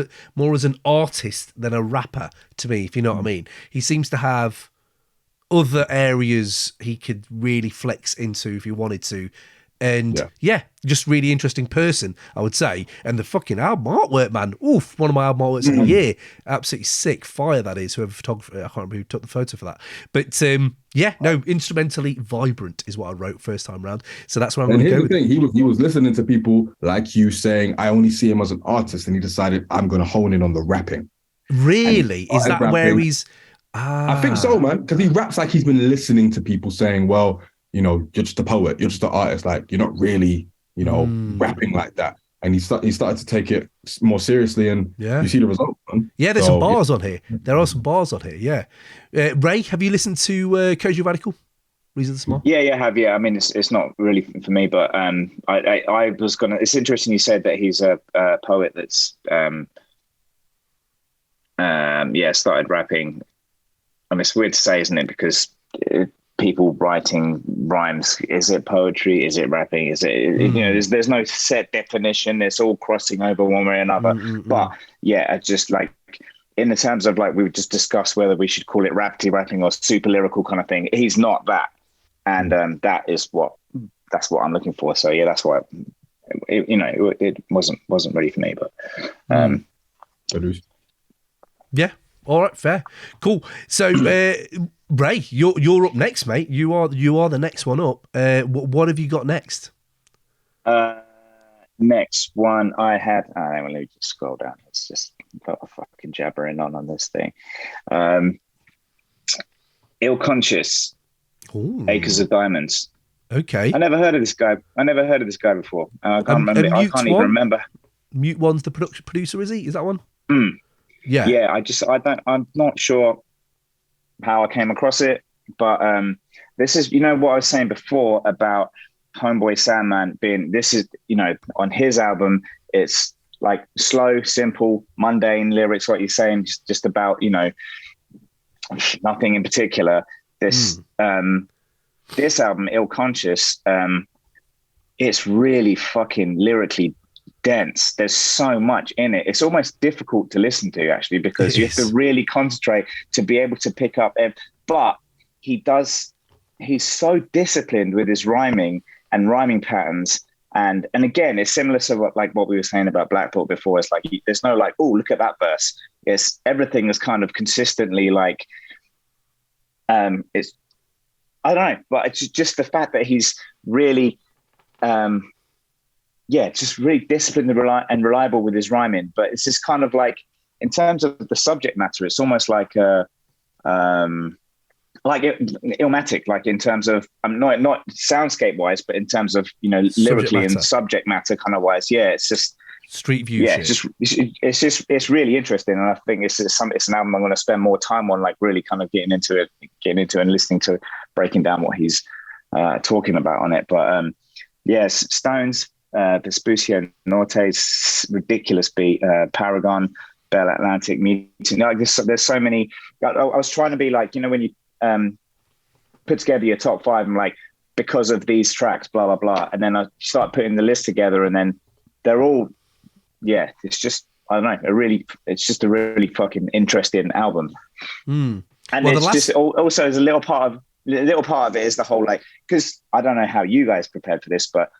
as an artist than a rapper to me, if you know what I mean. He seems to have other areas he could really flex into if he wanted to. And just really interesting person, I would say. And the fucking album artwork, man. Oof, one of my album artworks of the year. Absolutely sick. Fire, that is. Whoever photographer, I can't remember who took the photo for that. But instrumentally vibrant is what I wrote first time round. So that's where I'm going to go with it. He was listening to people like you saying, I only see him as an artist, and he decided, I'm going to hone in on the rapping. Really? Is that rapping. Where he's... I think so, man, because he raps like he's been listening to people saying, well, you're just a poet, you're just an artist, like you're not really, rapping like that. And he started to take it more seriously, and you see the result, man. Yeah, there's some bars on here. There are some bars on here, yeah. Ray, have you listened to Kojey Radical? Reason to Smile? Yeah, I have. Yeah, I mean, it's not really for me, but I was gonna. It's interesting you said that he's a poet that's started rapping. I mean, it's weird to say, isn't it? Because people writing rhymes, is it poetry? Is it rapping? Is it, you know, there's no set definition. It's all crossing over one way or another. But yeah, I just like, in the terms of like, we just discussed whether we should call it rapping or super lyrical kind of thing. He's not that. And that's what I'm looking for. So yeah, that's why, it wasn't ready for me, but yeah. All right, fair, cool. So, Ray, you're up next, mate. You are the next one up. What have you got next? Next one I had. Let me just scroll down. It's just fucking jabbering on this thing. Ill-Conscious, Acres of Diamonds. Okay. I never heard of this guy. Before. I can't remember. I can't even remember. Mute One's the producer, is he? Is that one? Yeah. Yeah. I'm not sure how I came across it, but this is, what I was saying before about Homeboy Sandman this is, on his album, it's like slow, simple, mundane lyrics, what you're saying, just about, nothing in particular. This album, Ill-Conscious, it's really fucking lyrically dense. There's so much in it. It's almost difficult to listen to, actually, because you have to really concentrate to be able to pick up. But he's so disciplined with his rhyming and rhyming patterns. And again, it's similar to what we were saying about Blackpool before. It's like, there's no like, oh, look at that verse. It's everything is kind of consistently like, it's, I don't know, but it's just the fact that he's really, just really disciplined and reliable with his rhyming. But it's just kind of like, in terms of the subject matter, it's almost like Illmatic, like in terms of not soundscape wise, but in terms of lyrically and subject matter kind of wise. Yeah, it's just street view. Yeah, it's really interesting, and I think it's an album I'm going to spend more time on, like really kind of getting into it and listening to, breaking down what he's talking about on it. But Stones, Vespuccio Norte's ridiculous beat, Paragon, Bell Atlantic meeting. Like there's so many. I was trying to be like, when you put together your top 5, and like, because of these tracks, blah blah blah, and then I start putting the list together, and then they're all, it's just, I don't know, it's just a really fucking interesting album. And just also as a little part of it is the whole, like, because I don't know how you guys prepared for this, but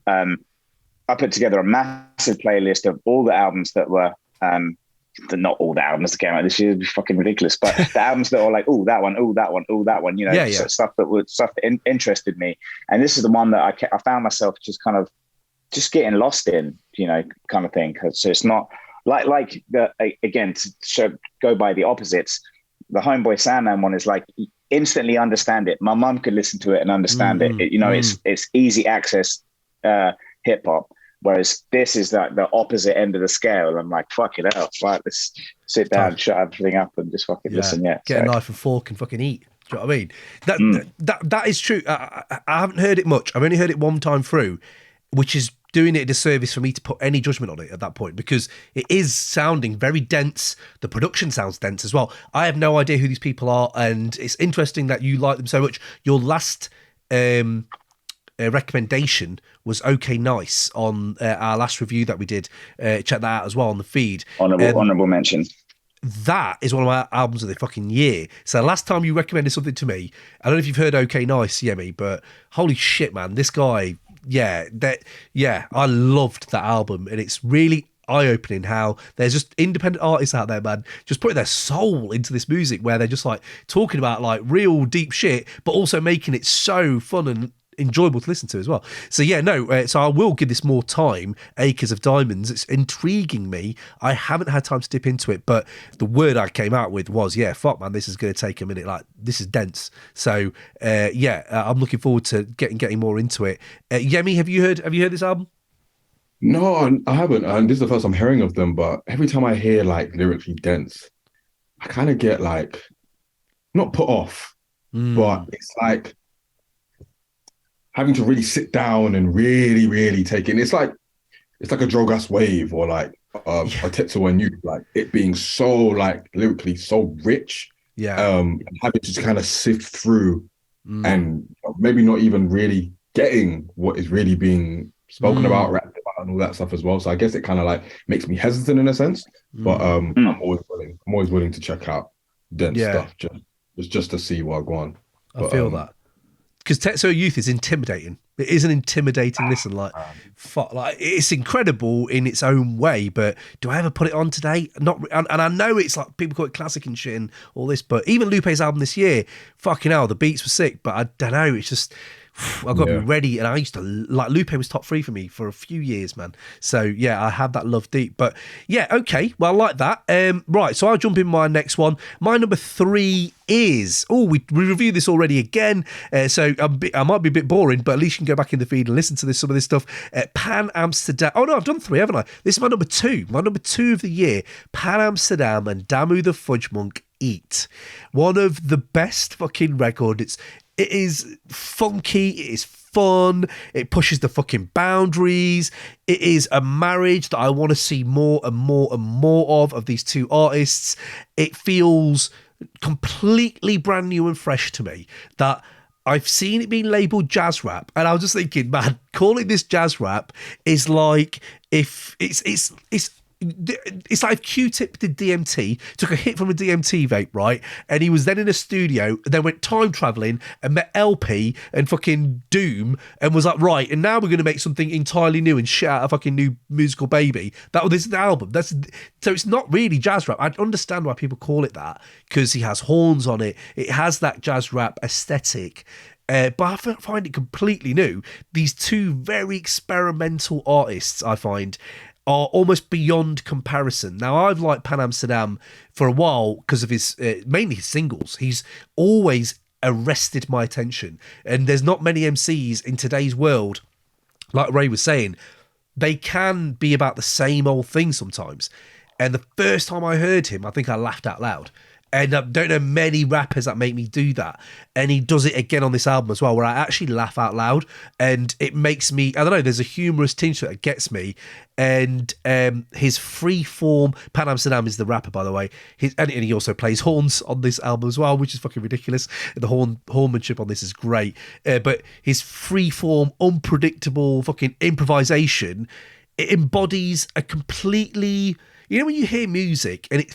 I put together a massive playlist of all the albums that were not all the albums that came out this year, would be fucking ridiculous, but the albums that were like, oh, that one, stuff that interested me. And this is the one that I found myself just kind of just getting lost in, kind of thing. So it's not like again, to go by the opposites, the Homeboy Sandman one is like, instantly understand it. My mum could listen to it and understand it. It's easy access hip hop. Whereas this is like the opposite end of the scale. I'm like, fuck it out. Right, let's sit down, shut everything up, and just fucking listen. Yeah, get a knife and fork and fucking eat. Do you know what I mean? That is true. I haven't heard it much. I've only heard it one time through, which is doing it a disservice for me to put any judgment on it at that point, because it is sounding very dense. The production sounds dense as well. I have no idea who these people are, and it's interesting that you like them so much. Your last recommendation was OK Nice on our last review that we did. Check that out as well on the feed. Honorable mention. That is one of my albums of the fucking year. So last time you recommended something to me, I don't know if you've heard OK Nice, Yemi, but holy shit, man, this guy, I loved that album, and it's really eye-opening how there's just independent artists out there, man, just putting their soul into this music, where they're just like talking about like real deep shit, but also making it so fun and enjoyable to listen to as well. So so I will give this more time. Acres of Diamonds, it's intriguing me. I haven't had time to dip into it, but the word I came out with was, fuck man, this is going to take a minute. Like, this is dense. So I'm looking forward to getting more into it. Yemi, have you heard this album? No, I haven't, and this is the first I'm hearing of them. But every time I hear like lyrically dense, I kind of get like, not put off, but it's like, having to really sit down and really, really take it. And it's like a Drogas Wave or like a Tetsuo and You, like it being so like lyrically so rich. And having to just kind of sift through and maybe not even really getting what is really being spoken about, rapped about, and all that stuff as well. So I guess it kind of like makes me hesitant in a sense. But I'm always willing to check out dense stuff just to see what I go on. I feel that. Because Tetsuo Youth is intimidating. It is an intimidating listen. Like, fuck, like it's incredible in its own way. But do I ever put it on today? Not. And I know it's like people call it classic and shit and all this. But even Lupe's album this year, fucking hell, the beats were sick. But I don't know. It's just I've got to be ready. And I used to like Lupe was top 3 for me for a few years, man. So yeah, I have that love deep. But yeah, okay. Well, I like that. Right. So I'll jump in my next one. My number 3 is, we reviewed this already again, so I might be a bit boring, but at least you can go back in the feed and listen to some of this stuff. Pan Amsterdam. Oh no, I've done 3, haven't I? This is my number 2. My number 2 of the year. Pan Amsterdam and Damu the Fudge Monk Eat. One of the best fucking records. It is funky. It is fun. It pushes the fucking boundaries. It is a marriage that I want to see more and more and more of these two artists. It feels completely brand new and fresh to me, that I've seen it being labelled jazz rap, and I was just thinking, man, calling this jazz rap is like if it's like if Q-Tip did DMT, took a hit from a DMT vape, right? And he was then in a studio, then went time traveling and met LP and fucking Doom and was like, right, and now we're going to make something entirely new and shit out a fucking new musical baby. This is the album. So it's not really jazz rap. I understand why people call it that, because he has horns on it. It has that jazz rap aesthetic. But I find it completely new. These two very experimental artists, I find, are almost beyond comparison. Now, I've liked Pan Amsterdam for a while because of his, mainly his singles. He's always arrested my attention. And there's not many MCs in today's world, like Ray was saying, they can be about the same old thing sometimes. And the first time I heard him, I think I laughed out loud. And I don't know many rappers that make me do that. And he does it again on this album as well, where I actually laugh out loud. And it makes me, I don't know, there's a humorous tinge to it that gets me. And his free form, Pan Amsterdam is the rapper, by the way. And he also plays horns on this album as well, which is fucking ridiculous. The hornmanship on this is great. But his free form, unpredictable fucking improvisation, it embodies a completely... You know when you hear music and it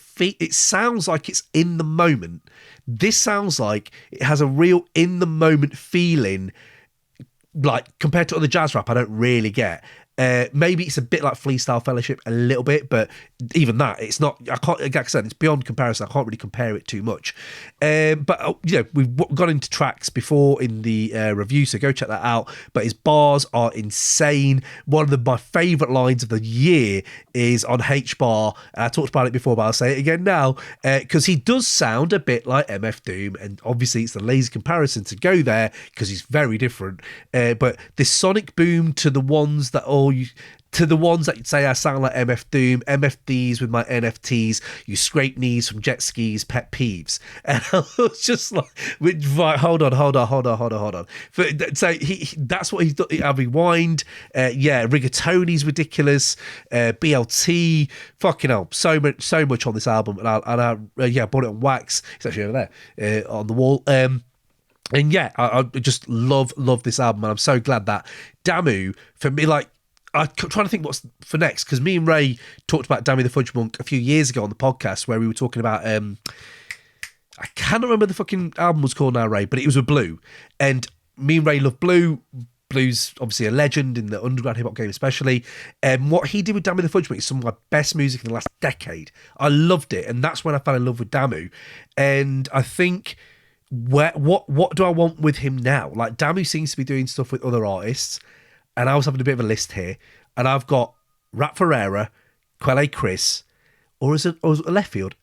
sounds like it's in the moment, this sounds like it has a real in the moment feeling, like compared to other jazz rap I don't really get. Maybe it's a bit like Freestyle Fellowship a little bit, but even that, it's not, I can't, like I said, it's beyond comparison. I can't really compare it too much. But, you know, we've gone into tracks before in the review, so go check that out. But his bars are insane. One of my favourite lines of the year is on H-Bar. I talked about it before, but I'll say it again now, because he does sound a bit like MF Doom, and obviously it's the lazy comparison to go there, because he's very different. But this sonic boom to the ones that to the ones that say I sound like MF Doom, MFDs with my NFTs, you scrape knees from jet skis, pet peeves. And I was just like, right, hold on. So that's what he's done. I rewind. Rigatoni's ridiculous. BLT, fucking hell, so much on this album. And I bought it on wax. It's actually over there on the wall. And yeah, I just love this album, and I'm so glad that Damu, for me, like, I'm trying to think what's for next, because me and Ray talked about Damu the Fudge Monk a few years ago on the podcast, where we were talking about, I can't remember the fucking album was called now, Ray, but it was with Blue, and me and Ray love Blue. Blue's obviously a legend in the underground hip-hop game especially, and what he did with Damu the Fudge Monk is some of my best music in the last decade. I loved it, and that's when I fell in love with Damu, and I think... What do I want with him now? Like, Damu seems to be doing stuff with other artists, and I was having a bit of a list here, and I've got Rap Ferreira, Quelle Chris, or as a left field,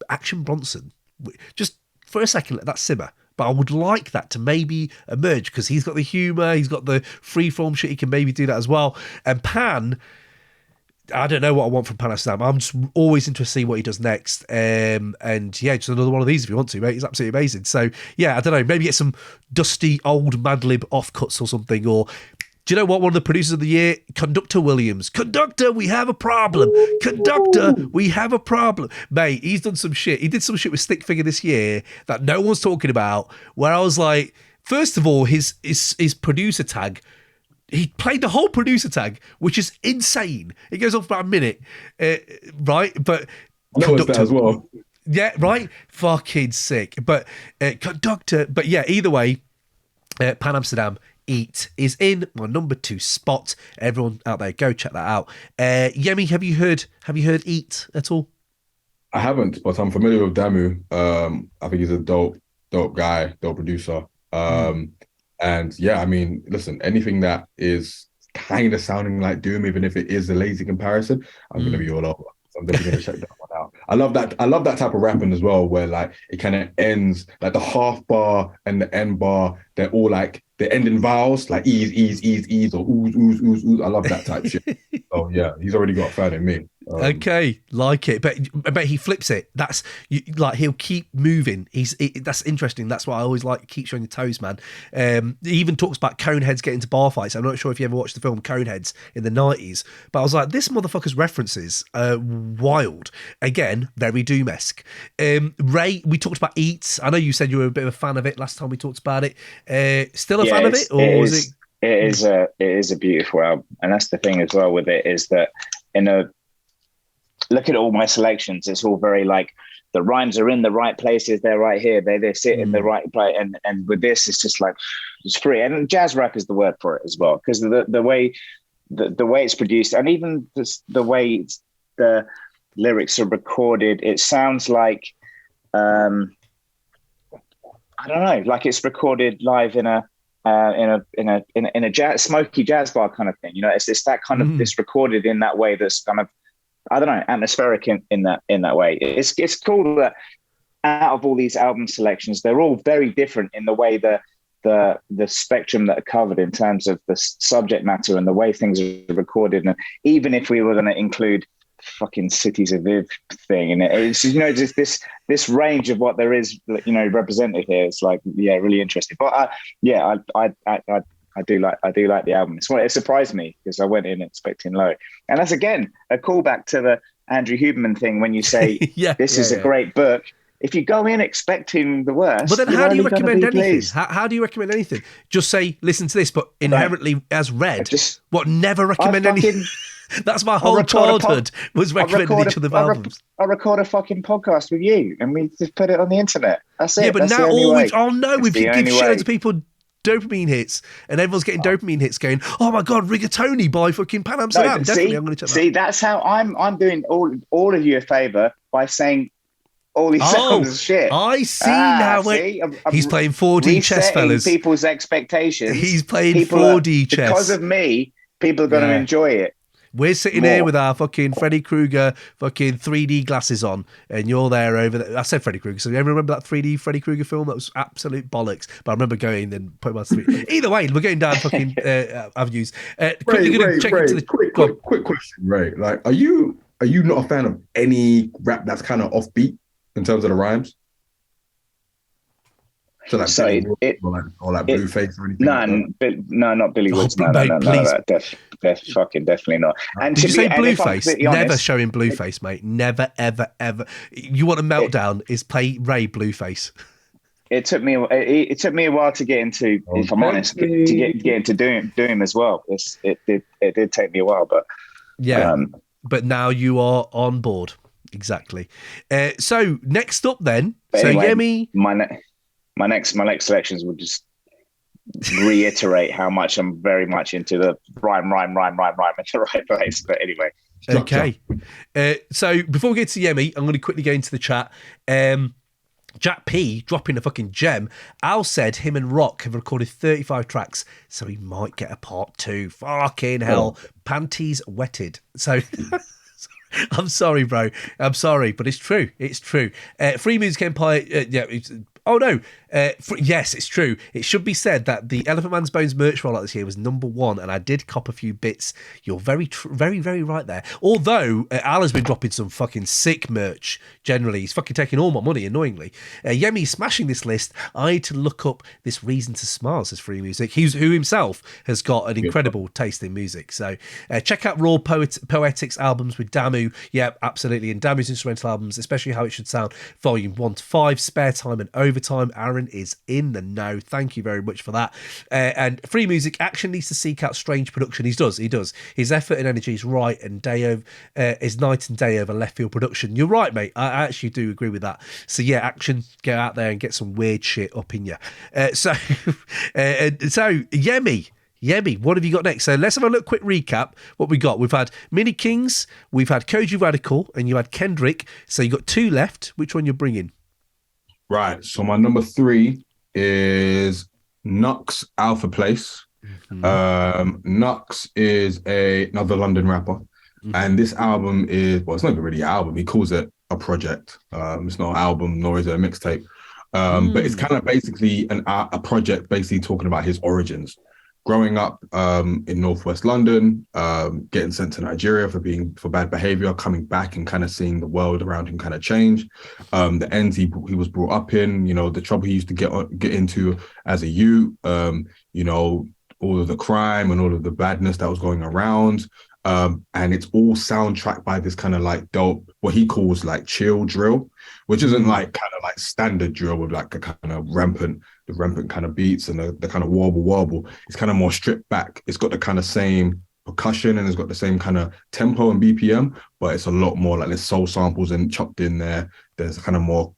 Action Bronson. Just for a second, let that simmer. But I would like that to maybe emerge, because he's got the humour, he's got the freeform shit, he can maybe do that as well. And Pan, I don't know what I want from Panastam. I'm just always interested to see what he does next. And yeah, just another one of these if you want to, mate. He's absolutely amazing. So yeah, I don't know. Maybe get some dusty old Madlib offcuts or something. Or do you know what? One of the producers of the year, Conductor Williams. Conductor, we have a problem. Conductor, we have a problem. Mate, he's done some shit. He did some shit with Stick Figure this year that no one's talking about. Where I was like, first of all, his producer tag. He played the whole producer tag, which is insane. It goes on for about a minute, right? But I noticed that as well. Yeah, right? Fucking sick. But Conductor, but yeah, either way, Pan Amsterdam Eat is in my number 2 spot. Everyone out there, go check that out. Yemi, have you heard Eat at all? I haven't, but I'm familiar with Damu. I think he's a dope guy, dope producer. And yeah, I mean, listen, anything that is kind of sounding like Doom, even if it is a lazy comparison, I'm gonna be all over. So I'm definitely gonna check that one out. I love that type of rapping as well, where like it kind of ends like the half bar and the end bar, they're all like the ending vowels, like ease, or ooze. I love that type shit. So yeah, he's already got a fan in me. Okay, like it, but he flips it. That's like he'll keep moving. That's interesting. That's why I always like keeps you on your toes, man. He even talks about Coneheads getting into bar fights. I'm not sure if you ever watched the film Coneheads in the 90s, but I was like, this motherfucker's references are wild. Again, very Doom-esque. Ray, we talked about Eats. I know you said you were a bit of a fan of it last time we talked about it. Still a fan of it, or is it? It is a beautiful album, and that's the thing as well with it is that look at all my selections. It's all very like the rhymes are in the right places. They're right here. They sit in the right place. And with this, it's just like it's free. And jazz rap is the word for it as well, because the way it's produced, and even the way the lyrics are recorded, it sounds like I don't know, like it's recorded live in a jazz, smoky jazz bar kind of thing. You know, it's that kind of it's recorded in that way that's kind of, I don't know, atmospheric in that way. It's cool that out of all these album selections, they're all very different in the way the spectrum that are covered in terms of the subject matter and the way things are recorded. And even if we were going to include fucking Cities of Aviv thing, and it's, you know, just this range of what there is, you know, represented here. It's like, yeah, really interesting. But I do like the album. It surprised me because I went in expecting low, and that's again a callback to the Andrew Huberman thing when you say this is a great book. If you go in expecting the worst, but then how do you recommend anything? How do you recommend anything? Just say listen to this, but inherently as read. Never recommend anything. That's my whole childhood was recommending each other albums. I record a fucking podcast with you, and we just put it on the internet. That's it. Yeah, but that's now we give shit to way. people dopamine hits, and everyone's getting dopamine hits going, oh my god, Rigatoni by fucking Pan Amsterdam. No, definitely, I'm going to check that. See, that's how I'm doing all of you a favour by saying all these songs of shit. I see now. He's playing 4D chess, fellas. People's expectations. He's playing 4D chess. Because of me, people are going to enjoy it. We're sitting here with our fucking Freddy Krueger fucking 3D glasses on, and you're there over there. I said Freddy Krueger, so you ever remember that 3D Freddy Krueger film? That was absolute bollocks. But I remember going and putting my 3D. Either way, we're going down fucking avenues. Quick question, Ray. Like, are you not a fan of any rap that's kind of offbeat in terms of the rhymes? So like Blueface or anything? No, not Billy Woods. No, definitely not. And did you say Blueface? Never showing Blueface, mate. Never, ever, ever. You want a meltdown? Is play Ray Blueface. It took me a while to get into, if I'm honest, to get into doing as well. It did take me a while, but yeah. But now you are on board. Exactly. So next up, then. So Yemi, my next selections would just reiterate how much I'm very much into the rhyme at the right place. But anyway. Okay. So before we get to Yemi, I'm going to quickly go into the chat. Jack P dropping a fucking gem. Al said him and Rock have recorded 35 tracks, so he might get a part 2. Fucking hell. Panties wetted. So... I'm sorry, bro. I'm sorry, but it's true. It's true. Free Music Empire. Yes, it's true. It should be said that the Elephant Man's Bones merch rollout this year was #1, and I did cop a few bits. You're very, very right there. Although Al has been dropping some fucking sick merch. Generally, he's fucking taking all my money. Annoyingly, Yemi smashing this list. I had to look up this Reason to Smile, says Free Music. Who himself has got an incredible taste in music. So check out Raw Poetics albums with Damu. Yeah, absolutely, and Damu's instrumental albums, especially How It Should Sound, Volume 1 to 5, Spare Time and Overtime. Aaron is in the know. Thank you very much for that. And Free Music Action needs to seek out strange production. He does. His effort and energy is right, and is night and day over left field production. You're right, mate. I actually do agree with that. So yeah, Action, get out there and get some weird shit up in you. So Yemi, what have you got next? So let's have a look, quick recap what we got. We've had MINIKINGZ, we've had Kojey Radical, and you had Kendrick. So you got 2 left. Which one you're bringing? Right. So my number 3 is Knucks, Alpha Place. Knucks is another London rapper. And this album is, well, it's not even really an album. He calls it a project. It's not an album, nor is it a mixtape. But it's kind of basically a project basically talking about his origins. Growing up in Northwest London, getting sent to Nigeria for bad behavior, coming back and kind of seeing the world around him kind of change. The ends he was brought up in, the trouble he used to get into as a youth, all of the crime and all of the badness that was going around. And it's all soundtracked by this kind of like dope, what he calls like chill drill, which isn't like kind of like standard drill with like a kind of rampant kind of beats and the kind of wobble. It's kind of more stripped back. It's got the kind of same percussion and it's got the same kind of tempo and BPM, but it's a lot more like there's soul samples and chopped in there. There's kind of more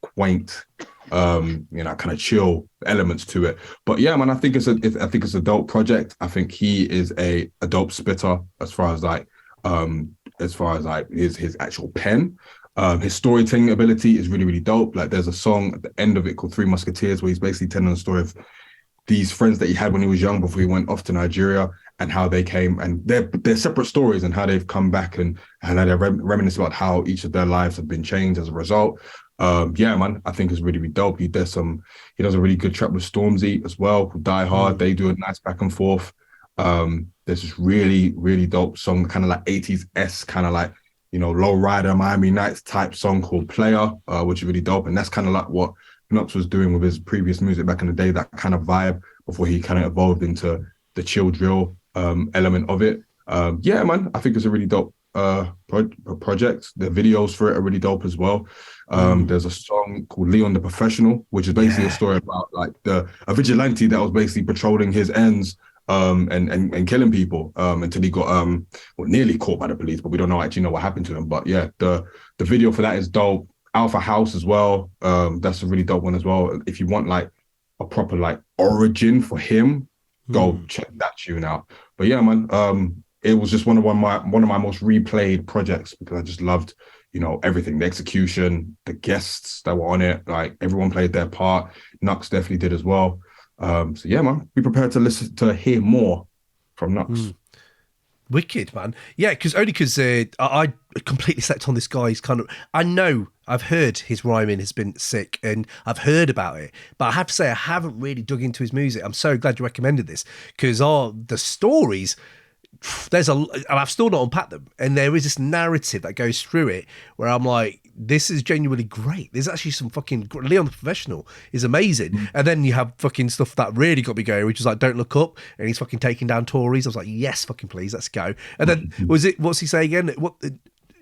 quaint, kind of chill elements to it. But yeah, man, I think it's a dope project. I think he is a dope spitter as far as his actual pen. His storytelling ability is really, really dope. Like there's a song at the end of it called Three Musketeers where he's basically telling the story of these friends that he had when he was young before he went off to Nigeria and how they came, and they're separate stories and how they've come back and how they're reminisce about how each of their lives have been changed as a result. Yeah, man, I think it's really, really dope. He does a really good track with Stormzy as well, called Die Hard. They do a nice back and forth. There's this really, really dope song, kind of like 80s kind of like, low rider Miami Nights type song called Player, which is really dope. And that's kind of like what Knucks was doing with his previous music back in the day, that kind of vibe before he kind of evolved into the chill drill element of it. Yeah, man, I think it's a really dope project. The videos for it are really dope as well. There's a song called Leon the Professional, which is basically a story about like a vigilante that was basically patrolling his ends and killing people until he got nearly caught by the police, but we don't actually know what happened to him. But yeah, the video for that is dope. Alpha House as well, that's a really dope one as well. If you want like a proper like origin for him, go check that tune out. But yeah, man, it was just one of my most replayed projects because I just loved everything, the execution, the guests that were on it, like everyone played their part. Knucks definitely did as well. So yeah, man, be prepared to hear more from Knucks. Wicked, man. Yeah, because I completely slept on this guy's I've heard his rhyming has been sick and I've heard about it, but I have to say I haven't really dug into his music. I'm so glad you recommended this because the stories, I've still not unpacked them, and there is this narrative that goes through it where I'm like, this is genuinely great. There's actually some fucking Leon the Professional is amazing, and then you have fucking stuff that really got me going, which is like Don't Look Up, and he's fucking taking down Tories. I was like, yes, fucking please, let's go. And then what's he say again?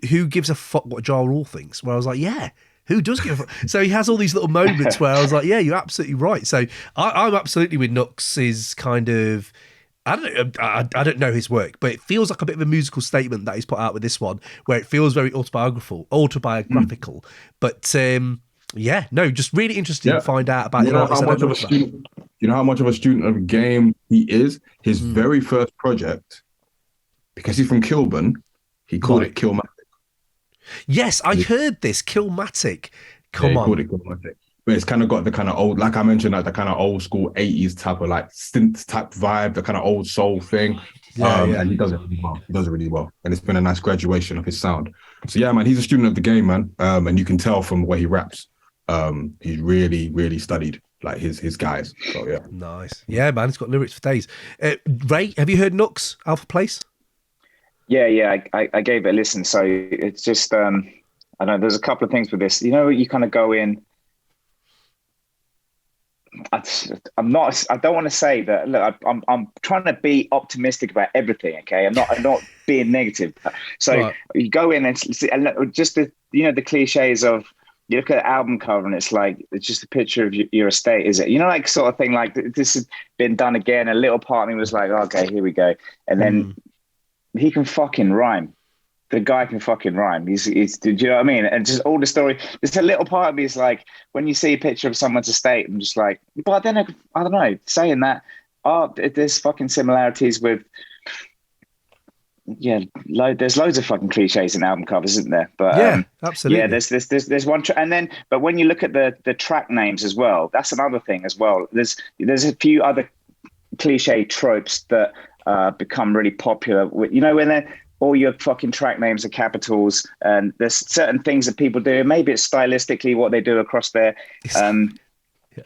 Who gives a fuck what Ja Rule thinks? Where I was like, yeah. Who does give a fuck? So he has all these little moments where I was like, yeah, you're absolutely right. So I'm absolutely with Knucks' kind of. I don't know his work, but it feels like a bit of a musical statement that he's put out with this one, where it feels very autobiographical. But just really interesting to find out about. You know how much of a student of the game he is. His very first project, because he's from Kilburn, he called it Killmatic. Yes, I heard this Killmatic. Come on. He called it Killmatic. But it's kind of got the kind of old, like I mentioned, like the kind of old school 80s type of like synth type vibe, the kind of old soul thing. And he does it really well. He does it really well. And it's been a nice graduation of his sound. So yeah, man, he's a student of the game, man. And you can tell from the way he raps. He's really studied like his guys. So yeah. Nice. Yeah, man, he's got lyrics for days. Ray, have you heard Knucks, Alpha Place? Yeah. I gave it a listen. So it's just, I don't know, there's a couple of things with this. You know, you kind of go in. I don't want to say that. Look, I'm trying to be optimistic about everything. Okay, I'm not being negative. So right. You go in and just the cliches of, you look at the album cover and it's like, it's just a picture of your estate, is it? You know, like sort of thing, like this has been done again. A little part of me was like, okay, here we go. And then he can fucking rhyme. The guy can fucking rhyme. He's do you know what I mean? And just all the story, there's a little part of me is like, when you see a picture of someone's estate, I'm just like, but then I don't know, saying that, there's fucking similarities with, there's loads of fucking cliches in album covers, isn't there? But yeah, absolutely. Yeah, there's one, and then, but when you look at the track names as well, that's another thing as well. There's a few other cliche tropes that become really popular. With, you know, when all your fucking track names are capitals, and there's certain things that people do. Maybe it's stylistically what they do across their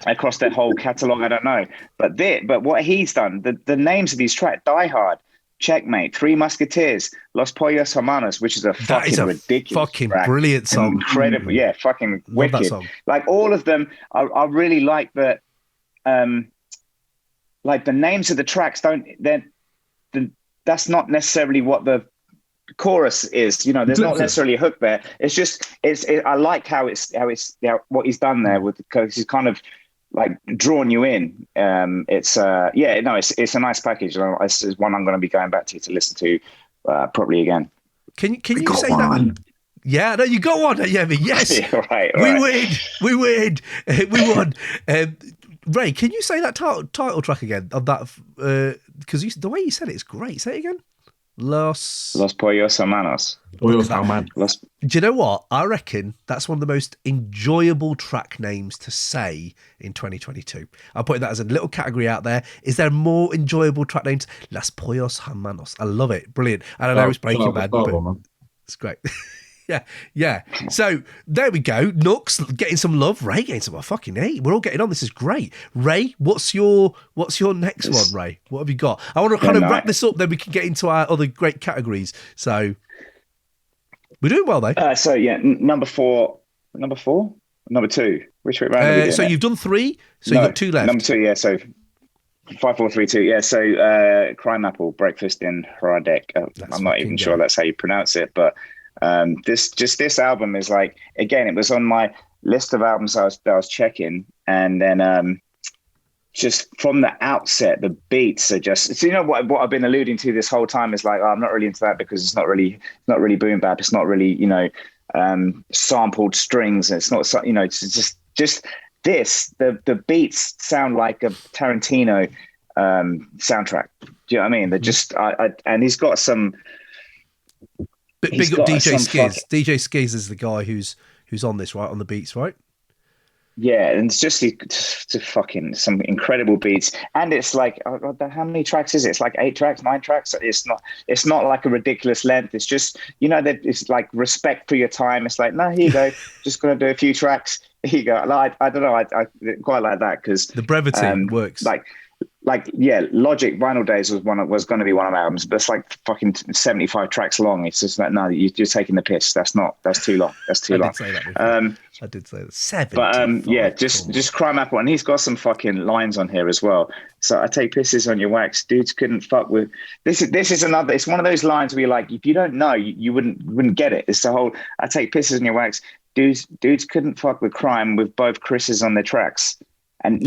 across their whole catalog. I don't know, but what he's done, the names of these tracks: Die Hard, Checkmate, Three Musketeers, Los Pollos Hermanos, which is a fucking ridiculous, fucking brilliant song, incredible, yeah, fucking love wicked. Like all of them, I really like that. Like the names of the tracks that's not necessarily what the chorus is. You know, there's not necessarily a hook there. It's just I like how what he's done there with, because he's kind of like drawn you in. It's a nice package. It's one I'm going to be going back to listen to probably again. Can you say one? That? Yeah, no, you got one, Yemi. Yes, yeah, right. We win. We won. Ray, can you say that title track again of that? Because the way you said it is great. Say it again. Los Pollos Hermanos. Do you know what? I reckon that's one of the most enjoyable track names to say in 2022. I'll put that as a little category out there. Is there more enjoyable track names? Los Pollos Hermanos. I love it. Brilliant. I don't know it's Breaking Bad, but it's great. Yeah. So there we go. Knucks getting some love. Ray getting some fucking hate. We're all getting on. This is great. Ray, what's your next one, Ray? What have you got? I want to kind of wrap this up, then we can get into our other great categories. So we're doing well, though. Number two. Which way round are we doing? So you've done three. So you've got two left. Number two, yeah. So 5, 4, 3, 2. Yeah. So CRIMEAPPLE, Breakfast in Hradec. I'm not even sure that's how you pronounce it, but. This album is like, again, it was on my list of albums I was checking, and then just from the outset, the beats are just, so you know what I've been alluding to this whole time is like, I'm not really into that because it's not really boom bap, it's not really, you know, sampled strings, and it's not, you know, it's just this, the beats sound like a Tarantino soundtrack. Do you know what I mean? They're just and he's got some. Big up DJ Skiz. DJ Skiz is the guy who's on this, right? On the beats, right? Yeah, and it's just fucking some incredible beats. And it's like, how many tracks is it? It's like 8 tracks, 9 tracks. It's not like a ridiculous length. It's just, you know, that it's like respect for your time. It's like, no, here you go. Just going to do a few tracks. Here you go. Like, I don't know. I quite like that because the brevity works. Logic Vinyl Days was going to be one of my albums, but it's like fucking 75 tracks long. It's just like, no, you're taking the piss. That's too long. That's too long. I did say that. 7. But just CRIMEAPPLE, and he's got some fucking lines on here as well. So I take pisses on your wax. Dudes couldn't fuck with this. This is another. It's one of those lines where you're like, if you don't know, you wouldn't get it. It's the whole. I take pisses on your wax. Dudes couldn't fuck with crime with both Chris's on their tracks, and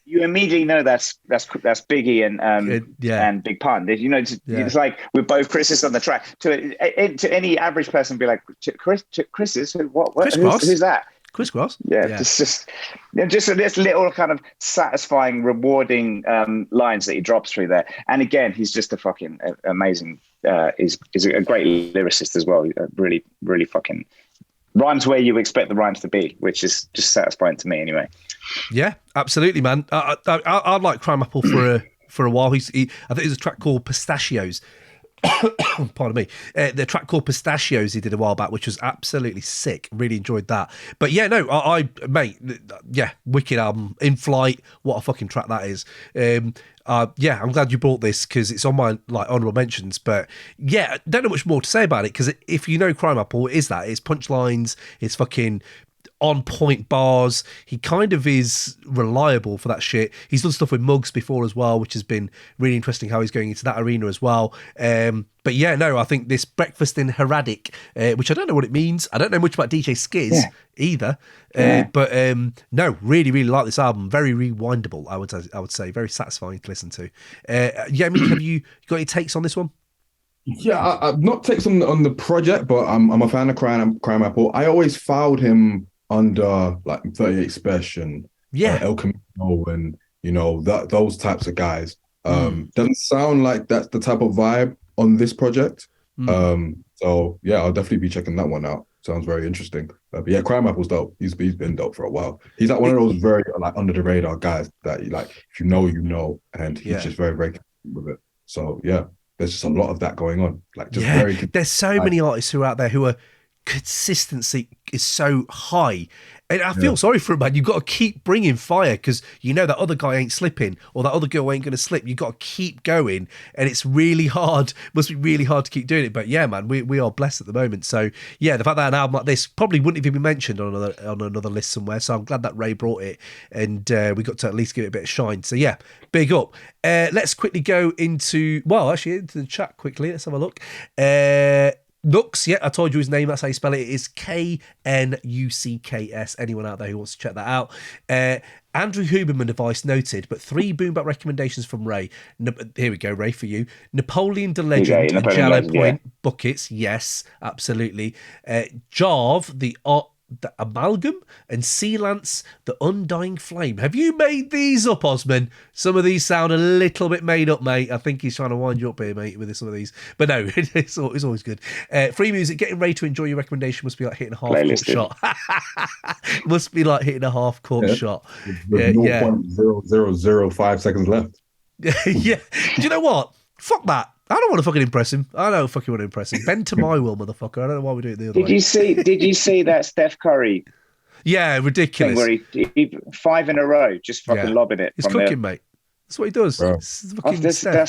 you immediately know that's Biggie and Big Pun. You know, it's like with both Chris's on the track. To any average person, be like, Chris's? What? Who's that? Chris Cross. Yeah. Just this little kind of satisfying, rewarding lines that he drops through there. And again, he's just a fucking amazing. Is a great lyricist as well. Really, really fucking. Rhymes where you expect the rhymes to be, which is just satisfying to me anyway. Yeah, absolutely, man. I'd like CRIMEAPPLE for a while. I think there's a track called Pistachios. pardon me, the track called Pistachios he did a while back, which was absolutely sick. Really enjoyed that. But yeah, no, I mate, yeah, wicked album. In Flight, what a fucking track that is. Yeah, I'm glad you brought this because it's on my like honorable mentions. But yeah, don't know much more to say about it because if you know CRIMEAPPLE, it is that it's punchlines, it's fucking on point bars. He kind of is reliable for that shit. He's done stuff with Muggs before as well, which has been really interesting how he's going into that arena as well. But yeah, no, I think this Breakfast in Hradec, which I don't know what it means. I don't know much about DJ Skiz either. But no, really, really like this album. Very rewindable, I would say. Very satisfying to listen to. Yemi, have you got any takes on this one? Yeah, I've not takes on the project, but I'm a fan of CRIMEAPPLE. I always fouled him under like 38 Special and Alchemist and those types of guys. Doesn't sound like that's the type of vibe on this project. So yeah, I'll definitely be checking that one out. Sounds very interesting. But yeah, CRIMEAPPLE's dope. He's been dope for a while. He's like one of those very like under the radar guys that you like, if you know, and he's just very, very with it. So yeah, there's just a lot of that going on. Like just very. There's so many artists who are out there who are consistency is so high. And I feel sorry for him, man. You've got to keep bringing fire because you know that other guy ain't slipping or that other girl ain't going to slip. You've got to keep going. And it's really hard. Must be really hard to keep doing it. But yeah, man, we are blessed at the moment. So yeah, the fact that an album like this probably wouldn't have even been mentioned on another list somewhere. So I'm glad that Ray brought it and we got to at least give it a bit of shine. So yeah, big up. Let's quickly go into the chat quickly. Let's have a look. Knucks, yeah, I told you his name. That's how you spell it. It is Knucks. Anyone out there who wants to check that out? Andrew Huberman device noted, but 3 boom bap recommendations from Ray. Here we go, Ray, for you. Napoleon the Legend and Jello Point buckets. Yes, absolutely. Jarv, the Amalgam, and Sealance, the Undying Flame. Have you made these up, Osman? Some of these sound a little bit made up, mate. I think he's trying to wind you up here, mate, with some of these. But no, it's always good. Free music, getting ready to enjoy your recommendation must be like hitting a half-court shot. Must be like hitting a half-court shot. With 0.0005 seconds left. Yeah. Do you know what? Fuck that. I don't want to fucking impress him. I don't fucking want to impress him. Bend to my will, motherfucker. I don't know why we do it the other way. Did you see that Steph Curry? Yeah, ridiculous. Thing where he 5 in a row, just fucking lobbing it. He's cooking, mate. That's what he does. It's a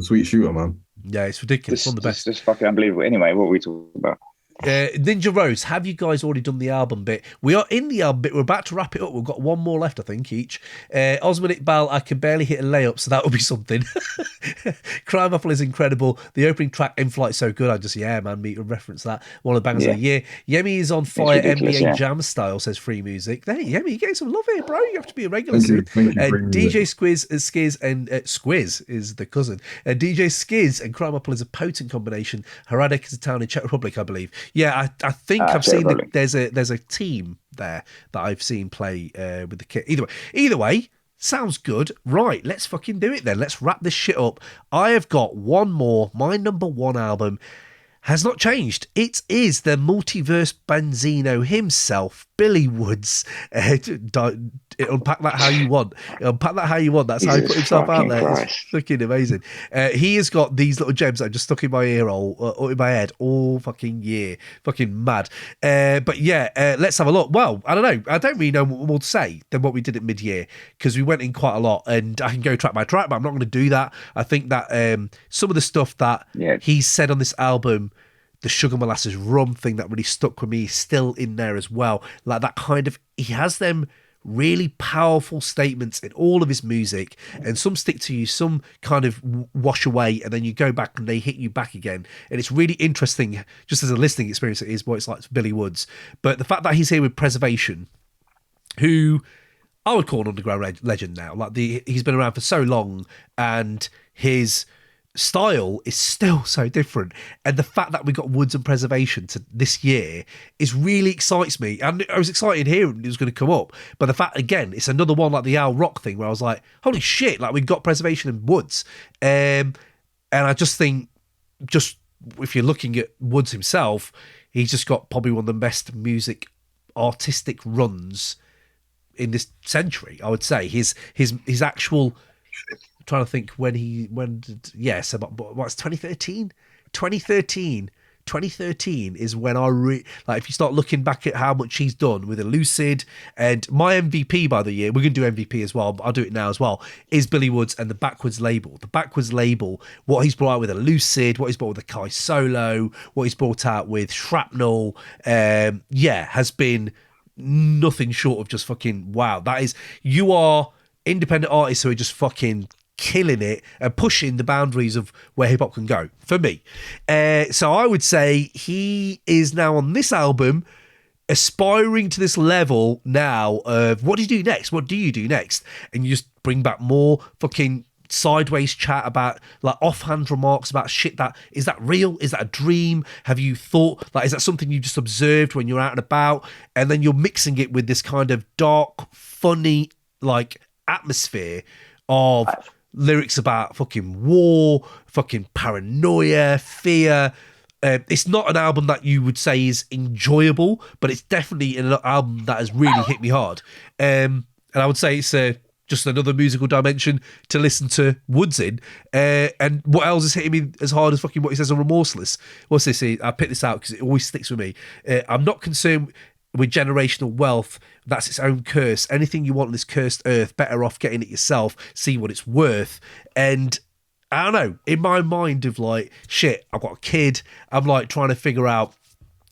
sweet shooter, man. Yeah, it's ridiculous. One of the best. It's fucking unbelievable. Anyway, what were we talking about? Ninja Rose, have you guys already done the album bit? We are in the album bit. We're about to wrap it up. We've got one more left, I think, each. Osman Iqbal, I can barely hit a layup, so that will be something. CRIMEAPPLE is incredible. The opening track, In Flight, so good. I just, me reference that. One of the bangers of the year. Yemi is on fire, NBA Jam style, says Free Music. Hey, Yemi, you're getting some love here, bro. You have to be a regular soon. DJ Skiz and Squiz is the cousin. DJ Skiz and CRIMEAPPLE is a potent combination. Hradec is a town in Czech Republic, I believe. Yeah, I think I've seen that there's a team there that I've seen play with the kit. Either way, sounds good. Right, let's fucking do it then. Let's wrap this shit up. I have got one more. My number one album has not changed. It is the multiverse Benzino himself, Billy Woods. Unpack that how you want. That's how he put himself out there. Christ. It's fucking amazing. He has got these little gems that are just stuck in my ear or in my head all fucking year. Fucking mad. But yeah, let's have a look. Well, I don't know. I don't really know what more to say than what we did at mid-year because we went in quite a lot and I can go track by track, but I'm not going to do that. I think that some of the stuff that he said on this album, the Sugar Molasses Rum thing that really stuck with me is still in there as well. Like that kind of, he has them really powerful statements in all of his music, and some stick to you, some kind of wash away, and then you go back and they hit you back again. And it's really interesting, just as a listening experience, it is what it's like for Billy Woods. But the fact that he's here with Preservation, who I would call an underground legend now, like he's been around for so long, and his style is still so different, and the fact that we got Woods and Preservation to this year is really excites me. And I was excited hearing it was going to come up, but the fact, again, it's another one like the Al Rock thing where I was like, holy shit, like we've got Preservation and Woods. And I just think, just if you're looking at Woods himself, he's just got probably one of the best artistic runs in this century, I would say. His actual trying to think so what's 2013? 2013 is when if you start looking back at how much he's done with Elucid, and my MVP by the year, we're going to do MVP as well, but I'll do it now as well, is Billy Woods and the Backwards label. The Backwards label, what he's brought out with Elucid, what he's brought with the Kai Solo, what he's brought out with Shrapnel, has been nothing short of just fucking wow. That is, you are independent artists who are just fucking killing it and pushing the boundaries of where hip-hop can go for me. So I would say he is now on this album aspiring to this level now of what do you do next, and you just bring back more fucking sideways chat about like offhand remarks about shit that is that real, is that a dream, have you thought, like, is that something you just observed when you're out and about, and then you're mixing it with this kind of dark, funny like atmosphere of lyrics about fucking war, fucking paranoia, fear. It's not an album that you would say is enjoyable, but it's definitely an album that has really hit me hard. And I would say it's just another musical dimension to listen to Woods in. And what else is hitting me as hard as fucking what he says on Remorseless? What's this? I picked this out because it always sticks with me. I'm not concerned with generational wealth. That's its own curse. Anything you want on this cursed earth, better off getting it yourself, see what it's worth. And I don't know, in my mind of like, shit, I've got a kid, I'm like trying to figure out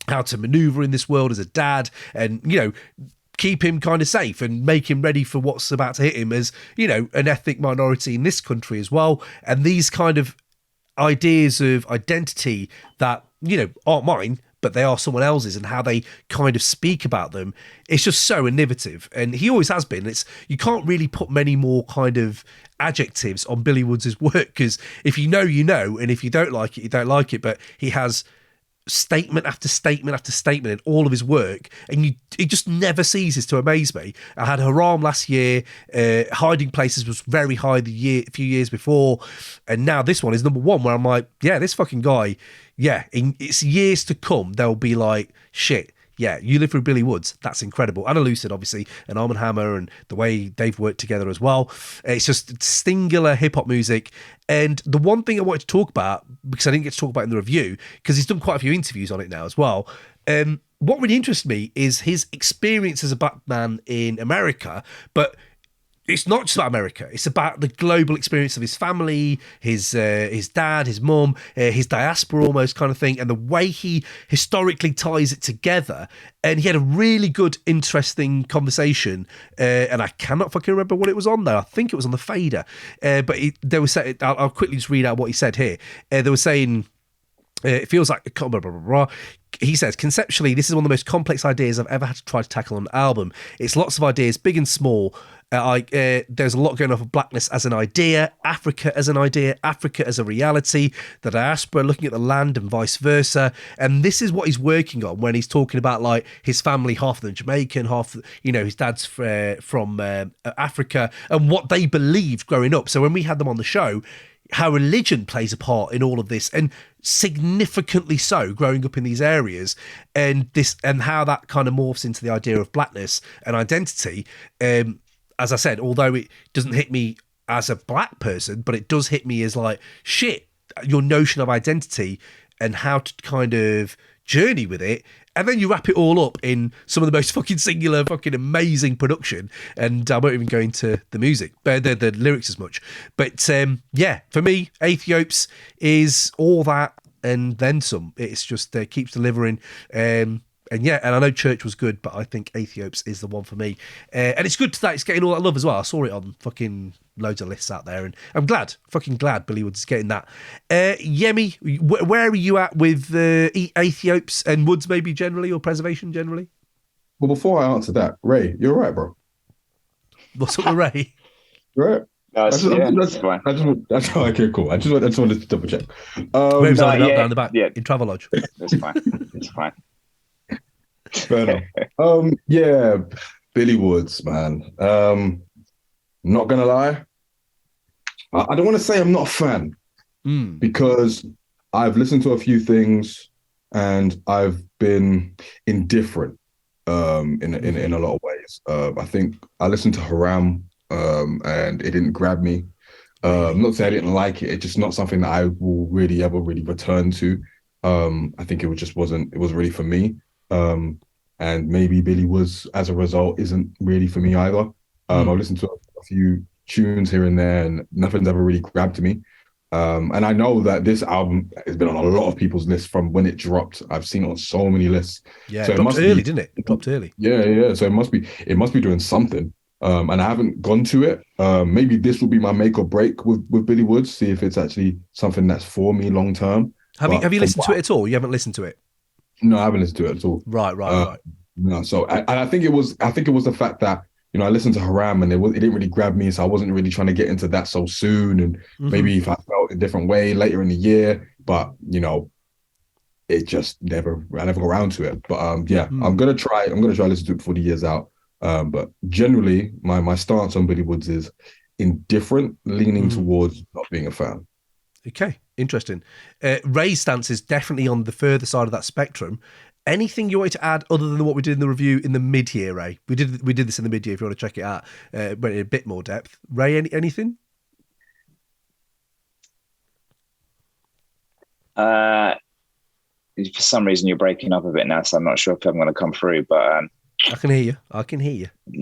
how to maneuver in this world as a dad and, you know, keep him kind of safe and make him ready for what's about to hit him as, you know, an ethnic minority in this country as well. And these kind of ideas of identity that, you know, aren't mine, but they are someone else's, and how they kind of speak about them, it's just so innovative. And he always has been. You can't really put many more kind of adjectives on Billy Woods' work, because if you know, you know, and if you don't like it, you don't like it. But he has statement after statement after statement in all of his work, and it just never ceases to amaze me. I had Haram last year, Hiding Places was very high a few years before, and now this one is number one, where I'm like, yeah, this fucking guy, yeah, it's years to come, they'll be like, shit, yeah, you live through Billy Woods, that's incredible. And Elucid, obviously, and Arm & Hammer, and the way they've worked together as well. It's just singular hip-hop music. And the one thing I wanted to talk about, because I didn't get to talk about it in the review, because he's done quite a few interviews on it now as well, what really interests me is his experience as a black man in America, but it's not just about America. It's about the global experience of his family, his dad, his mum, his diaspora almost kind of thing, and the way he historically ties it together. And he had a really good, interesting conversation, and I cannot fucking remember what it was on though. I think it was on the Fader, but I'll quickly just read out what he said here. They were saying, it feels like blah, blah, blah, blah. He says, conceptually, this is one of the most complex ideas I've ever had to try to tackle on an album. It's lots of ideas, big and small. There's a lot going on for blackness as an idea, Africa as an idea, Africa as a reality, the diaspora looking at the land and vice versa. And this is what he's working on when he's talking about like his family, half of them Jamaican, half, you know, his dad's from Africa, and what they believed growing up. So when we had them on the show, how religion plays a part in all of this, and significantly so growing up in these areas, and how that kind of morphs into the idea of blackness and identity. As I said, although it doesn't hit me as a black person, but it does hit me as like, shit, your notion of identity and how to kind of journey with it. And then you wrap it all up in some of the most fucking singular, fucking amazing production. And I won't even go into the music, but the lyrics as much. But yeah, for me, Aethiopes is all that and then some. It's just keeps delivering. And yeah, and I know Church was good, but I think Aethiopes is the one for me. And it's good that it's getting all that love as well. I saw it on fucking loads of lists out there, and I'm fucking glad Billy Woods is getting that. Yemi, where are you at with Aethiopes and Woods maybe generally, or Preservation generally? Well, before I answer that, Ray, you're right, bro. What's up with Ray? Right. That's fine. That's okay, cool. I just wanted to double check. Ray's down the back in Travelodge. That's fine. It's fine. Fair enough. Yeah, Billy Woods, man. Not gonna lie, I don't want to say I'm not a fan, because I've listened to a few things and I've been indifferent in a lot of ways. I think I listened to Haram and it didn't grab me. Not to say I didn't like it. It's just not something that I will really ever really return to. I think it wasn't really for me. And maybe Billy Woods, as a result, isn't really for me either. I've listened to a few tunes here and there, and nothing's ever really grabbed me. And I know that this album has been on a lot of people's lists from when it dropped. I've seen it on so many lists. Yeah, so it dropped early, didn't it? It dropped early. Yeah. So it must be doing something. And I haven't gone to it. Maybe this will be my make or break with Billy Woods. See if it's actually something that's for me long term. Have you listened to it at all? You haven't listened to it? No, I haven't listened to it at all. Right. No, so I think it was the fact that, you know, I listened to Haram and it didn't really grab me, so I wasn't really trying to get into that so soon. And maybe if I felt a different way later in the year, but you know, it just I never got around to it. But I'm gonna try listen to it before the year's out. But generally, my stance on Billy Woods is indifferent, leaning towards not being a fan. Okay, interesting. Ray's stance is definitely on the further side of that spectrum. Anything you want to add other than what we did in the review in the mid-year, Ray? We did this in the mid-year. If you want to check it out, went in a bit more depth. Ray, anything? For some reason, you're breaking up a bit now, so I'm not sure if I'm going to come through. But I can hear you.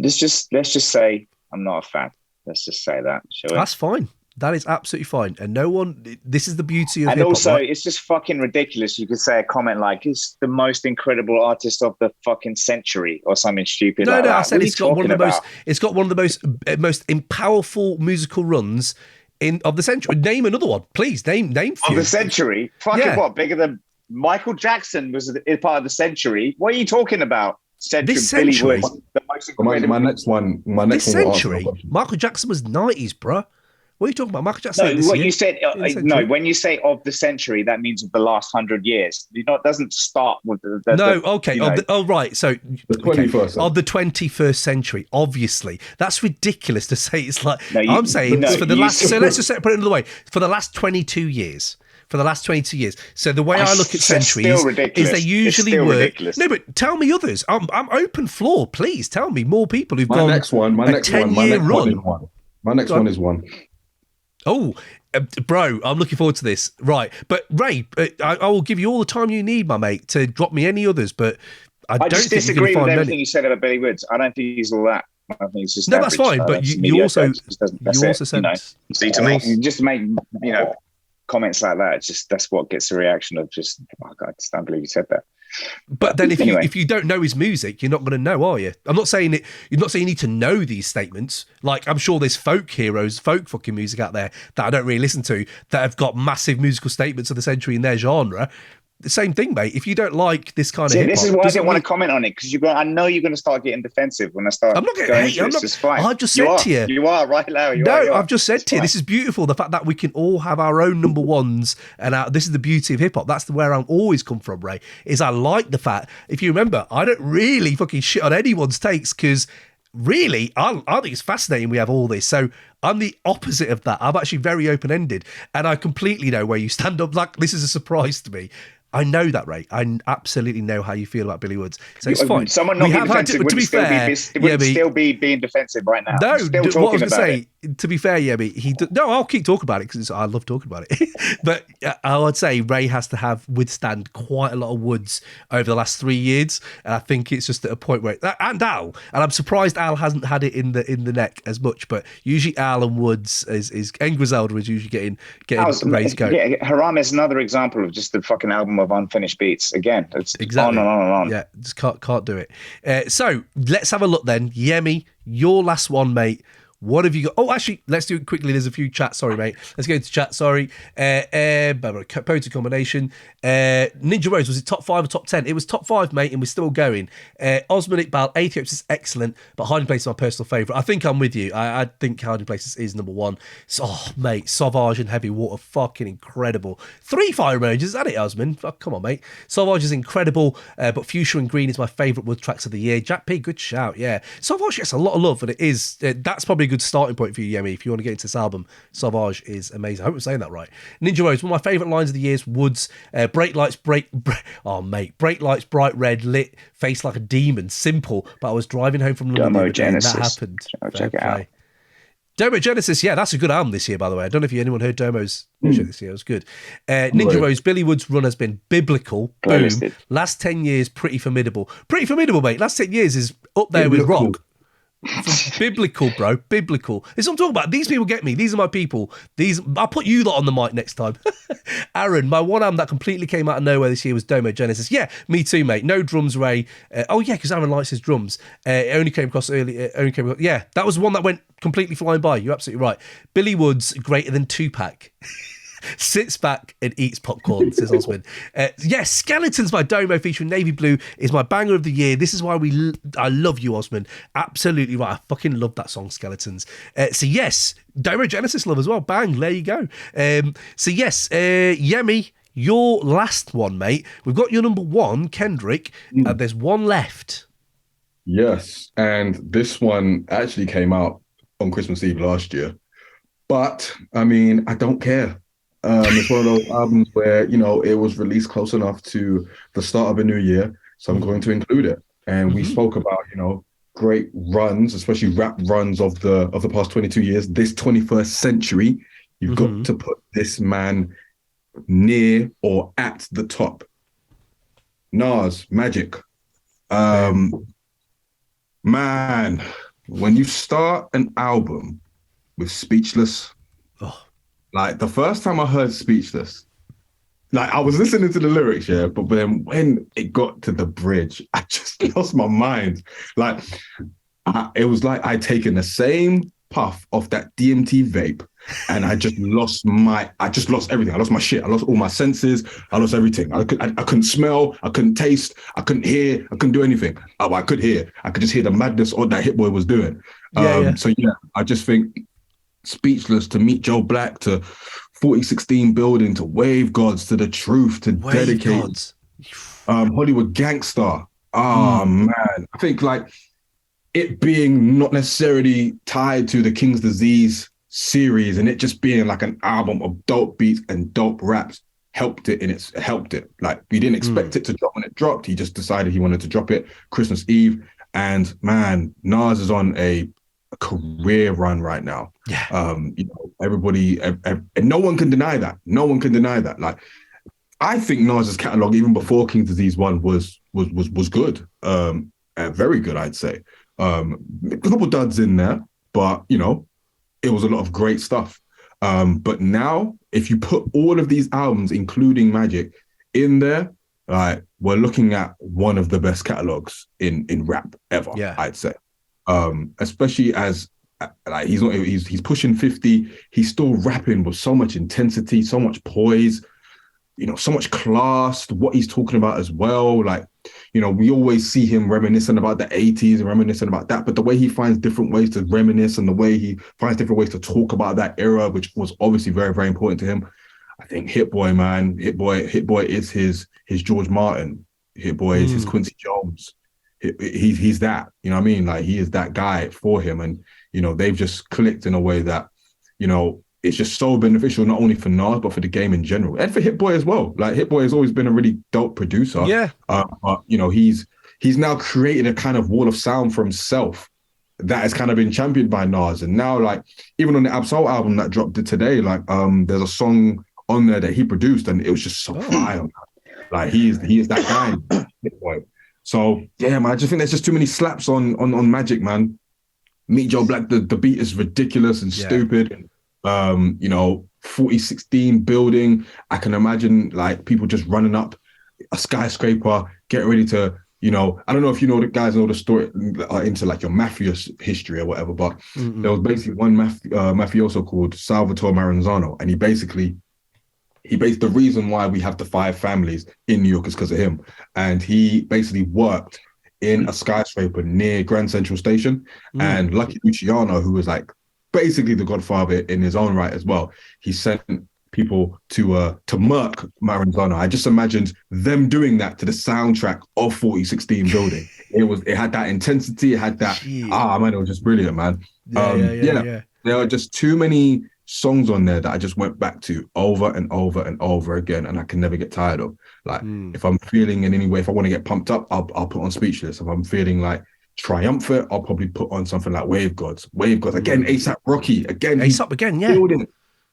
Let's just say I'm not a fan. Let's just say that. Shall we? That's fine. That is absolutely fine. And no one, this is the beauty of and hip-hop, also, right? It's just fucking ridiculous. You could say a comment like, "It's the most incredible artist of the fucking century," or something stupid like that. I said it's got one of the most. It's got one of the most powerful musical runs of the century. Name another one, please. Name of the century. Fucking what? Bigger than Michael Jackson was part of the century. What are you talking about? This century. Billy Woods, the most incredible. My next one. This century. Michael Jackson was 90s, bruh. What are you talking about? Michael Jackson? No, you said. No, when you say of the century, that means of the last 100 years. You know, it doesn't start with the okay. You know, right. So the 21st of the 21st century. Obviously, that's ridiculous to say. It's like I'm saying for the last. So let's just put it another way. For the last 22 years. So the way I look at centuries is they usually work. Ridiculous. No, but tell me others. I'm open floor. Please tell me more people who've gone. My next one is one. Oh, bro, I'm looking forward to this. Right. But Ray, I will give you all the time you need, my mate, to drop me any others, but I don't just think disagree with everything you said about Billy Woods. I don't think he's all that. I think it's just average. That's fine, but you also said just make comments like that. It's just that's what gets the reaction of just I just don't believe you said that. But then if you don't know his music, you're not going to know, are you? I'm not saying it. You're not saying you need to know these statements. Like, I'm sure there's folk fucking music out there that I don't really listen to that have got massive musical statements of the century in their genre. The same thing, mate. If you don't like this kind of hip-hop, this is why I didn't want to comment on it, because I know you're going to start getting defensive when I start. I'm not getting hate. It's fine. I've just said to you. You are right now. I've just said to you. This is beautiful. The fact that we can all have our own number ones, and this is the beauty of hip hop. That's where I'm always come from, Ray. Is I like the fact. If you remember, I don't really fucking shit on anyone's takes because. Really, I think it's fascinating we have all this. So I'm the opposite of that. I'm actually very open-ended, and I completely know where you stand up. Like, this is a surprise to me. I know that, Ray. I absolutely know how you feel about Billy Woods. So it's fine. Someone not being defensive would still be being defensive right now. No, what I was going to say, to be fair, Yemi, I'll keep talking about it because I love talking about it. But I would say Ray has to withstand quite a lot of Woods over the last 3 years. And I think it's just at a point where, and Al, and I'm surprised Al hasn't had it in the neck as much, but usually Al and Woods and Griselda is usually getting Ray's coat. Yeah, Haram is another example of just the fucking album of unfinished beats. Again, it's exactly on and on and on. Yeah, just can't do it. So let's have a look then. Yemi, your last one, mate. What have you got? Oh, actually, let's do it quickly. There's a few chats. Sorry, mate. Let's go to chat. Sorry. Poetry combination. Ninja Rose, was it top 5 or top 10? It was top 5, mate, and we're still going. Osman Iqbal, Aethiopes is excellent, but Hiding Place is my personal favourite. I think I'm with you. I think Hiding Place is number 1. So, mate, Sauvage and Heavy Water, fucking incredible. 3 fire emojis, is that it, Osman? Oh, come on, mate. Sauvage is incredible, but Fuchsia and Green is my favourite Wood tracks of the year. Jack P, good shout, yeah. Sauvage gets a lot of love, and it is. That's probably a good starting point for you, Yemi, if you want to get into this album. Sauvage is amazing. I hope I'm saying that right. Ninja Rose, one of my favourite lines of the year is Woods. Break lights, break lights, bright red, lit, face like a demon. Simple, but I was driving home from London and that happened. Check it out. Domo Genesis, yeah, that's a good album this year, by the way. I don't know if anyone heard Domo's shit this year. It was good. Ninja Right. Rose, Billy Wood's run has been biblical. Playlisted. Boom. Last 10 years, pretty formidable. Pretty formidable, mate. Last 10 years is up there with Biblical. rock. Biblical, bro. Biblical. It's what I'm talking about. These people get me. These are my people. I'll put you lot on the mic next time. Aaron, my one album that completely came out of nowhere this year was Domo Genesis. Yeah, me too, mate. No drums, Ray. Oh yeah, because Aaron likes his drums. It only came across early. Yeah, that was one that went completely flying by. You're absolutely right. Billy Wood's greater than Tupac. Sits back and eats popcorn, says Osman. Yes, Skeletons by Domo featuring Navy Blue is my banger of the year. This is why I love you, Osman. Absolutely right. I fucking love that song, Skeletons. So yes, Domo Genesis love as well. Bang, there you go. So yes, Yemi, your last one, mate. We've got your number one, Kendrick. There's one left. Yes, and this one actually came out on Christmas Eve last year. But, I mean, I don't care. It's one of those albums where, you know, it was released close enough to the start of a new year, so I'm going to include it. And we spoke about, you know, great runs, especially rap runs of the past 22 years. This 21st century, you've got to put this man near or at the top. Nas, Magic. Man, when you start an album with Speechless, like the first time I heard Speechless, like I was listening to the lyrics, yeah, but then when it got to the bridge, I just lost my mind. Like it was like I'd taken the same puff of that DMT vape and I just lost everything. I lost my shit. I lost all my senses. I lost everything. I couldn't smell. I couldn't taste. I couldn't hear. I couldn't do anything. Oh, I could hear. I could just hear the madness all that Hit Boy was doing. So yeah, I just think Speechless, to Meet Joe Black, to 4016 Building, to Wave Gods, to The Truth, to Dedicate, Hollywood Gangster. Man, I think like it being not necessarily tied to the King's Disease series and it just being like an album of dope beats and dope raps helped it. Like we didn't expect it to drop when it dropped. He just decided he wanted to drop it Christmas Eve. And man, Nas is on a career run right now. Yeah. You know, everybody, and no one can deny that. No one can deny that. Like, I think Nas's catalog, even before King's Disease 1, was good. Very good, I'd say. A couple duds in there, but you know, it was a lot of great stuff. But now, if you put all of these albums, including Magic, in there, like we're looking at one of the best catalogs in rap ever. Yeah. I'd say. Especially as like he's pushing 50, he's still rapping with so much intensity, so much poise, you know, so much class. What he's talking about as well, like, you know, we always see him reminiscing about the 80s and reminiscing about that, but the way he finds different ways to reminisce and the way he finds different ways to talk about that era, which was obviously very, very important to him. I think Hit Boy, man, Hit Boy is his George Martin. Hit Boy is his Quincy Jones. He's that, you know what I mean? Like, he is that guy for him. And, you know, they've just clicked in a way that, you know, it's just so beneficial, not only for Nas, but for the game in general. And for Hit Boy as well. Like, Hit Boy has always been a really dope producer. Yeah. But, you know, he's now created a kind of wall of sound for himself that has kind of been championed by Nas. And now, like, even on the Absol album that dropped today, like, there's a song on there that he produced and it was just so fire. Like, he is that guy, Hit Boy. So yeah, man, I just think there's just too many slaps on Magic, man. Meet Joe Black, the beat is ridiculous and stupid. You know, 4016 Building. I can imagine like people just running up a skyscraper, getting ready to, you know, I don't know if you know the guys know the story into like your mafia history or whatever, but there was basically one mafioso called Salvatore Maranzano, and he basically the reason why we have the 5 families in New York is because of him. And he basically worked in a skyscraper near Grand Central Station. And Lucky Luciano, who was like basically the godfather in his own right as well, he sent people to murk Maranzano. I just imagined them doing that to the soundtrack of 4016 Building. It had that intensity, it had that, man, it was just brilliant, man. Yeah. There are just too many songs on there that I just went back to over and over and over again, and I can never get tired of. Like, if I'm feeling in any way, if I want to get pumped up, I'll put on Speechless. If I'm feeling like triumphant, I'll probably put on something like Wave Gods. Wave Gods again. ASAP Rocky again. ASAP again. Yeah.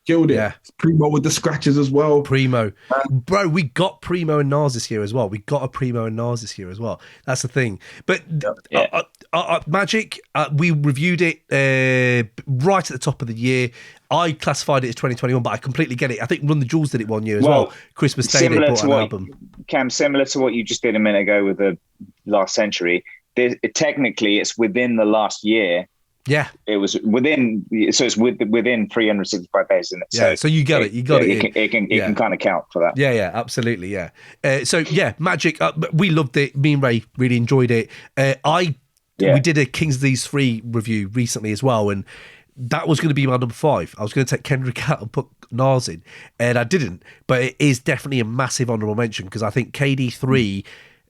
Killed it. Yeah. Primo with the scratches as well. Primo. Bro, we got Primo and Nas this year as well. We got a Primo and Nas this year as well. That's the thing. But Magic, we reviewed it right at the top of the year. I classified it as 2021, but I completely get it. I think Run the Jewels did it one year as well. Christmas Day, they brought an album. Cam, similar to what you just did a minute ago with the Last Century, technically it's within the last year. Yeah, it was within. So it's within 365 days, isn't it? Yeah, so you got it. You got it. It can kind of count for that. Yeah, absolutely. Yeah. So yeah, Magic. We loved it. Me and Ray really enjoyed it. We did a Kings of These 3 review recently as well, and that was going to be my number 5. I was going to take Kendrick out and put Nas in, and I didn't. But it is definitely a massive honourable mention because I think KD3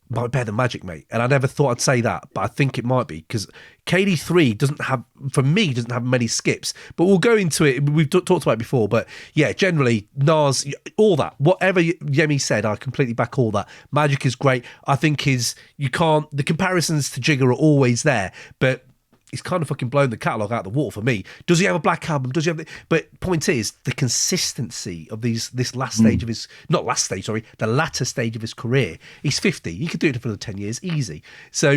might be better than Magic, mate. And I never thought I'd say that, but I think it might be because KD3 doesn't have many skips. But we'll go into it. We've talked about it before, but yeah, generally Nas, all that, whatever Yemi said, I completely back all that. Magic is great. I think the comparisons to Jigga are always there, but he's kind of fucking blown the catalogue out of the water for me. Does he have a black album? Does he have But point is, the consistency of this last stage of his... Not last stage, sorry. The latter stage of his career. He's 50. He could do it for another 10 years. Easy. So,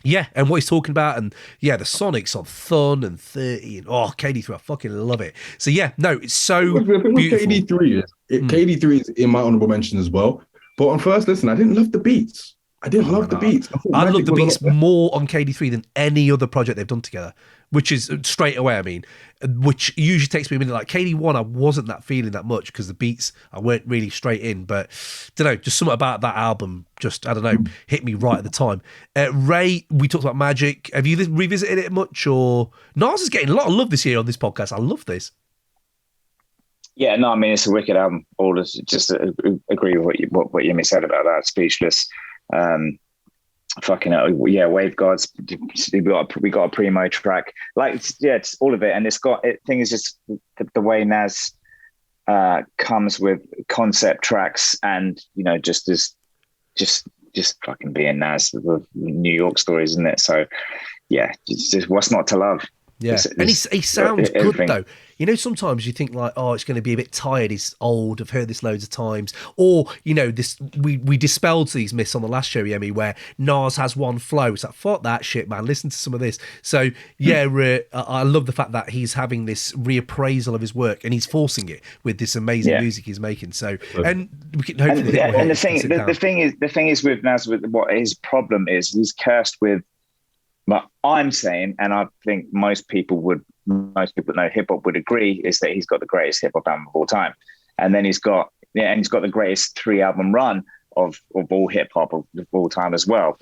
yeah, and what he's talking about, and yeah, the Sonics on Thun and 30, and KD3, I fucking love it. So yeah, no, it's so beautiful. KD3 is in my honourable mention as well. But on first listen, I didn't love the beats. I didn't love the beats. I love the beats more on KD3 than any other project they've done together, which is straight away, which usually takes me a minute. Like KD1, I wasn't that feeling that much because the beats, I weren't really straight in, but don't know, just something about that album just, I don't know, hit me right at the time. Ray, we talked about Magic. Have you revisited it much? Or Nas is getting a lot of love this year on this podcast. I love this. Yeah, no, I mean, it's a wicked album. Just agree with what Yemi said about that. Speechless. Wave Gods. We got a Primo track. It's all of it, and thing is just the way Nas comes with concept tracks, and just fucking being Nas with New York stories, isn't it? So yeah, just what's not to love? Yeah, and he sounds good though. Sometimes you think like, oh, it's going to be a bit tired. He's old. I've heard this loads of times. Or, this we dispelled these myths on the last show, Yemi, where Nas has one flow. It's like, fuck that shit, man. Listen to some of this. So, yeah, I love the fact that he's having this reappraisal of his work and he's forcing it with this amazing music he's making. So, and we can hopefully... And the thing is with Nas, with what his problem is, he's cursed with... But I'm saying, and I think most people know hip hop would agree, is that he's got the greatest hip hop album of all time, and then he's got the greatest 3-album run of all hip hop of all time as well,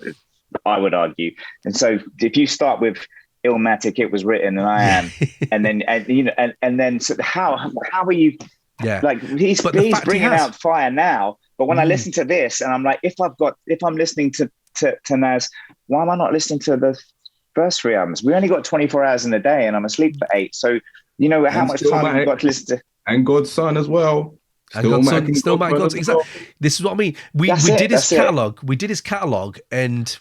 I would argue. And so if you start with Illmatic, It Was Written, and I Am, and then so how are you? Yeah, like he's bringing out fire now, but when I listen to this, and I'm like, if I'm listening to Nas, why am I not listening to the first 3 albums? We only got 24 hours in a day and I'm asleep for 8. So, how much time have you got to listen to? And God's Son as well. Still God's. Exactly. This is what I mean. We did his catalogue and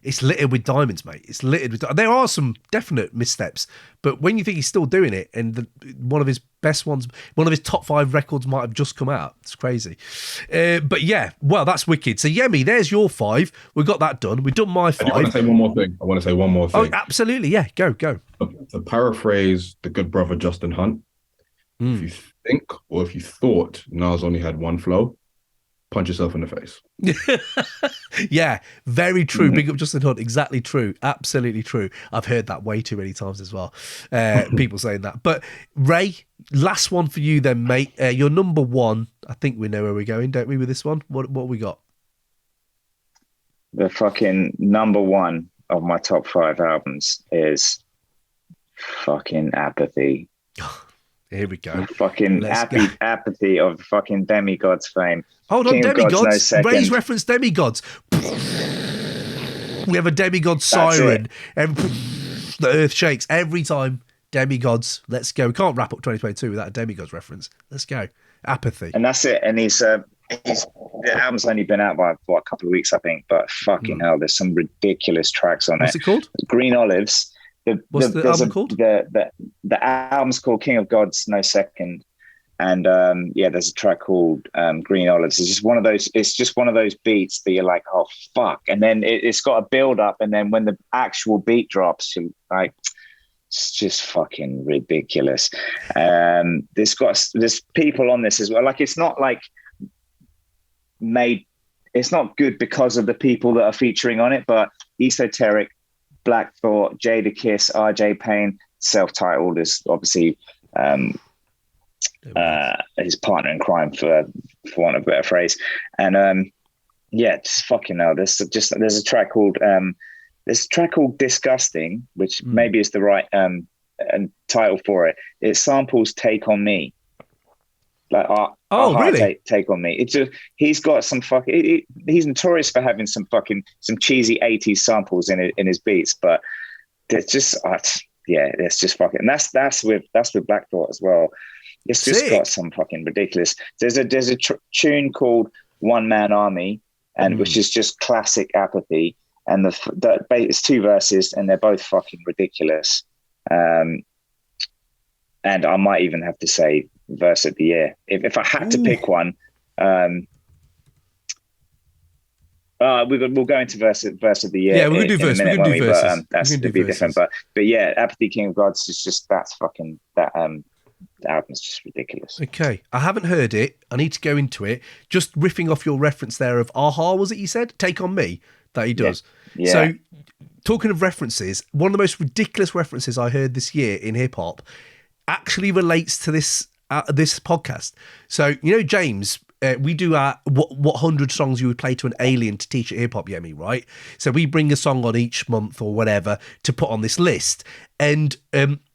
it's littered with diamonds, mate. It's littered with... There are some definite missteps, but when you think he's still doing it and one of his best ones, one of his top 5 records might have just come out. It's crazy. But yeah, well, that's wicked. So Yemi, there's your 5. We got that done. We've done my 5. I want to say one more thing. Oh, absolutely. Yeah, go. To paraphrase the good brother Justin Hunt, if you think or if you thought Nas only had one flow, punch yourself in the face. Yeah, very true. Big up Justin Hunt. Exactly true. Absolutely true. I've heard that way too many times as well. People saying that. But Ray, last one for you then, mate. Your number 1. I think we know where we're going, don't we, with this one? What we got? The fucking number 1 of my top 5 albums is fucking Apathy. Here we go. Fucking Apathy of fucking Demigods fame. Hold on, Demigods. Ray's reference Demigods. We have a Demigod siren. The earth shakes every time. Demigods. Let's go. We can't wrap up 2022 without a Demigods reference. Let's go. Apathy. And that's it. And he's the album's only been out by a couple of weeks, I think. But fucking hell, there's some ridiculous tracks on What's it called? Green Olives. What's the album called? The album's called King of Gods No Second. And there's a track called Green Olives. It's just one of those. It's just one of those beats that you're like, oh fuck, and then it's got a build up, and then when the actual beat drops, you're like, it's just fucking ridiculous. There's people on this as well. Like it's not like made. It's not good because of the people that are featuring on it, but Esoteric, Black Thought, Jada Kiss, RJ Payne, self-titled is obviously. His partner in crime, for want of a better phrase, and just fucking hell. There's a track called Disgusting, which maybe is the right title for it. It samples Take on Me, like really? Take on Me. It's just he's got some fucking. He's notorious for having some cheesy 80s samples in his beats, but it's just it's just fucking. And that's with Black Thought as well. It's just got some fucking ridiculous. There's a tune called One Man Army, and which is just classic Apathy. And it's 2 verses, and they're both fucking ridiculous. And I might even have to say verse of the year if I had to pick one. We'll go into verse of the year. Yeah, we're gonna do verse. We're gonna do verses. That's gonna be different. But yeah, Apathy King of Gods is just the album's just ridiculous. Okay, I haven't heard it. I need to go into it. Just riffing off your reference there of Aha, was it you said? Take on Me, that he does. Yeah. So, talking of references, one of the most ridiculous references I heard this year in hip hop actually relates to this podcast. So, James, we do our what 100 songs you would play to an alien to teach at hip hop, Yemi, right? So we bring a song on each month or whatever to put on this list. And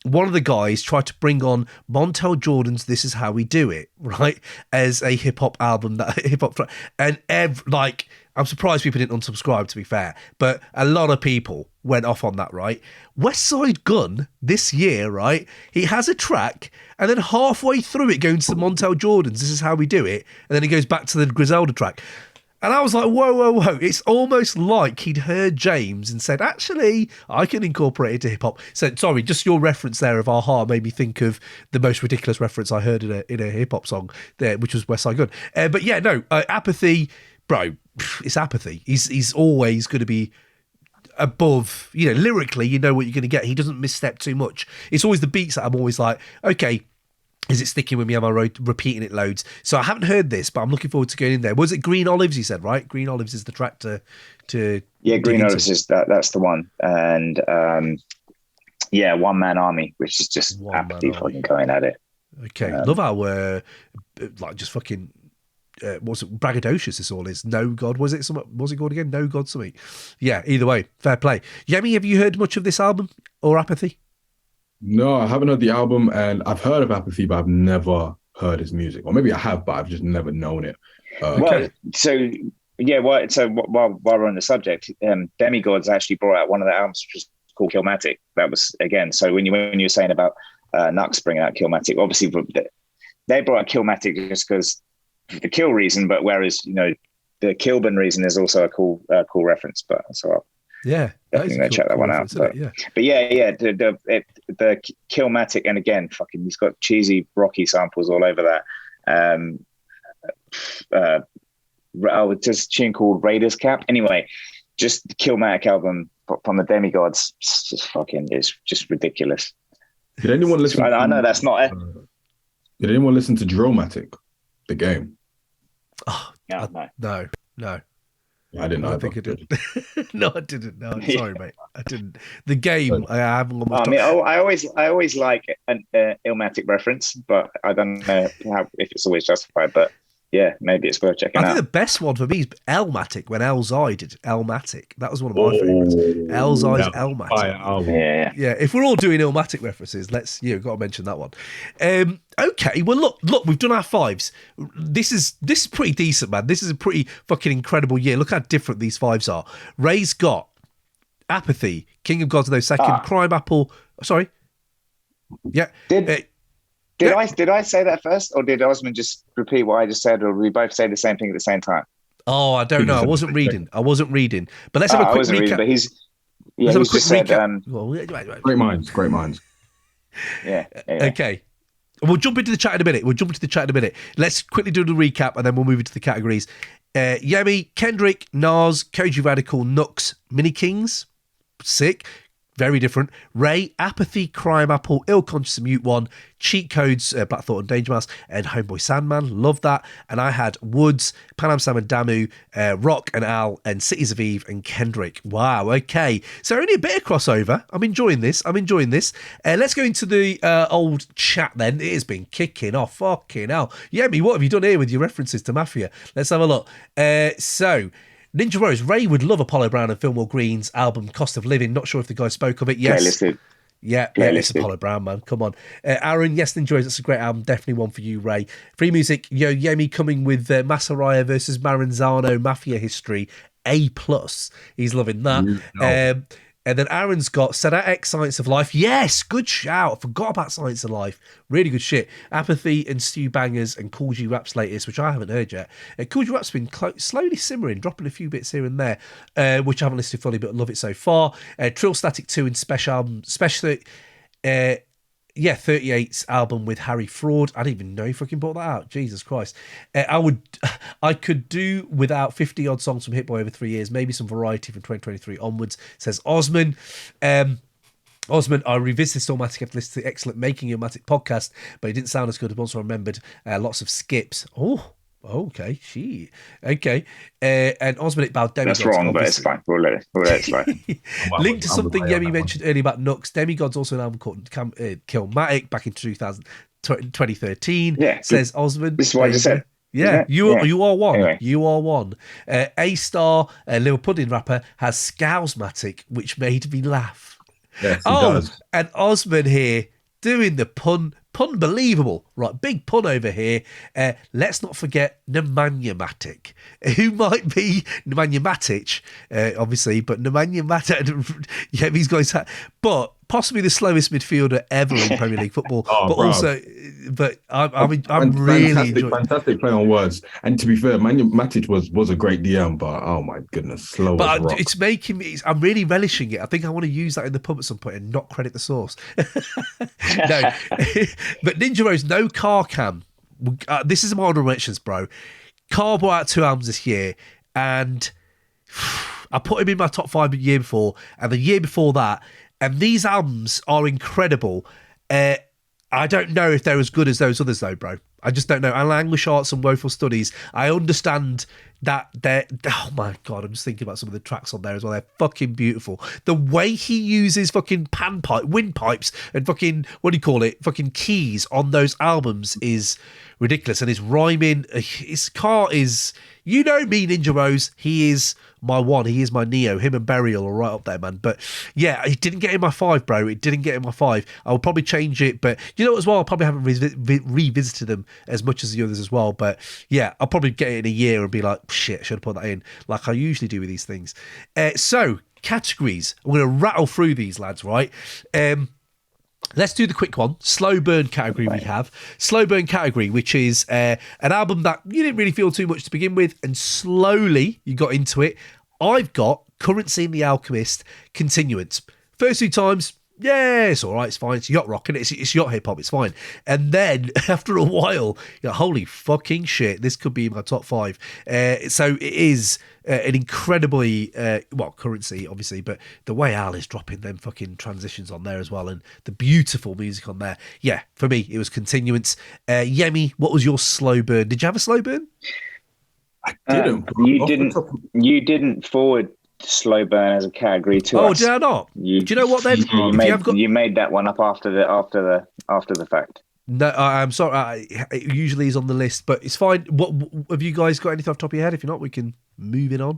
one of the guys tried to bring on Montel Jordan's "This Is How We Do It," right, as a hip hop album and I'm surprised people didn't unsubscribe, to be fair, but a lot of people went off on that, right? West Side Gun this year, right? He has a track, and then halfway through it going to the Montel Jordan's "This Is How We Do It," and then he goes back to the Griselda track. And I was like, whoa. It's almost like he'd heard James and said, actually, I can incorporate it into hip-hop. So, sorry, just your reference there of Aha made me think of the most ridiculous reference I heard in a hip-hop song there, which was West Side Gun. But yeah, no, Apathy, bro, it's Apathy. He's always going to be above, lyrically, you know what you're going to get. He doesn't misstep too much. It's always the beats that I'm always like, okay, is it sticking with me? Am I repeating it loads? So I haven't heard this, but I'm looking forward to going in there. Was it Green Olives, you said, right? Green Olives is the track to yeah, Green Olives is that's the one. And One Man Army, which is just Apathy fucking going at it. Okay. Love how just fucking what's it, braggadocious this all is. No God, was it called again? No God something. Yeah, either way, fair play. Yemi, have you heard much of this album or Apathy? No, I haven't heard the album, and I've heard of Apathy, but I've never heard his music. Or maybe I have, but I've just never known it. While we're on the subject, Demigods actually brought out one of the albums, which was called Killmatic. That was, again, so when you were saying about Knucks bringing out Killmatic, obviously they brought out Killmatic just because the kill reason, but whereas, the Kilburn reason is also a cool reference. But so yeah, definitely gonna check that one out. But the Killmatic, and again, fucking, he's got cheesy Rocky samples all over that. Just a tune called Raiders Cap. Anyway, just the Killmatic album from the Demigods, it's just ridiculous. Did anyone listen? I know that's not it. Did anyone listen to Drillmatic, the game? Oh, no. I didn't know. I think I did. No, I didn't. No, I'm sorry, mate. I didn't. The game, I haven't got much time. I always like an Illmatic reference, but I don't know if it's always justified. But yeah, maybe it's worth checking out. I think the best one for me is Elmatic, when Elzai did Elmatic. That was one of my favourites. Elzai's Elmatic. Yeah. If we're all doing Illmatic references, let's got to mention that one. Okay, well look, we've done our fives. This is pretty decent, man. This is a pretty fucking incredible year. Look how different these fives are. Ray's got Apathy, King of Gods No Second, CRIMEAPPLE. Sorry. Yeah. Did I say that first, or did Osman just repeat what I just said, or did we both say the same thing at the same time? Oh, I don't know. I wasn't reading. But let's have a I quick wasn't reading, recap. but he's Let's have a quick just said, recap. Great minds, great minds. yeah. Okay. We'll jump into the chat in a minute. Let's quickly do the recap and then we'll move into the categories. Yemi, Kendrick, Nas, Kojey Radical, Knucks, MINIKINGZ. Sick. Very different. Ray, Apathy, CRIMEAPPLE, Ill Conscious and Mute One, Cheat Codes, Black Thought and Danger Mouse, and Homeboy Sandman. Love that. And I had Woods, Panam Sam and Damu, Rock and Al, and Cities of Eve and Kendrick. Wow, okay. So only a bit of crossover. I'm enjoying this. Let's go into the old chat then. It has been kicking off. Fucking hell. Yemi, what have you done here with your references to Mafia? Let's have a look. So... Ninja Rose, Ray would love Apollo Brown and Fillmore Green's album Cost of Living. Not sure if the guy spoke of it. Yes. Playlisted. Yeah, it's Apollo Brown, man. Come on. Aaron, yes, Ninja Rose, that's a great album. Definitely one for you, Ray. Free Music, Yemi coming with Masaraya versus Maranzano Mafia History. A+. He's loving that. And then Aaron's got Sadat X Science of Life. Yes, good shout. I forgot about Science of Life. Really good shit. Apathy and Stu Bangers and Kojey Rap's latest, which I haven't heard yet. Kojey Rap's been slowly simmering, dropping a few bits here and there, which I haven't listened to fully, but love it so far. Trill Static 2 and Special 38's album with Harry Fraud. I didn't even know he fucking brought that out. Jesus Christ. I could do without 50 odd songs from Hit Boy over 3 years, maybe some variety from 2023 onwards, says Osman. Osman, I revisited Stormatic after listening to the excellent Making Your Matic podcast, but it didn't sound as good as once I remembered. Lots of skips. Okay, okay. And Osmond about Demigods. That's wrong, but it's fine. We'll let it slide. Linked to something Yemi mentioned earlier about Knucks. Demigods also an album called Killmatic back in 2013. Yeah, says Osmond. This is what I just said. Yeah, you are one. Anyway. You are one. A-Star, Lil Pudding rapper, has Scousematic, which made me laugh. Yes, he does. And Osmond here doing the pun believable. Right, big pun over here. Let's not forget Nemanja Matic, who might be Nemanja Matic, obviously, but Nemanja Matic, yeah, he's going to, but possibly the slowest midfielder ever in Premier League football. I'm really enjoying. Fantastic play on words. And to be fair, Matic was a great DM, but oh my goodness, slow. But it's making me. I'm really relishing it. I think I want to use that in the pub at some point and not credit the source. No, but Ninja Rose, no car cam. This is my honorable mentions, bro. Car brought out 2 albums this year, and I put him in my top 5 the year before, and the year before that. And these albums are incredible. I don't know if they're as good as those others, though, bro. I just don't know. And Languish Arts and Woeful Studies, I understand that they're... Oh, my God, I'm just thinking about some of the tracks on there as well. They're fucking beautiful. The way he uses fucking windpipes and fucking, what do you call it, fucking keys on those albums is ridiculous. And his rhyming, his car is... You know me, Ninja Rose. He is my one. He is my Neo. Him and Burial are right up there, man. But yeah, it didn't get in my 5, bro. It didn't get in my 5. I will probably change it. But you know what, as well, I probably haven't revisited them as much as the others as well. But yeah, I'll probably get it in a year and be like, shit, I should have put that in, like I usually do with these things. So, categories. I'm going to rattle through these, lads, right? Let's do the quick one. Slow burn category we have. Slow burn category, which is an album that you didn't really feel too much to begin with, and slowly you got into it. I've got Currency and the Alchemist, Continuance. First 2 times, yeah, it's all right, it's fine. It's yacht rock, and it's yacht hip hop, it's fine. And then after a while, you're like, holy fucking shit, this could be my top 5. So it is an incredibly, Currency, obviously, but the way Al is dropping them fucking transitions on there as well, and the beautiful music on there. Yeah, for me, it was Continuance. Yemi, what was your slow burn? Did you have a slow burn? I didn't. You didn't forward slow burn as a category to us. Oh, did I not? Do you know what then? You made that one up after the fact. No, I'm sorry. It usually is on the list, but it's fine. What have you guys got? Anything off the top of your head? If you're not, we can move it on.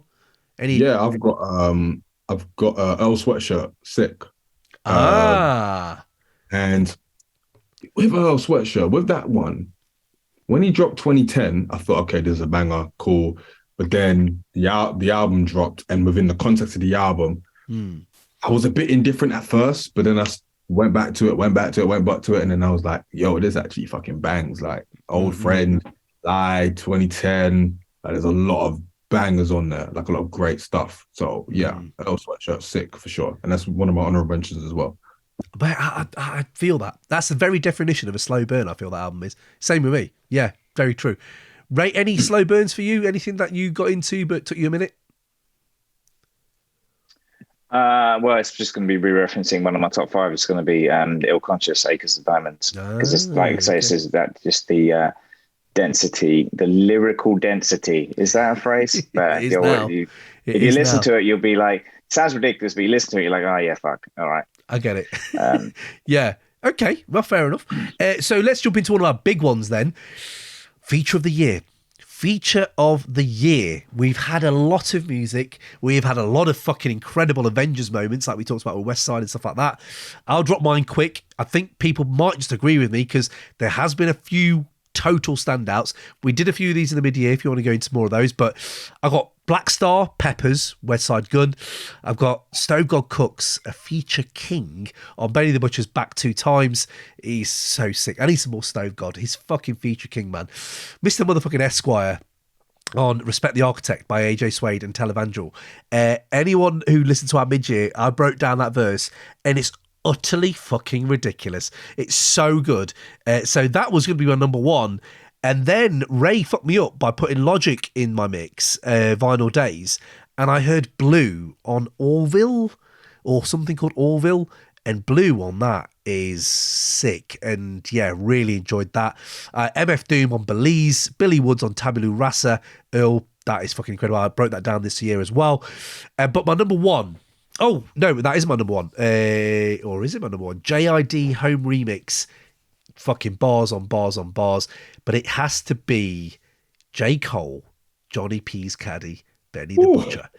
Yeah, I've got Earl Sweatshirt, Sick. And with Earl Sweatshirt, with that one, when he dropped 2010, I thought, okay, this is a banger, cool. But then the album dropped, and within the context of the album, I was a bit indifferent at first, but then I went back to it, and then I was like, yo, this actually fucking bangs. Like, Old Friend, Lie, 2010. There's a lot of bangers on there, like a lot of great stuff. So yeah, L Sweatshirt, sick for sure, and that's one of my honorable mentions as well. But I feel that. That's the very definition of a slow burn, I feel that album is. Same with me. Yeah, very true. Ray, any slow burns for you? Anything that you got into but took you a minute? Well, it's just going to be re-referencing one of my top five. It's going to be Ill Conscious, Acres of Diamonds. Because it's like I say, it's just that just the density, the lyrical density. Is that a phrase? But if you listen to it, you'll be like, it sounds ridiculous, but you listen to it, you're like, oh yeah, fuck. All right. I get it. Yeah. Okay. Well, fair enough. So let's jump into one of our big ones then. Feature of the year. Feature of the year. We've had a lot of music. We've had a lot of fucking incredible Avengers moments, like we talked about with West Side and stuff like that. I'll drop mine quick. I think people might just agree with me because there has been a few total standouts. We did a few of these in the mid-year if you want to go into more of those, but I got Black Star, Peppers, West Side Gun. I've got Stove God Cooks, a feature king on Benny the Butcher's Back 2 Times. He's so sick. I need some more Stove God. He's fucking feature king, man. Mr. Motherfucking Esquire on Respect the Architect by AJ Suede and Televangel. Anyone who listened to our mid-year, I broke down that verse and it's utterly fucking ridiculous. It's so good. So that was going to be my number one. And then Ray fucked me up by putting Logic in my mix, Vinyl Days. And I heard Blue on Orville or something called Orville. And Blue on that is sick. And yeah, really enjoyed that. MF Doom on Belize, Billy Woods on Tabula Rasa, Earl, that is fucking incredible. I broke that down this year as well. But my number one, oh, no, that is my number one. Or is it my number one? JID Home Remix. Fucking bars on bars on bars. But it has to be J. Cole, Johnny P's Caddy, Benny the Butcher.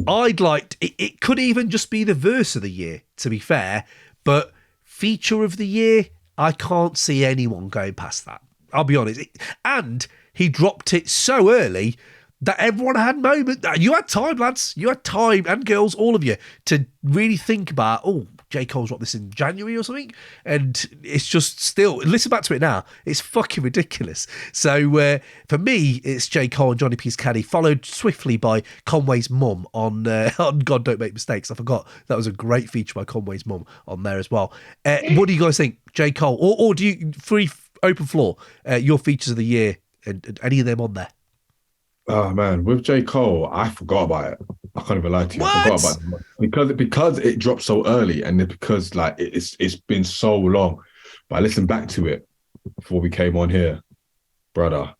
I'd like... It could even just be the verse of the year, to be fair. But feature of the year, I can't see anyone going past that. I'll be honest. And he dropped it so early that everyone had moments. You had time, lads. You had time, and girls, all of you, to really think about, oh, J. Cole's dropped this in January or something. And it's just still, listen back to it now, it's fucking ridiculous. So for me, it's J. Cole and Johnny P's Caddy, followed swiftly by Conway's Mum on God Don't Make Mistakes. I forgot that was a great feature by Conway's Mum on there as well. What do you guys think, J. Cole? Or do you, free open floor, your features of the year, and any of them on there? Oh man, with J. Cole, I forgot about it. I can't even lie to you. What? I forgot about it because it dropped so early, and because like it's been so long. But I listened back to it before we came on here, brother.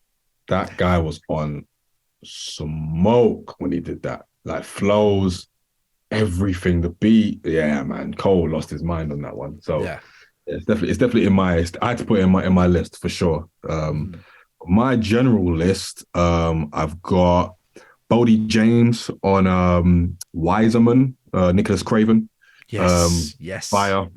That guy was on smoke when he did that. Like flows, everything, the beat. Yeah, man. Cole lost his mind on that one. So yeah, it's definitely in my. I had to put it in my list for sure. My general list, I've got Bodie James on Wiseman, Nicholas Craven. Yes, yes. Fire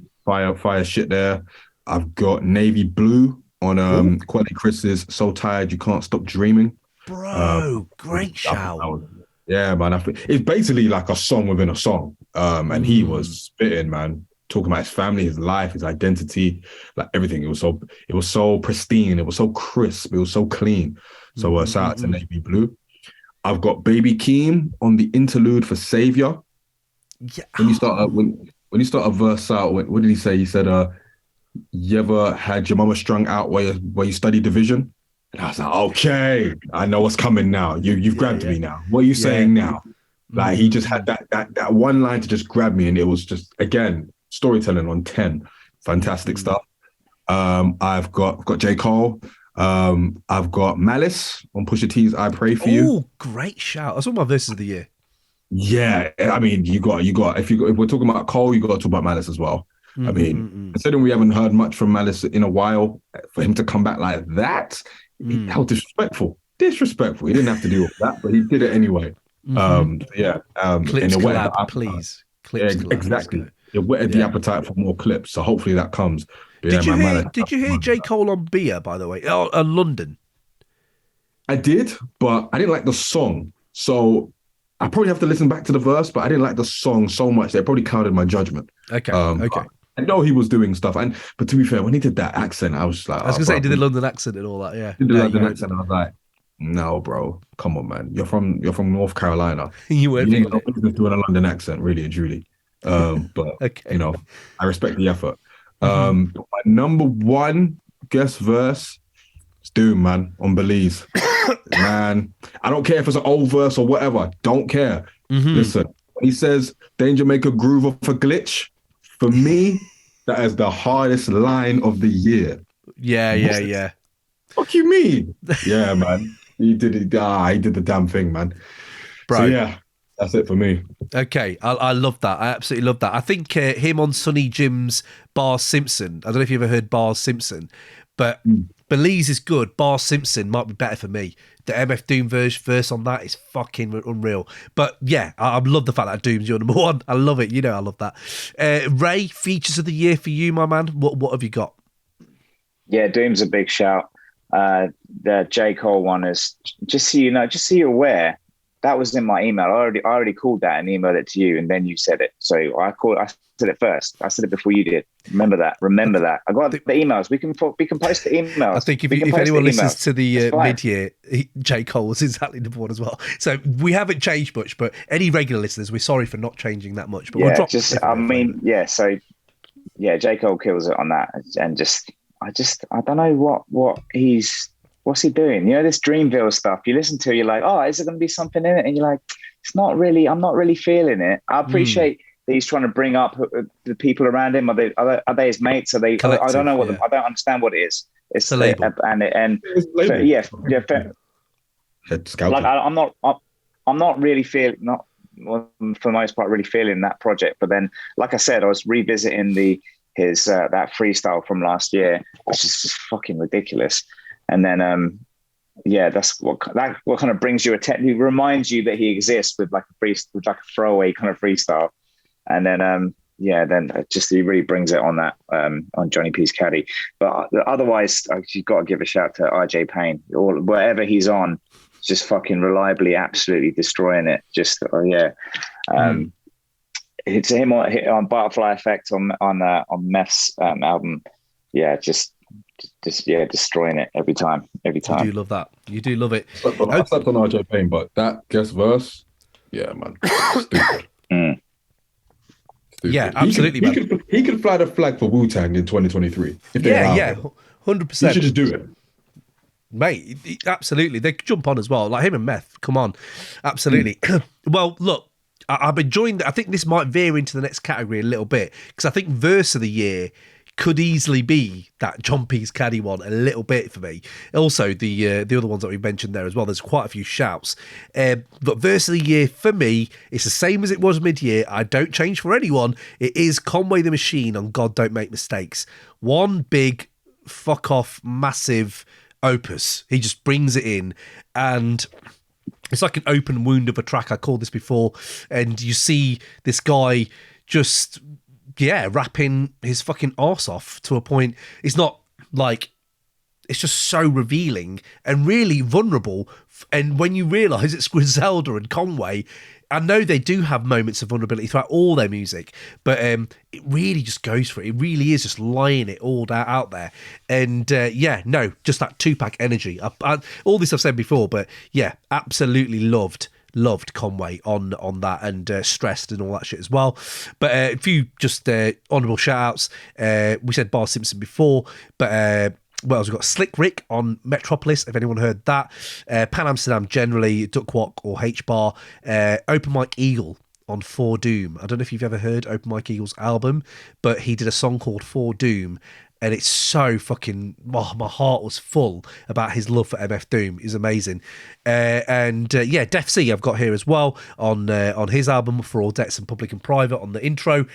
shit there. I've got Navy Blue on Quelly Chris's So Tired You Can't Stop Dreaming. Bro, great shout. Yeah, man. It's basically like a song within a song. And he was spitting, man. Talking about his family, his life, his identity, like everything. It was so pristine. It was so crisp. It was so clean. So shout out to Navy Blue. I've got Baby Keem on the interlude for Savior. Yeah. When you start a verse out, what did he say? He said, "You ever had your mama strung out where you study division?" And I was like, okay, I know what's coming now. You've grabbed me now. What are you saying now? Like he just had that one line to just grab me, and it was just again. Storytelling on 10. Fantastic stuff. I've got J. Cole. I've got Malice on Pusha T's I Pray For You. Oh, great shout. That's one of my verses of the year. Yeah. I mean, you got if we're talking about Cole, you got to talk about Malice as well. I mean, considering we haven't heard much from Malice in a while, for him to come back like that, that was disrespectful. Disrespectful. He didn't have to do all that, but he did it anyway. Clips collab, please. Clips collab. Exactly. It whetted the appetite for more clips, so hopefully that comes. But did you hear J. Cole on Beer, by the way? Oh, London. I did, but I didn't like the song. So I probably have to listen back to the verse, but I didn't like the song so much that it probably clouded my judgment. Okay. I know he was doing stuff, but to be fair, when he did that accent, I was like, I was gonna say, he did the London accent and all that. Yeah, did the London accent, and I was like, No, bro. Come on, man. You're from North Carolina. You weren't You ain't feeling got it. no business doing a London accent, really and truly. But Okay. I respect the effort. Mhm. My number one guest verse is Doom, man, on Belize. Man, I don't care if it's an old verse or whatever. Don't care. Mhm. Listen, when he says danger make a groove off a glitch, for me, that is the hardest line of the year. Yeah, yeah, What yeah. fuck you mean? Yeah, man. He did it. He did the damn thing, man. So Bro. yeah, that's it for me. Okay, I love that. I absolutely love that. I think him on Sonny Jim's Bar Simpson. I don't know if you ever heard Bar Simpson, but Mm. Belize is good. Bar Simpson might be better for me. The MF Doom verse on that is fucking unreal. But yeah, I love the fact that Doom's your number one. I love it. You know, I love that. Ray, features of the year for you, my man. What have you got? Yeah, Doom's a big shout. The J. Cole one is, just so you know, just so you're aware, that was in my email. I already called that and emailed it to you, and then you said it. So I said it first. I said it before you did. Remember that. Remember that. I got the emails. We can post the I emails. think if, We can if post the anyone listens emails. to It's the fine. mid-year, J. Cole was exactly number one as well. So we haven't changed much, but any regular listeners, we're sorry for not changing that much, but we'll Yeah, drop just different I bit of flavour. mean, yeah. So yeah, J. Cole kills it on that, and I don't know what's he doing? You know, this Dreamville stuff. You listen to, you're like, oh, is there going to be something in it? And you're like, it's not really. I'm not really feeling it. I Mm, appreciate that he's trying to bring up the people around him. Are they his mates? Are they? I don't collective, know what. yeah. I don't understand what it is. It's a It's label. and It's label. yeah, yeah. Head Like scouting. I'm not really feeling not well, for the most part really feeling that project. But then, like I said, I was revisiting his that freestyle from last year, which is just fucking ridiculous. And then yeah, that's what kind of brings you he reminds you that he exists with like with like a throwaway kind of freestyle. And then yeah, then just he really brings it on that on Johnny P's Caddy. But otherwise, you've got to give a shout to RJ Payne or wherever he's on, just fucking reliably, absolutely destroying it. Just yeah, Mm. it's him on Butterfly Effect on Meth's album. Yeah, just yeah, destroying it every time, every You do time. love that. You do love it. I Okay. slept on RJ Payne, but that guest verse, yeah, man, stupid, Mm. Yeah, stupid. He could absolutely, he man. could he could fly the flag for Wu Tang in 2023 if they Yeah, allowed yeah, him. He 100%. should just do it. Mate, absolutely. They could jump on as well. Like him and Meth. Come on. Mm. Absolutely. Well, look, I'm enjoying that. I think this might veer into the next category a little bit because I think verse of the year could easily be that John P's Caddy one a little bit for me. Also, the other ones that we mentioned there as well. There's quite a few shouts. But verse of the year for me, it's the same as it was mid-year. I don't change for anyone. It is Conway the Machine on God Don't Make Mistakes. One big fuck off massive opus. He just brings it in and it's like an open wound of a track. I called this before, and you see this guy just rapping his fucking arse off to a point. It's not like it's just so revealing and really vulnerable. And when you realise it's Griselda and Conway, I know they do have moments of vulnerability throughout all their music, but it really just goes for it. It really is just laying it all out there. And just that Tupac energy. All this I've said before, but yeah, absolutely loved Conway on that and stressed and all that shit as well. But a few just honourable shout outs. We said Bar Simpson before, but well, we've got Slick Rick on Metropolis, if anyone heard that. Pan Amsterdam generally, Duckwalk or H-Bar. Open Mike Eagle on For Doom. I don't know if you've ever heard Open Mike Eagle's album, but he did a song called For Doom, and it's so fucking... Oh, my heart was full about his love for MF Doom. It's amazing. Def C I've got here as well on his album For All Debts and Public and Private on the intro.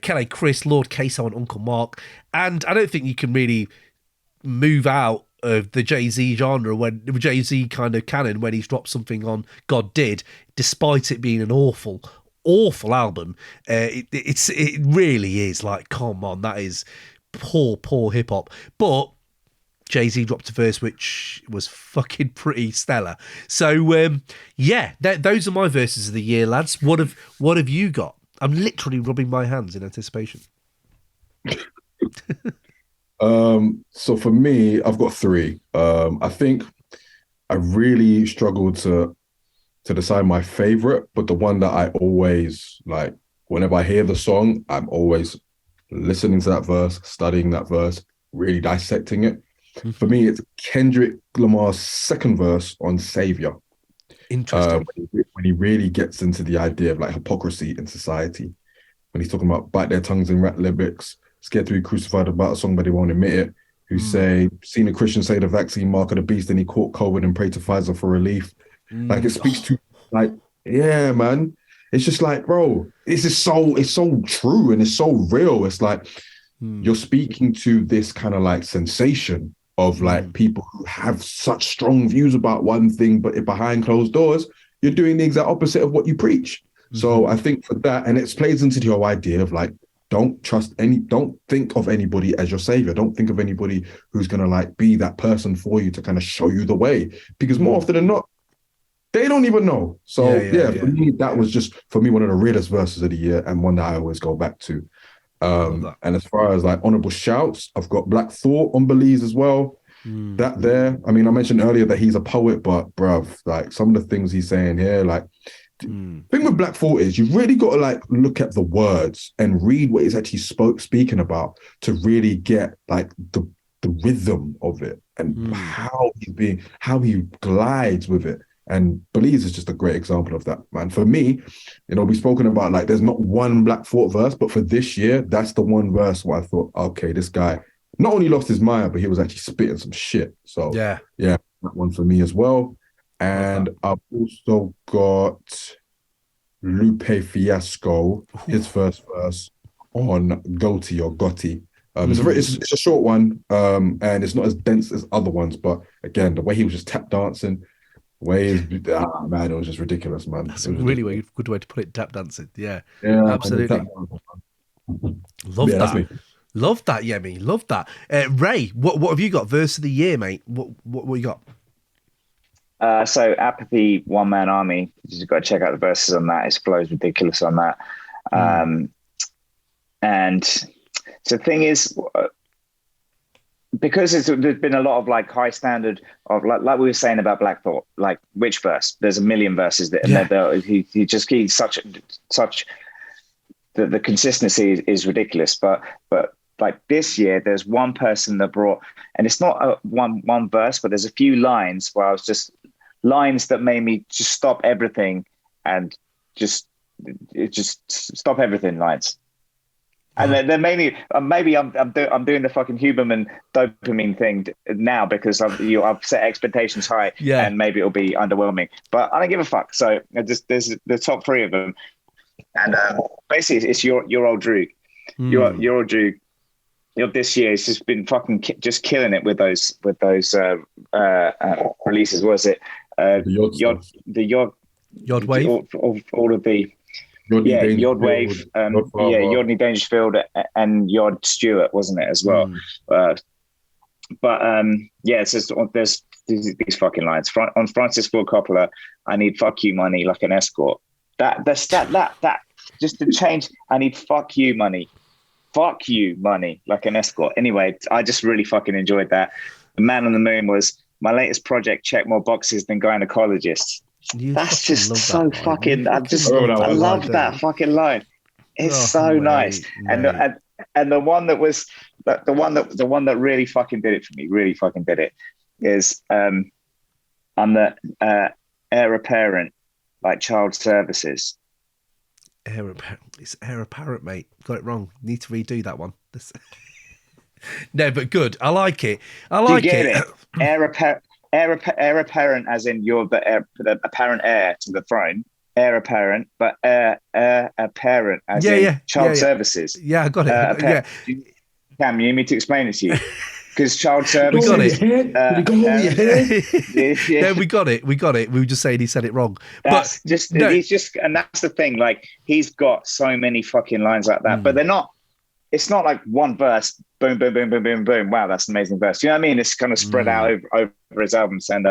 Kelly Chris, Lord Queso and Uncle Mark. And I don't think you can really move out of the Jay-Z genre when Jay-Z kind of canon when he's dropped something on God Did, despite it being an awful album. It really is like, come on, that is poor hip hop. But Jay-Z dropped a verse which was fucking pretty stellar. So those are my verses of the year, lads. What have you got? I'm literally rubbing my hands in anticipation. So for me, I've got three. I think I really struggled to decide my favorite, but the one that I always like, whenever I hear the song, I'm always listening to that verse, studying that verse, really dissecting it. For me, it's Kendrick Lamar's second verse on Savior. Interesting. When he really gets into the idea of like hypocrisy in society, when he's talking about bite their tongues in rap lyrics, scared to be crucified about a song, but they won't admit it. Who say, seen a Christian say the vaccine mark of the beast, and he caught COVID and prayed to Pfizer for relief. Like it speaks to, like, yeah, man. It's just like, bro, it's so true and it's so real. It's like you're speaking to this kind of like sensation of like people who have such strong views about one thing, but behind closed doors, you're doing the exact opposite of what you preach. So I think for that, and it plays into the whole idea of like, don't think of anybody as your savior. Don't think of anybody who's gonna like be that person for you to kind of show you the way. Because more often than not, they don't even know. So for me, that was just for me one of the realest verses of the year and one that I always go back to. And as far as like honorable shouts, I've got Black Thought on Belize as well. That there. I mean, I mentioned earlier that he's a poet, but bruv, like some of the things he's saying here, like thing with Black Thought is you've really got to like look at the words and read what he's actually speaking about to really get like the rhythm of it and how he glides with it. And Belize is just a great example of that, man. For me, you know, we've spoken about like there's not one Black Thought verse, but for this year, that's the one verse where I thought, okay, this guy not only lost his mind, but he was actually spitting some shit. So yeah, that one for me as well. And I've also got Lupe Fiasco, his first verse on Goatee or Gotti. It's a short one, and it's not as dense as other ones. But again, the way he was just tap dancing, man, it was just ridiculous, man. That's a really good way to put it, tap dancing. Yeah, absolutely. Love that. Love that, Yemi. Love that. Ray, what have you got? Verse of the year, mate. What you got? So Apathy, One Man Army. You've got to check out the verses on that. His flow's ridiculous on that. And so the thing is, because there's been a lot of like high standard of like we were saying about Black Thought, like which verse? There's a million verses that he just keeps such the consistency is ridiculous. But like this year, there's one person that brought, and it's not one verse, but there's a few lines where I was just lines that made me just stop everything and just stop everything lines. And then maybe I'm doing the fucking Huberman dopamine thing now because I've set expectations high, and maybe it'll be underwhelming. But I don't give a fuck. So there's the top three of them, and basically it's your old Drew, your old Drew. This year it's just been fucking just killing it with those releases. Was it Yod Wave? All of the. Yod Wave, Yodney Dangerfield and Yod Stewart, wasn't it, as well? But it's just there's these fucking lines on Francis Ford Coppola. I need fuck you money like an escort. That just to change. I need fuck you money like an escort. Anyway, I just really fucking enjoyed that. The Man on the Moon was my latest project. Check more boxes than gynecologists. That's just so fucking. I love that fucking line. It's so nice, and the one that was the one that really fucking did it for me. Really fucking did it is I'm the heir apparent, like child services. It's heir apparent, mate. Got it wrong. Need to redo that one. No, but good. I like it. Do you get it? Heir apparent, as in you're the apparent heir to the throne. Heir apparent, but heir apparent, as in child services. Yeah, I got it. Cam, you need me to explain it to you? Because child services. We got it. No, we got it. We were just saying he said it wrong. He's just, and that's the thing. Like he's got so many fucking lines like that, but they're not. It's not like one verse, boom, boom, boom, boom, boom, boom. Wow, that's an amazing verse. You know what I mean? It's kind of spread out over his albums. And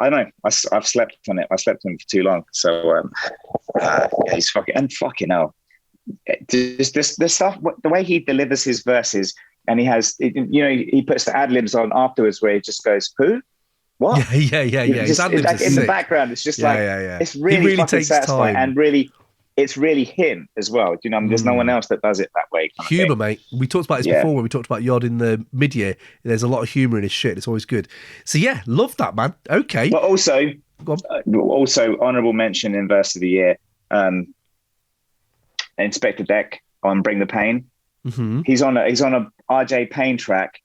I don't know. I've slept on it. I slept on it for too long. So he's fucking hell. Just this stuff, the way he delivers his verses, and he has, he puts the ad libs on afterwards where he just goes, who? what? Yeah. His Just ad-libs like are in the sick. background, it's just Yeah. it's He really, really fucking takes satisfying, time. and really, it's really him as well. Do you know? There's no one else that does it that way. Kind of Humour, thing. mate. We talked about this Yeah. before when we talked about Yod in the mid-year. There's a lot of humour in his shit. It's always good. So yeah, love that, man. Okay. But also, Go on. honourable mention in verse of the year, Inspector Deck on Bring the Pain. Mm-hmm. He's on a RJ Payne track,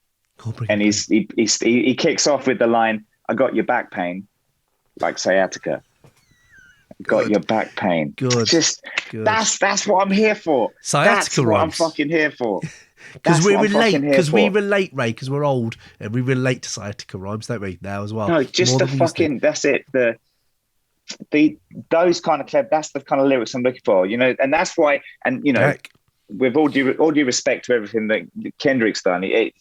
and he kicks off with the line, "I got your back pain, like sciatica. Got your back pain." Good. Just Good. that's what I'm here for. Sciatica That's what I'm rhymes. fucking here for. Because we relate, we Ray, because we're old and we relate to sciatica rhymes, don't we? Now as well. No, just More the than we used to. fucking. That's it. Those kind of clever. That's the kind of lyrics I'm looking for. You know, and that's why. And you know, Heck. with all due respect to everything that Kendrick's done, you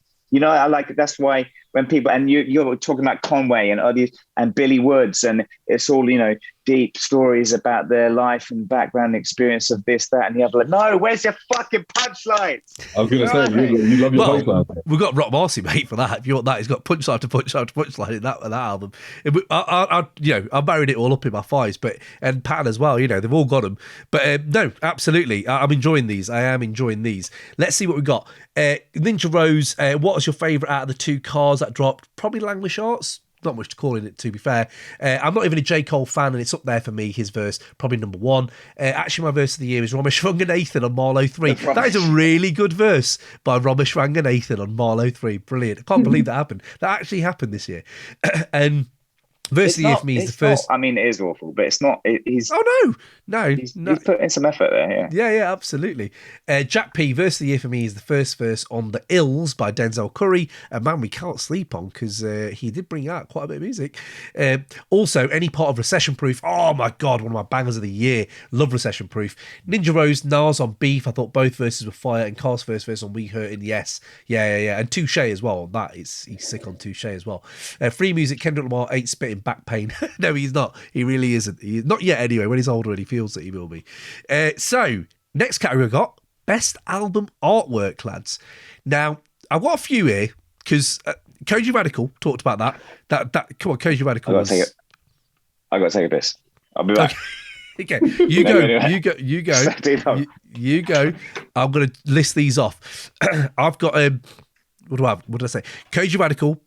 know, I like it. That's why when people, and you're talking about Conway and others and Billy Woods, and it's all, you know, deep stories about their life and background experience of this, that, and the other. Like, no, where's your fucking punchlines? I was going to say, you love your punchline. We've got Rock Marcy, mate, for that. If you want that, he's got punchline to punchline in that album. I buried it all up in my fives, and Patton as well. You know, they've all got them. But no, absolutely, I'm enjoying these. I am enjoying these. Let's see what we've got. Ninja Rose, what was your favourite out of the two cars that dropped? Probably Langlish Arts. Not much to call in it, to be fair. I'm not even a J. Cole fan, and it's up there for me, his verse, probably number one. Actually, my verse of the year is Ramesh Ranganathan on Marlowe 3. That is a really good verse by Ramesh Ranganathan on Marlowe 3. Brilliant. I can't believe that happened. That actually happened this year. And verse of the year for me is the first. I mean, it is awful, but it's not. He's put in some effort there. Yeah, absolutely. Jack P, verse of the year for me is the first verse on The Ills by Denzel Curry, a man we can't sleep on because he did bring out quite a bit of music. Also, any part of Recession Proof. Oh my God, one of my bangers of the year. Love Recession Proof. Ninja Rose, Nas on Beef. I thought both verses were fire, and Carl's first verse on We Hurtin'. Yes. Yeah. And Touche as well. He's sick on Touche as well. Free Music, Kendrick Lamar, 8 spitting back pain. No, he's not. He really isn't. He's not yet anyway. When he's older and he feels that he will be. So, next category I got, Best Album Artwork, lads. Now, I've got a few here, because Kojey Radical talked about that. Come on, Kojey Radical. I got to take a piss. I'll be back. Okay, you go. You go. I'm going to list these off. I've got, what do I have? What did I say? Kojey Radical.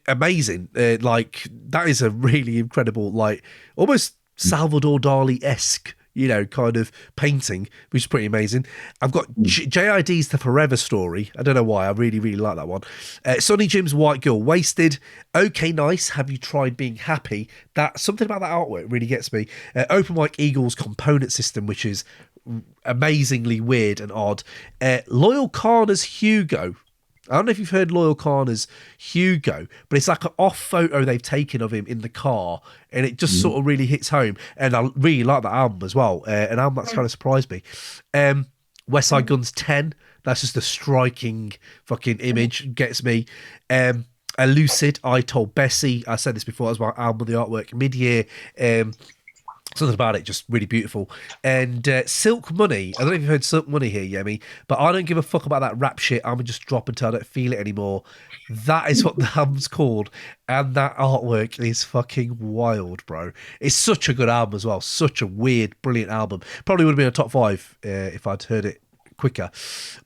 Amazing. Like, that is a really incredible, like, almost Salvador Dali-esque, you know, kind of painting, which is pretty amazing. I've got JID's The Forever Story. I don't know why. I really, really like that one. Sonny Jim's White Girl Wasted. Okay Nice, Have You Tried Being Happy? That something about that artwork really gets me. Open Mike Eagle's Component System, which is amazingly weird and odd. Loyal Karna's Hugo. I don't know if you've heard Loyal Karna's Hugo, but it's like an off photo they've taken of him in the car, and it just sort of really hits home. And I really like that album as well. An album that's kind of surprised me. West Side Gun's 10. That's just a striking fucking image. Gets me. Lucid, I Told Bessie. I said this before as my album of the artwork. Mid-year. Something about it, just really beautiful. And Silk Money. I don't know if you've heard Silk Money here, Yemi, but I don't give a fuck about that rap shit. I'm just drop until I don't feel it anymore. That is what the album's called. And that artwork is fucking wild, bro. It's such a good album as well. Such a weird, brilliant album. Probably would have been a top 5 if I'd heard it quicker.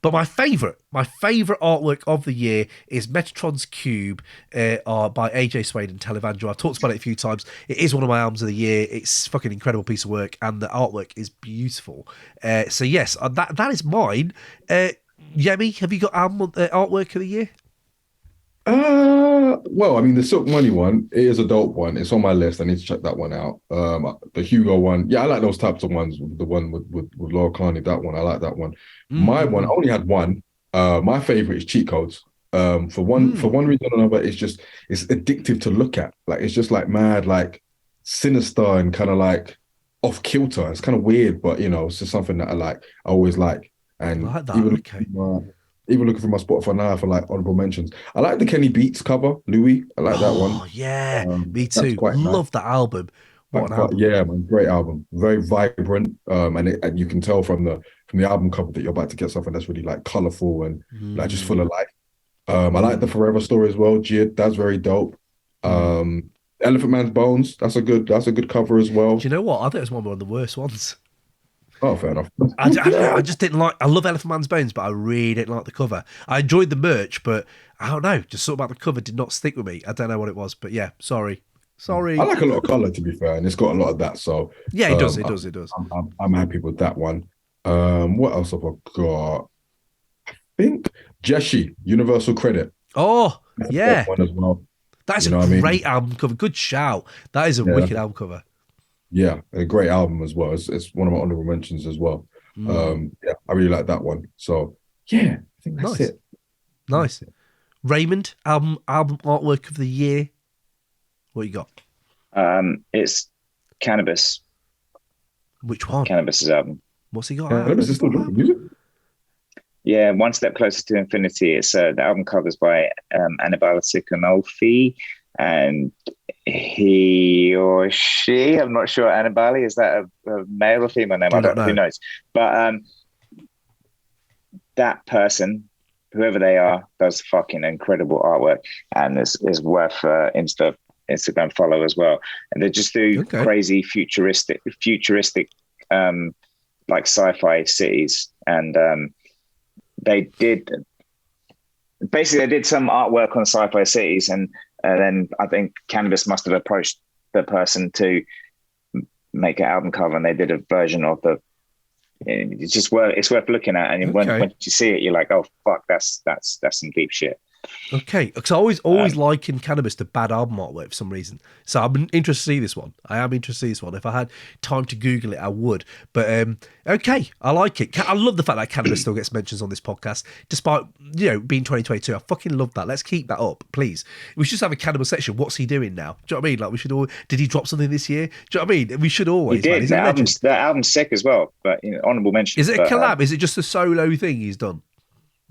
But my favourite artwork of the year is Metatron's Cube by AJ Suede and Televangel. I've talked about it a few times. It is one of my albums of the year. It's a fucking incredible piece of work, and the artwork is beautiful. So yes, that is mine. Yemi, have you got album artwork of the year? Well, I mean, the Silk Money one, it is a dope one. It's on my list. I need to check that one out. The Hugo one, yeah, I like those types of ones. The one with Laura Carney, that one, I like that one. My one, I only had one. My favorite is Cheat Codes. For one reason or another, it's addictive to look at. Like, it's just like mad, like sinister and kind of like off kilter. It's kind of weird, but you know, it's just something that I always like. And I like that. Even looking for my Spotify now for like honorable mentions. I like the Kenny Beats cover, Louis. I like that one. Oh yeah, me too. Love that album. What an album. Yeah, man, great album. Very vibrant. And you can tell from the album cover that you're about to get something that's really like colorful and like just full of life. I like the Forever Story as well. Jid, that's very dope. Elephant Man's Bones. That's a good cover as well. Do you know what? I think it was one of the worst ones. Oh, fair enough. I don't know. I just didn't like. I love Elephant Man's Bones, but I really didn't like the cover. I enjoyed the merch, but I don't know. Just something about the cover did not stick with me. I don't know what it was, but yeah, sorry. I like a lot of color, to be fair, and it's got a lot of that. So yeah, it does. It does. I'm happy with that one. What else have I got? I think Jeshi, Universal Credit. Oh, yeah. That one as well. That's a great album cover. Good shout. That is a wicked album cover. Yeah, a great album as well. It's one of my honorable mentions as well. Yeah, I really like that one. So yeah, I think that's it. Nice. Raymond, album artwork of the year. What you got? It's Cannabis. Which one? Cannabis's album. What's he got? Cannabis is still dropping music? Yeah, One Step Closer to Infinity. It's the album covers by Annabelle Sikonolfi, and he or she, I'm not sure. Annabelle, is that a male or female name? I don't know. Who knows? But that person, whoever they are, does fucking incredible artwork, and is worth Instagram follow as well. And they just do crazy futuristic like sci-fi cities, and they did some artwork on sci-fi cities, and then I think Cannabis must have approached the person to make an album cover, and they did a version of the. It's worth looking at, and when you see it, you're like, oh fuck, that's some deep shit. Okay, because I always liken Cannabis to bad album artwork for some reason. So I'm interested to see this one. I am interested to see this one. If I had time to Google it, I would. But okay, I like it. I love the fact that Cannabis still gets mentions on this podcast, despite being 2022. I fucking love that. Let's keep that up, please. We should just have a Cannabis section. What's he doing now? Do you know what I mean? Like we should all. Did he drop something this year? Do you know what I mean? We should always. He did. That album's sick as well. But honourable mention. Is it a collab? Is it just a solo thing he's done?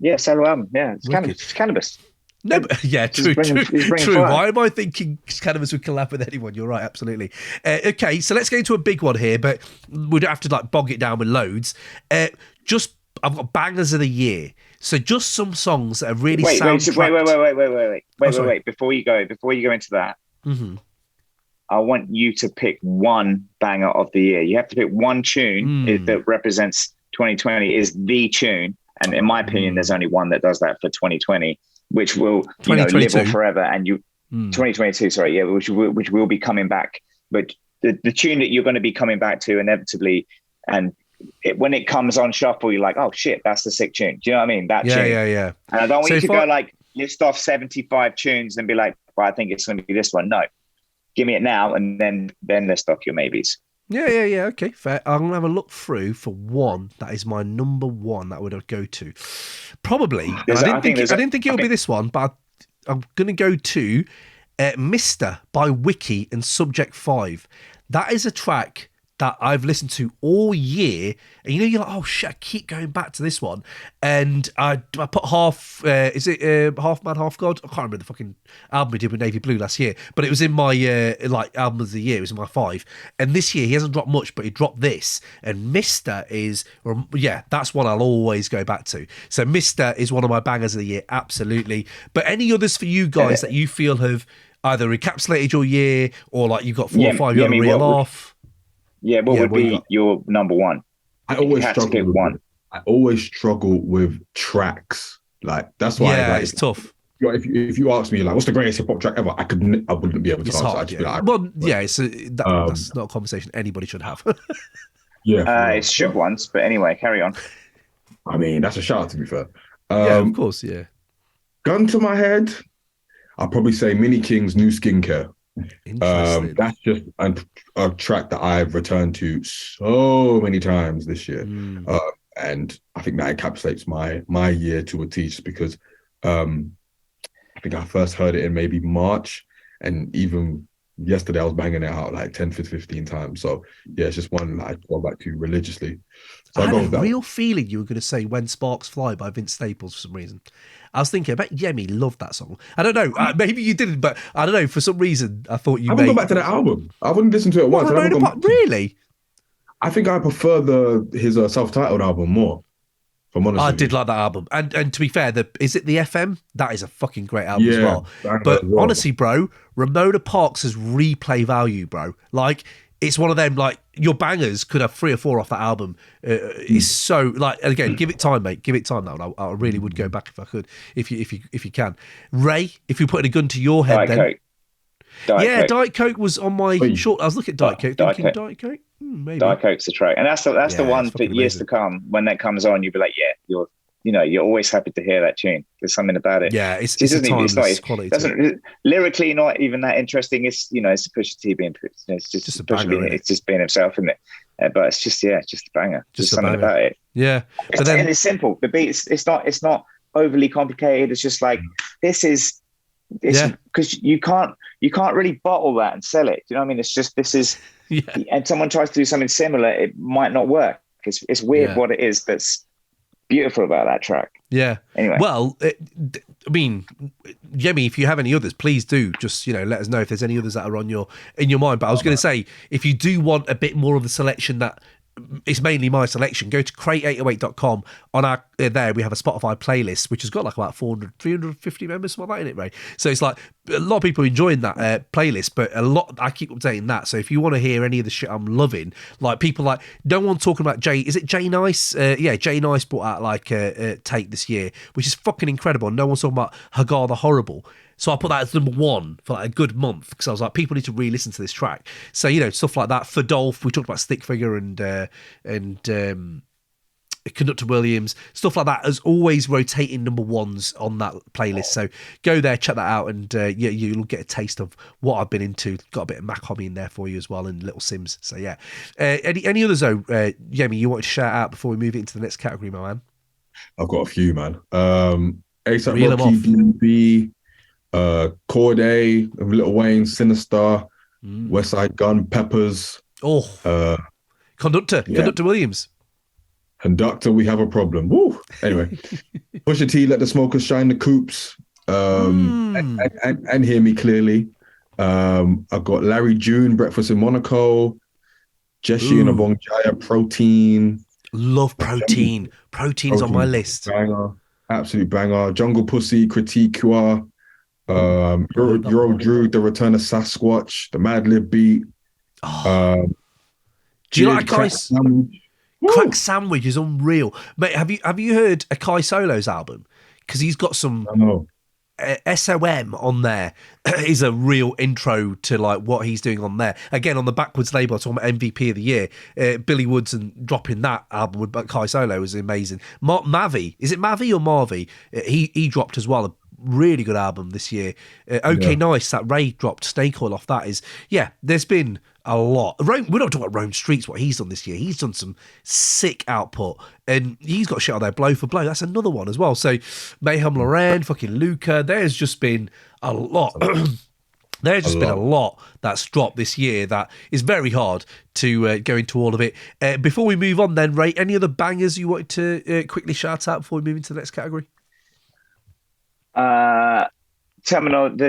Yeah, solo album. Yeah, it's Cannabis. No, but, yeah, true. Why am I thinking Cannabis would collab with anyone? You're right, absolutely. Okay, so let's get into a big one here, but we don't have to bog it down with loads. I've got bangers of the year. So just some songs that are really wait. Before you go into that, I want you to pick one banger of the year. You have to pick one tune that represents 2020 is the tune, and in my opinion, there's only one that does that for 2020. Which will live on forever, and 2022. Sorry, yeah, which will be coming back. But the tune that you're going to be coming back to inevitably, and when it comes on shuffle, you're like, oh shit, that's the sick tune. Do you know what I mean? That tune. Yeah. And I don't want you to go like list off 75 tunes and be like, well, I think it's going to be this one. No, give me it now, and then list off your maybes. Yeah. Okay, fair. I'm gonna have a look through for one that is my number one that I would go to. Probably. I didn't think it would be this one, but I'm gonna go to Mr. by Wiki and Subject 5. That is a track that I've listened to all year, and you're like, oh shit, I keep going back to this one, and I put half Half Man Half God, I can't remember the fucking album we did with Navy Blue last year, but it was in my album of the year. It was in my 5, and this year he hasn't dropped much, but he dropped this, and Mr. is that's one I'll always go back to. So Mr. is one of my bangers of the year, absolutely. But any others for you guys that you feel have either encapsulated your year, or like you've got 4 or 5 you want to reel off? Yeah, what would be your number one? I always struggle with tracks. Like that's why. Yeah, it's tough. If you ask me like, what's the greatest hip hop track ever? I wouldn't be able to answer. Hard, that's not a conversation anybody should have. It should once, but anyway, carry on. I mean, that's a shout out, to be fair. Yeah, of course, yeah. Gun to my head, I'll probably say MINIKINGZ New Skincare. That's just a track that I've returned to so many times this year, and I think that encapsulates my year to a T, just because I think I first heard it in maybe March, and even yesterday I was banging it out like 10 15 times. So yeah, it's just one that I go back to religiously. So I had a real feeling you were going to say When Sparks Fly by Vince Staples for some reason. I was thinking, I bet Yemi loved that song. I don't know. Maybe you didn't, but I don't know. For some reason, I thought you. I wouldn't go back to that album. I wouldn't listen to it once. Really? I think I prefer his self-titled album more. I'm honest I with did you. like that album. And to be fair, is it the FM? That is a fucking great album as Yeah, well. banger But as well. honestly, bro, Ramona Parks has replay value, bro. Like, it's one of them, like, your bangers could have 3 or 4 off that album. It's so, like, and again, give it time, mate. Give it time, that one. I really would go back if I could, if you can. Ray, if you put a gun to your head, Diet then. Coke. Coke. Diet Coke was on my Wait. short. I was looking at Diet Coke, Diet thinking Coke. Diet Coke? Maybe. Diet Coke's the track. And that's the Yeah, one it's for fucking years amazing. to come. When that comes on, you'll be like, yeah, you're always happy to hear that tune. There's something about it. Yeah, it's Just a doesn't even- timeless quality. to it. doesn't lyrically not even that interesting. It's it's Pusha T being it's just a banger, Pusha, innit? it's just being himself, isn't it? But it's just a banger. Just a something banger. about it. Yeah, but then And it's simple. The beat it's not overly complicated. It's just like this Yeah. because you can't really bottle that and sell it. Do you know what I mean? It's just this is yeah. and someone tries to do something similar, it might not work. It's weird Yeah. what it is that's beautiful about that track. Yeah. Anyway. Well, I mean, Yemi, if you have any others, please do just, let us know if there's any others that are in your mind. But I was going to say, if you do want a bit more of the selection that it's mainly my selection, go to crate808.com. On our there we have a Spotify playlist which has got like about 350 members, something like that in it, Ray. So it's like a lot of people enjoying that playlist, but I keep updating that. So if you want to hear any of the shit I'm loving, like people like no one talking about is it Jay Nice? Jay Nice brought out like a take this year, which is fucking incredible. No one's talking about Hagar the Horrible. So I put that as number 1 for like a good month because I was like, people need to re-listen to this track. So stuff like that. For Dolph, we talked about Stick Figure and Conductor Williams, stuff like that. As always, rotating number 1s on that playlist. So go there, check that out, and you'll get a taste of what I've been into. Got a bit of Mac Homie in there for you as well, and Little Sims. So yeah, any others though, Yemi, you wanted to shout out before we move into the next category, my man? I've got a few, man. ASAP Reel 'em Rocky, off. DB, Kojey, Lil Wayne, Sinister, West Side Gun, Peppers, Conductor Williams. Conductor, we have a problem. Woo! Anyway, Pusha T, Let the Smokers Shine, the Coops, and Hear Me Clearly. I've got Larry June, Breakfast in Monaco, Jeshi and Abong Jaya, Protein. Love Protein. Protein's on my list. Banger, absolute banger. Jungle Pussy, Critique Euro Drew, The Return of Sasquatch, the Mad Lib beat. Do you like Crack Akai's? Sandwich? Crack Sandwich is unreal, mate. Have you heard Akai Solo's album? Because he's got some I know. SOM on there. Is a real intro to like what he's doing on there. Again, on the Backwards label, I'm talking about MVP of the year. Billy Woods and dropping that album with Akai Solo was amazing. Mavi, is it Mavi or Marvi? He dropped as well. A really good album this year. Nice, that Ray dropped Snake Oil off that is, there's been a lot. We're not talking about Rome Streets, what he's done this year. He's done some sick output and he's got shit on there, Blow for Blow. That's another one as well. So Mayhem Loren, fucking Luca, there's just been a lot. There's just been a lot that's dropped this year that is very hard to go into all of it. Before we move on then, Ray, any other bangers you wanted to quickly shout out before we move into the next category? The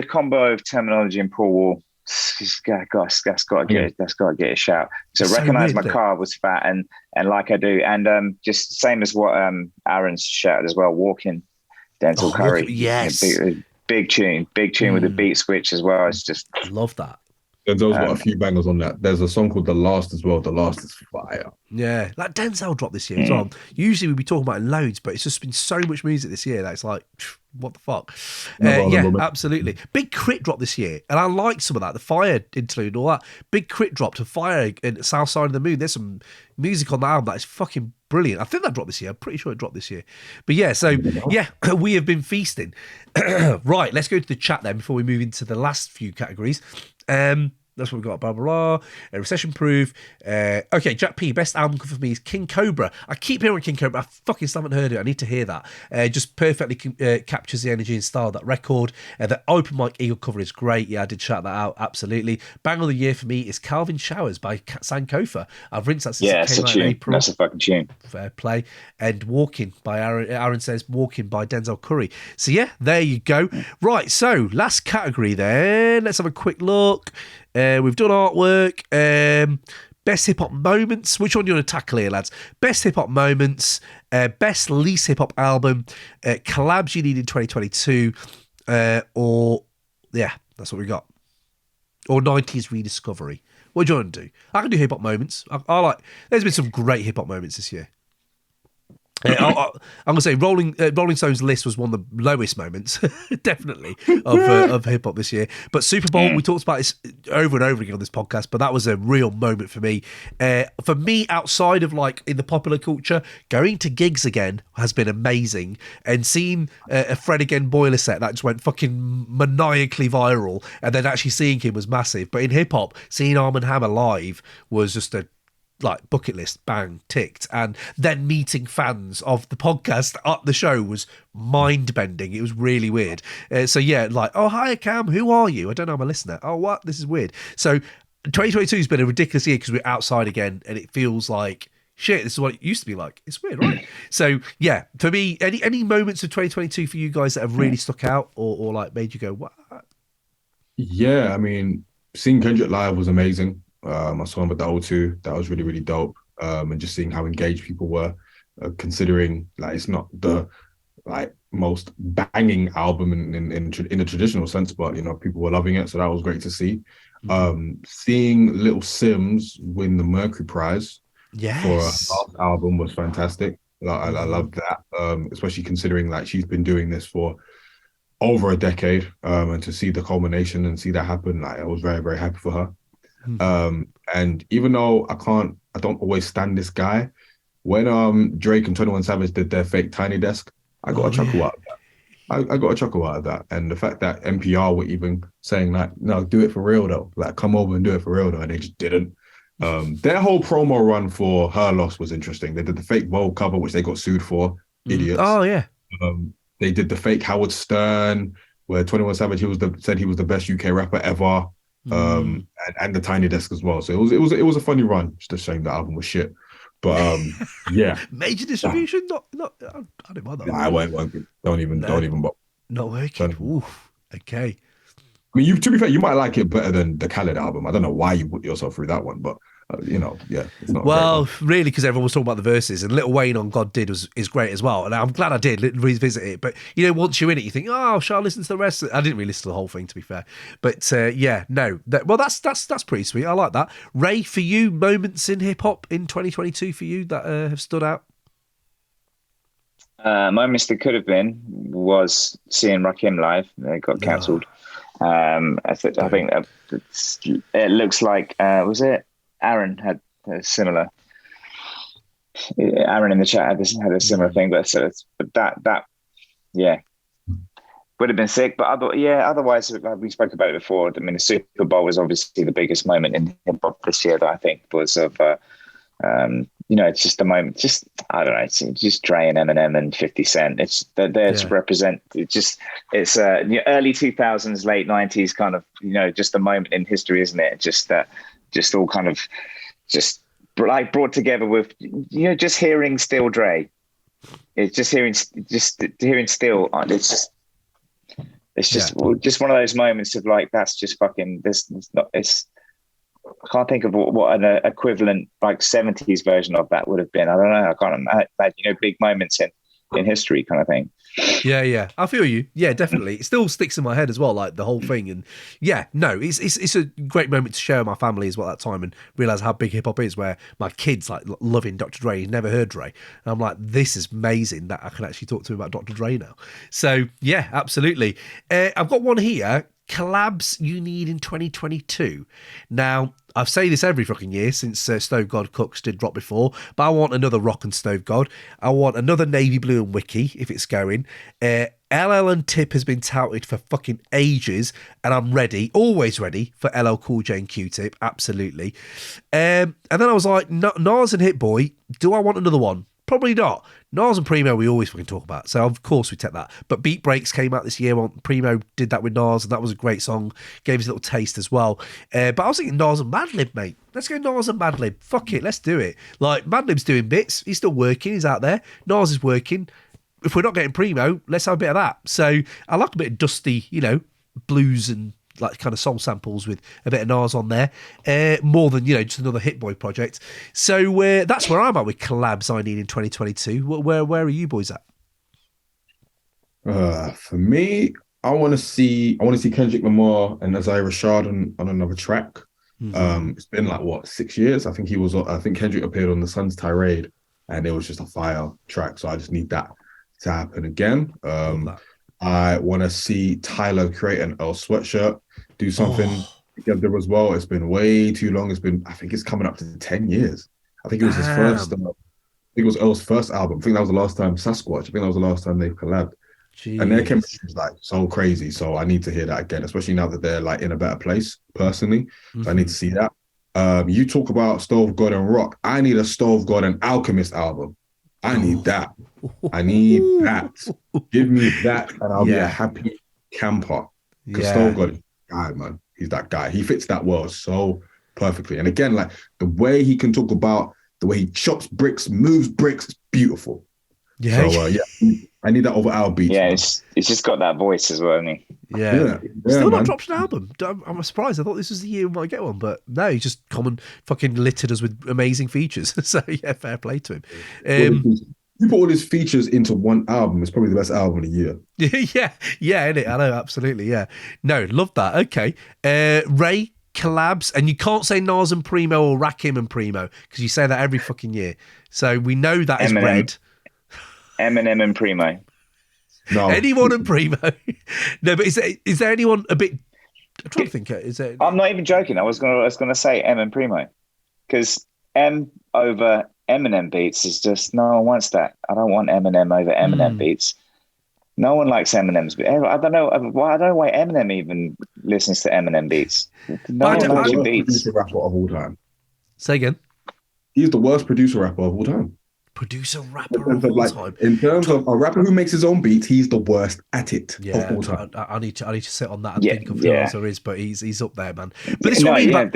combo of Terminology and Paul Wall, that's got to get a shout. So Recognize My Car was fat and Like I Do, and just same as what Aaron's shouted as well. Walking, Denzel Curry, yes, big tune with the beat switch as well. It's just love that. Denzel's got a few bangers on that. There's a song called The Last as well. The Last is fire. Yeah, like Denzel dropped this year as well. Usually we'd be talking about it loads, but it's just been so much music this year that it's like, what the fuck? Absolutely. Big Crit dropped this year, and I like some of that. The Fire interlude and all that. Big Crit dropped, a Fire and South Side of the Moon. There's some music on the album that is fucking brilliant. I think that dropped this year. I'm pretty sure it dropped this year. But we have been feasting. Right, let's go to the chat then before we move into the last few categories. That's what we've got, blah, blah, blah. Recession Proof. Okay, Jack P, best album cover for me is King Cobra. I keep hearing King Cobra. I fucking still haven't heard it. I need to hear that. Just perfectly captures the energy and style of that record. The Open Mic Eagle cover is great. Yeah, I did shout that out. Absolutely. Bang of the year for me is Calvin Showers by Sankofa. I've rinsed that since it came out in April. That's a fucking tune. Fair play. And Walking by Aaron says Walking by Denzel Curry. So yeah, there you go. Right, so last category then. Let's have a quick look. We've done artwork. best hip hop moments. Which one do you want to tackle here, lads? Best hip hop moments, best least hip hop album, collabs you need in 2022, or yeah, that's what we got. Or 90s rediscovery. What do you want to do? I can do hip hop moments. I like. There's been some great hip hop moments this year. I'm gonna say Rolling Stone's list was one of the lowest moments, definitely of hip hop this year. But Super Bowl, we talked about this over and over again on this podcast, but that was a real moment for me. For me, outside of like in the popular culture, going to gigs again has been amazing, and seeing a Fred Again Boiler set that just went fucking maniacally viral, and then actually seeing him was massive. But in hip hop, seeing Arm & Hammer live was just a like bucket list, bang, ticked. And then meeting fans of the podcast at the show was mind bending. It was really weird. So yeah, like, oh, hi Cam, who are you? I don't know, I'm a listener. Oh, what? This is weird. So 2022 has been a ridiculous year because we're outside again, and it feels like shit, this is what it used to be like. It's weird, right? So yeah, for me, any moments of 2022 for you guys that have really stuck out or like made you go, what? Yeah, I mean, seeing Kendrick live was amazing. I saw him at the O2. That was really, really dope. And just seeing how engaged people were, considering like it's not the like most banging album in a traditional sense, but you know people were loving it, so that was great to see. Seeing Little Sims win the Mercury Prize for a last album was fantastic. I love that, especially considering like she's been doing this for over a decade, and to see the culmination and see that happen, like I was very, very happy for her. And even though I don't always stand this guy, when Drake and 21 Savage did their fake Tiny Desk, I got a chuckle out of that. I got a chuckle out of that. And the fact that NPR were even saying like, no, do it for real though. Like come over and do it for real though. And they just didn't. Their whole promo run for Her Loss was interesting. They did the fake Vogue cover, which they got sued for. Idiots. Oh yeah. They did the fake Howard Stern, where 21 Savage said he was the best UK rapper ever. And the Tiny Desk as well. So it was a funny run. Just a shame the album was shit. But yeah. Major distribution? Not I didn't mind that. Nah, I won't. Don't even bother. Not working. Oof. Okay. I mean, to be fair, you might like it better than the Khaled album. I don't know why you put yourself through that one, but yeah, it's not. Well, really, because everyone was talking about the verses, and Lil Wayne on God Did is great as well, and I'm glad I did revisit it. But once you're in it, you think, oh, shall I listen to the rest? I didn't really listen to the whole thing, to be fair. But yeah, no, that's pretty sweet. I like that. Ray, for you, moments in hip hop in 2022 for you that have stood out. Moments that could have been was seeing Rakim live. They got cancelled. I think it looks like was it Aaron had a similar. Aaron in the chat had a similar thing, but that yeah would have been sick. But otherwise, like we spoke about it before. I mean, the Super Bowl was obviously the biggest moment in hip hop this year that I think was of. It's just the moment. Just I don't know. It's just Dre and Eminem and 50 Cent. It's they're there to represent. It's early 2000s, late 90s kind of. Just the moment in history, isn't it? Just all kind of just like brought together with just hearing Still Dre. It's just hearing Still. It's just one of those moments of like that's just fucking this. It's I can't think of what an equivalent like 70s version of that would have been. I don't know. I can't imagine, big moments in history kind of thing. Yeah. I feel you. Yeah, definitely. It still sticks in my head as well, like the whole thing. And yeah, no, it's a great moment to share with my family as well at that time and realize how big hip hop is, where my kids like loving Dr. Dre. He's never heard Dre. And I'm like, this is amazing that I can actually talk to him about Dr. Dre now. So yeah, absolutely. I've got one here. Collabs you need in 2022. Now, I've said this every fucking year since Stove God Cooks did drop before, but I want another Rock and Stove God. I want another Navy Blue and Wiki if it's going. LL and Tip has been touted for fucking ages, and I'm ready, always ready for LL Cool J and Q-Tip, absolutely. And then I was like, Nas and Hit Boy, do I want another one? Probably not. Nas and Primo we always fucking talk about, so of course we take that. But Beat Breaks came out this year. Primo did that with Nas, and that was a great song. Gave us a little taste as well. But I was thinking Nas and Madlib, mate. Let's go Nas and Madlib. Fuck it, let's do it. Like, Madlib's doing bits. He's still working. He's out there. Nas is working. If we're not getting Primo, let's have a bit of that. So I like a bit of dusty, blues and like kind of soul samples with a bit of Nas on there, more than just another Hit Boy project. So that's where I'm at with collabs I need in 2022. Where are you boys at? For me, I want to see Kendrick Lamar and Isaiah Rashad on another track. It's been like 6 years. I think Kendrick appeared on the Sun's Tirade, and it was just a fire track. So I just need that to happen again. I want to see Tyler create an Earl Sweatshirt, do something together as well. It's been way too long. I think it's coming up to 10 years. I think it was his first. I think it was Earl's first album. I think that was the last time Sasquatch. I think that was the last time they collabed. Jeez. And their chemistry is like so crazy. So I need to hear that again, especially now that they're like in a better place personally. So I need to see that. You talk about Stove God and Rock. I need a Stove God and Alchemist album. I need that. I need that. Give me that, and I'll be a happy camper. Because Stove God is that guy, man. He's that guy. He fits that world so perfectly. And again, like the way he can talk about the way he chops bricks, moves bricks, it's beautiful. Yeah. So I need that over our beats. Yeah, it's just got that voice as well, hasn't he? Yeah. Still not dropped an album. I'm surprised. I thought this was the year we might get one, but no, he's just fucking littered us with amazing features. So yeah, fair play to him. You put all his features into one album, it's probably the best album of the year. yeah, innit? I know, absolutely, yeah. No, love that. Okay. Ray, collabs, and you can't say Nas and Primo or Rakim and Primo, because you say that every fucking year. So we know that is red. Eminem and Primo. No. Anyone and Primo. No, but is there anyone a bit... I'm trying to think. Is there... I'm not even joking. I was gonna say M and Primo. Because M over Eminem beats is just... No one wants that. I don't want Eminem over Eminem beats. No one likes Eminem's beats. I don't know why Eminem even listens to Eminem beats. No one likes your beats. He's the worst producer rapper of all time. Say again. He's the worst producer rapper of all time. Producer rapper of all time. In terms of a rapper who makes his own beats, he's the worst at it of all time. I need to sit on that and think of who else there is, but he's up there, man. But this one,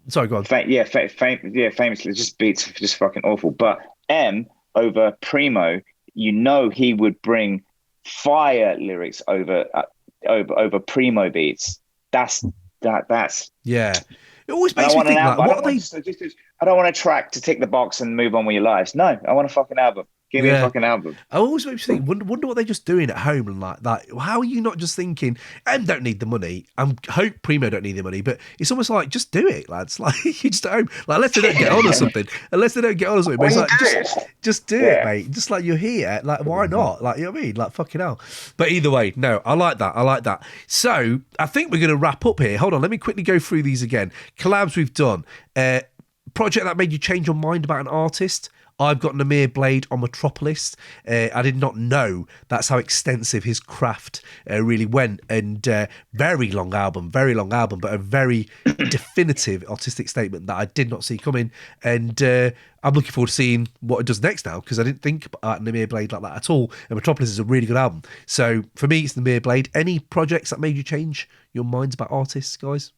sorry, go on. Famously, just beats just fucking awful. But M over Primo, he would bring fire lyrics over Primo beats. That's yeah. It always makes me think like, what are they? I don't want a track to tick the box and move on with your lives. No, I want a fucking album. Give me a fucking album. I always makes me think, wonder what they're just doing at home and like that. How are you not just thinking, M don't need the money, I hope Primo don't need the money, but it's almost like, just do it, lads. Like, you just at home. Like, unless they don't get on or something. But it's like, just do it, mate. Just like, you're here. Like, why not? Like, you know what I mean? Like, fucking hell. But either way, no, I like that. So, I think we're going to wrap up here. Hold on, let me quickly go through these again. Collabs we've done. Project that made you change your mind about an artist. I've got Yemi Abiade on Metropolis. I did not know that's how extensive his craft really went. And very long album, but a very definitive artistic statement that I did not see coming. And I'm looking forward to seeing what it does next now, because I didn't think about Yemi Abiade like that at all. And Metropolis is a really good album. So for me, it's Yemi Abiade. Any projects that made you change your minds about artists, guys?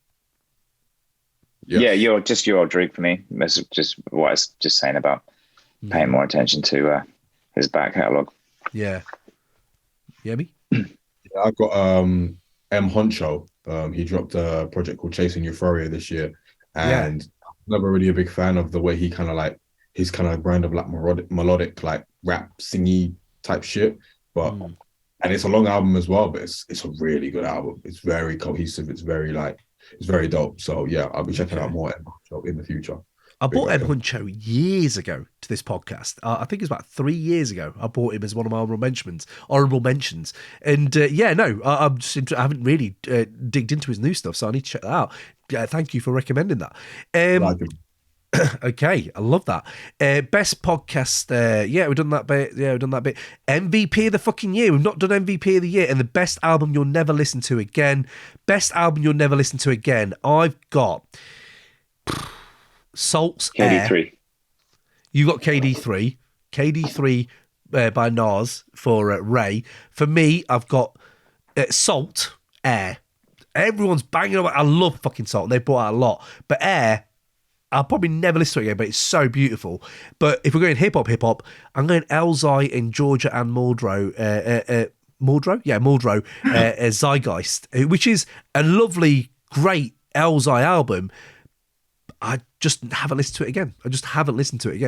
Yeah, you're Drake for me. That's just what I was just saying about paying more attention to his back catalogue. Yeah. Yemi? I've got M Honcho. He dropped a project called Chasing Euphoria this year. And I'm never really a big fan of the way he kind of like, his kind of brand of like melodic like rap, singy type shit. But and it's a long album as well, but it's a really good album. It's very cohesive. It's very dope. So yeah, I'll be checking out more M Honcho in the future. I bought M Honcho years ago to this podcast. I think it was about 3 years ago. I bought him as one of my honorable mentions. And I haven't really digged into his new stuff, so I need to check that out. Thank you for recommending that. Okay, I love that. Best podcast. We've done that bit. MVP of the fucking year. We've not done MVP of the year. And the best album you'll never listen to again. I've got Salt's KD3. Air. You got KD3. KD3 by Nas for Ray. For me, I've got Salt, Air. Everyone's banging on. I love fucking Salt. They brought out a lot. But Air, I'll probably never listen to it again, but it's so beautiful. But if we're going hip hop, I'm going Elzai and Georgia and Muldrow. Muldrow? Yeah, Muldrow, Zeitgeist, which is a lovely, great Elzai album. I just haven't listened to it again.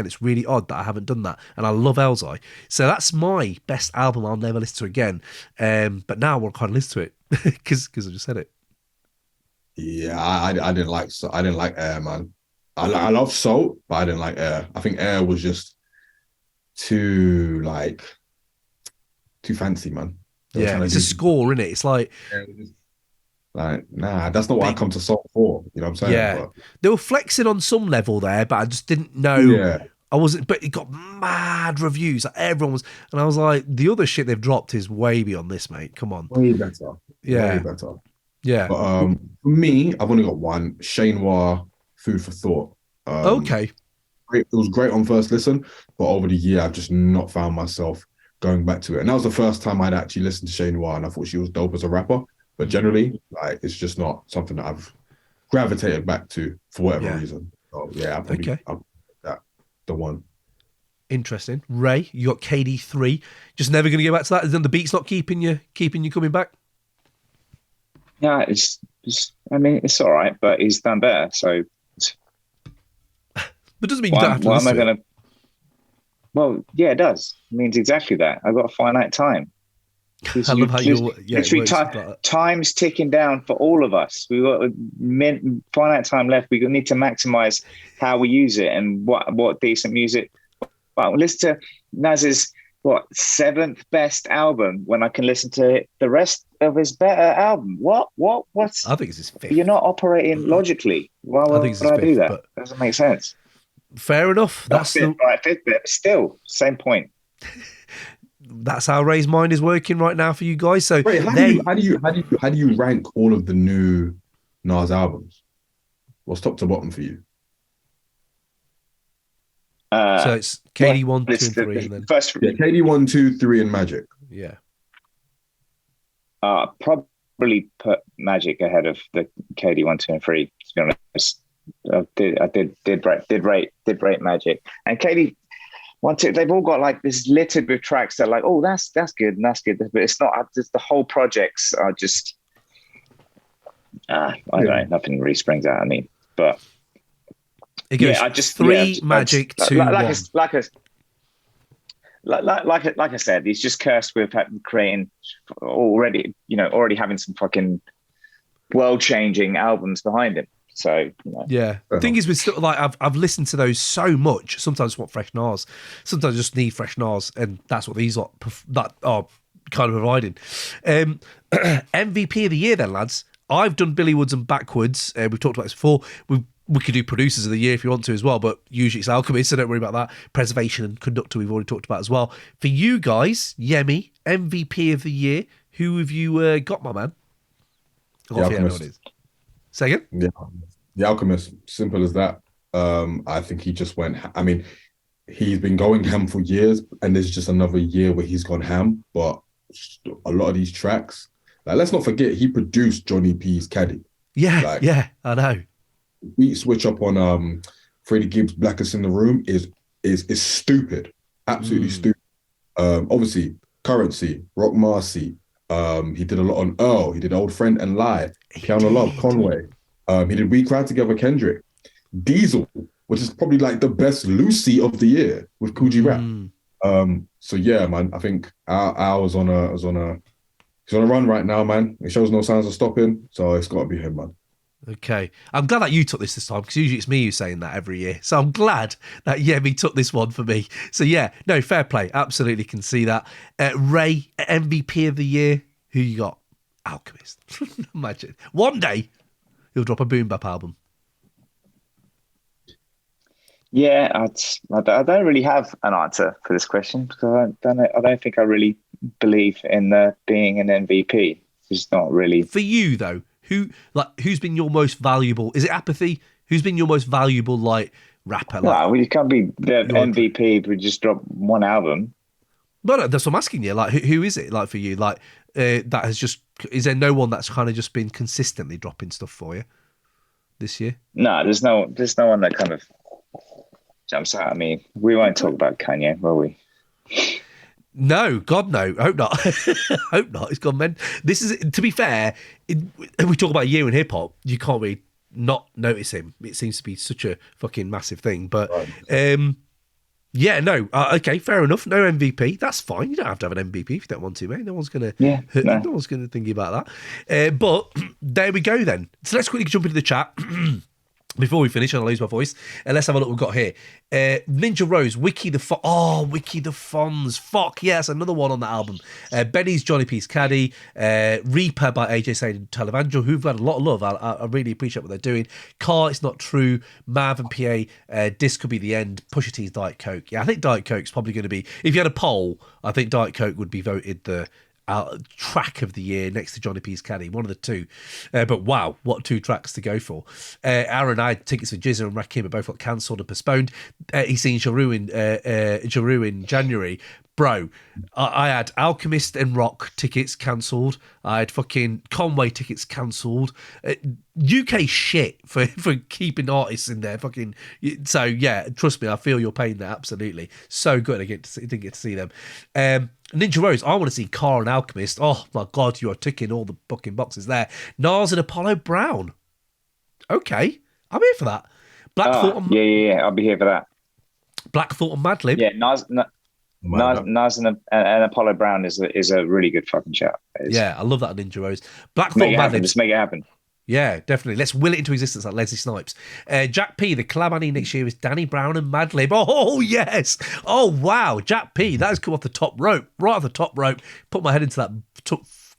It's really odd that I haven't done that. And I love Elzai. So that's my best album I'll never listen to again. But now I want to kind of listen to it because I just said it. Yeah, I didn't like Air, man. I love Salt, but I didn't like Air. I think Air was just too fancy, man. Yeah, it's a score, isn't it? It's like nah, that's not what I come to Salt for. You know what I'm saying? Yeah, but they were flexing on some level there, but I just didn't know. Yeah. I wasn't, but it got mad reviews. Like everyone was, and I was like, the other shit they've dropped is way beyond this, mate. Come on, way better. Yeah. Way better. Yeah. But for me, I've only got one. Shane Noir, Food for Thought. Okay. It was great on first listen, but over the year, I've just not found myself going back to it. And that was the first time I'd actually listened to Shane Noir, and I thought she was dope as a rapper. But generally, like, it's just not something that I've gravitated back to for whatever reason. So yeah, I'll probably that the one. Interesting. Ray, you got KD3. Just never going to go back to that. Then the beat's not keeping you coming back. Yeah, it's I mean, it's all right, but he's done better. So, but doesn't mean you don't have to listen to it. Well, yeah, it does. It means exactly that. I've got a finite time. I love how you're... Time's ticking down for all of us. We've got finite time left. We need to maximize how we use it and what decent music. Well, listen to Nas's seventh best album when I can listen to the rest of his better album. What's I think it's his fifth. You're not operating logically. Why would I do that? Doesn't make sense. Fair enough. That's fifth bit, but still same point. That's how Ray's mind is working right now for you guys. So Wait, how do you rank all of the new Nas albums? What's top to bottom for you? So it's KD 1, 2, and 3, and then KD 1, 2, 3, and Magic. Yeah. Probably put Magic ahead of the KD 1, 2, and 3. To be honest, I did rate Magic and KD 1, 2. They've all got like this littered with tracks that are like, oh, that's good and that's good, but it's not. Just the whole projects are just. I don't know. Nothing really springs out at me, but. It goes I just 3 Magic, 2 1. Like I said, he's just cursed with creating already having some fucking world-changing albums behind him. So yeah, the thing is, with still like I've listened to those so much. Sometimes I want fresh Nas, sometimes I just need fresh Nas, and that's what these are that are kind of providing. MVP of the year, then, lads. I've done Billy Woods and Backwards. We've talked about this before. We could do Producers of the Year if you want to as well, but usually it's Alchemist, so don't worry about that. Preservation and Conductor we've already talked about as well. For you guys, Yemi, MVP of the Year, who have you got, my man? The Alchemist. Say again? Yeah, The Alchemist, simple as that. I think he just went, I mean, he's been going ham for years, and there's just another year where he's gone ham, but a lot of these tracks, like, let's not forget, he produced Johnny P's Caddy. Yeah, I know. Beat switch up on Freddie Gibbs' Blackest in the Room is stupid, absolutely stupid. Obviously, Currency, Rock Marcy. He did a lot on Earl. He did Old Friend and Lie. Piano Love, Conway. He did We Cried Together, Kendrick. Diesel, which is probably like the best Lucy of the year with Kojey Rap. So yeah, man, I think ours on he's on a run right now, man. It shows no signs of stopping, so it's got to be him, man. Okay. I'm glad that you took this time, because usually it's me who's saying that every year. So I'm glad that Yemi took this one for me. So yeah, no, fair play. Absolutely can see that. Ray, MVP of the year, who you got? Alchemist. Imagine. One day, he'll drop a boom bap album. Yeah, I don't really have an answer for this question, because I don't think I really believe in being an MVP. It's not really. For you, though, who's been your most valuable? Is it Apathy? Who's been your most valuable rapper? No, you can't be the MVP but just drop one album. No, that's what I'm asking you. Who is it for you? That has just, is there no one that's kind of just been consistently dropping stuff for you this year? No, there's no one that kind of jumps out at me. We won't talk about Kanye, will we? No, God, no. Hope not. Hope not. It's gone, man. This is, to be fair, we talk about a year in hip hop, you can't really not notice him. It seems to be such a fucking massive thing. But yeah, no. Okay, fair enough. No MVP. That's fine. You don't have to have an MVP if you don't want to, mate. No one's gonna. No one's gonna think about that. But there we go then. So let's quickly jump into the chat. Before we finish, and I lose my voice, let's have a look what we've got here. Ninja Rose, Wiki the Fonz. Fuck, yes, another one on the album. Benny's Johnny P's Caddy, Reaper by AJ Sane and Televangel, who've had a lot of love. I really appreciate what they're doing. Car, It's Not True, Mav and PA, This Could Be the End, Pusha T's Diet Coke. Yeah, I think Diet Coke's probably going to be, if you had a poll, I think Diet Coke would be voted the track of the year next to Johnny P's Caddy, one of the two. But wow, what two tracks to go for. Aaron and I had tickets for Jizza and Rakim, but both got cancelled and postponed. He's seen Jaru in January. Bro, I had Alchemist and Rock tickets cancelled. I had fucking Conway tickets cancelled. UK shit for keeping artists in there. Fucking. So yeah, trust me, I feel your pain there. Absolutely, so good. I didn't get to see them. Ninja Rose, I want to see Car and Alchemist. Oh my God, you are ticking all the fucking boxes there. Nas and Apollo Brown. Okay, I'm here for that. Black Thought. Yeah. I'll be here for that. Black Thought and Madlib. Yeah, Nas and Apollo Brown is a really good fucking shout. Yeah, I love that Ninja Rose. Black Thought and Madlib. Just make it happen. Yeah, definitely. Let's will it into existence like Leslie Snipes. Jack P, the collab I need next year is Danny Brown and Madlib. Oh, yes. Oh, wow. Jack P, that has come off the top rope. Right off the top rope. Put my head into that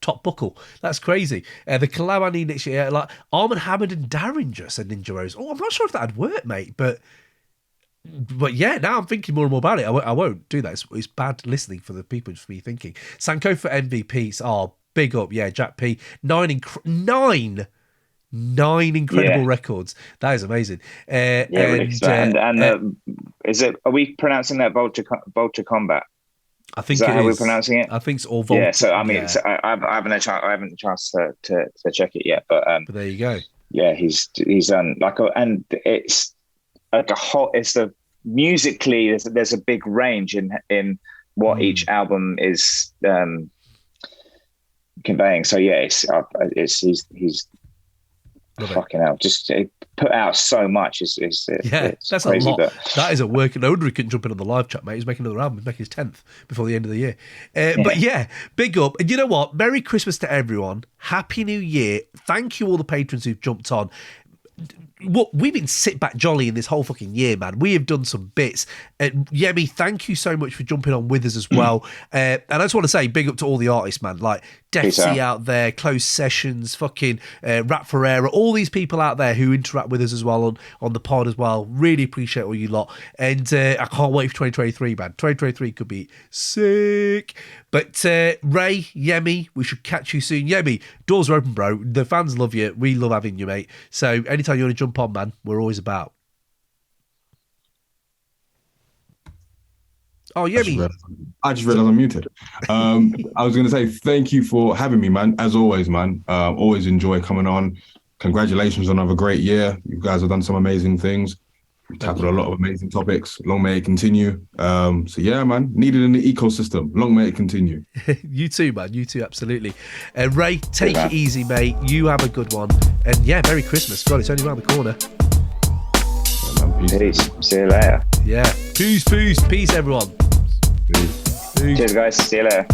top buckle. That's crazy. The collab I need next year, like Armand Hamid and Darringer, said Ninja Rose. Oh, I'm not sure if that'd work, mate, but yeah, now I'm thinking more and more about it. I won't do that. It's bad listening for the people, just me thinking. Sanko for MVPs. Oh, big up. Yeah, Jack P. Nine incredible records. That is amazing. Is it? Are we pronouncing that Vulture Combat? I think is that how we're pronouncing it. I think it's all Vulture. Yeah. So I mean, I haven't had a chance to check it yet, but there you go. Yeah, he's done and it's like a whole. It's the musically. There's a big range in what each album is conveying. So yeah, he's fucking hell, just put out so much. It's that's crazy, a lot. That is a work. No wonder he couldn't jump in on the live chat, mate. He's making another album. He's making his 10th before the end of the year. But yeah, big up. And you know what? Merry Christmas to everyone. Happy New Year. Thank you all the patrons who've jumped on. We've been sit back jolly in this whole fucking year, man. We have done some bits. Yemi, thank you so much for jumping on with us as well. And I just want to say big up to all the artists, man. Like Def C out there, Closed Sessions, fucking Rap Ferreira, all these people out there who interact with us as well on the pod as well. Really appreciate all you lot. And I can't wait for 2023, man. 2023 could be sick. But Ray, Yemi, we should catch you soon. Yemi, doors are open, bro. The fans love you. We love having you, mate. So anytime you want to jump on, man, we're always about. Oh, Yemi. I just realized I'm muted. I was going to say thank you for having me, man. As always, man. Always enjoy coming on. Congratulations on another great year. You guys have done some amazing things. We've tackled a lot of amazing topics. Long may it continue. So yeah, man, needed in the ecosystem. Long may it continue. You too, man. You too, absolutely. Ray, take it easy, mate. You have a good one. And yeah, Merry Christmas. God, it's only around the corner. Yeah, man, peace. See you later. Yeah. Peace, everyone. Peace. Cheers, guys. See you later.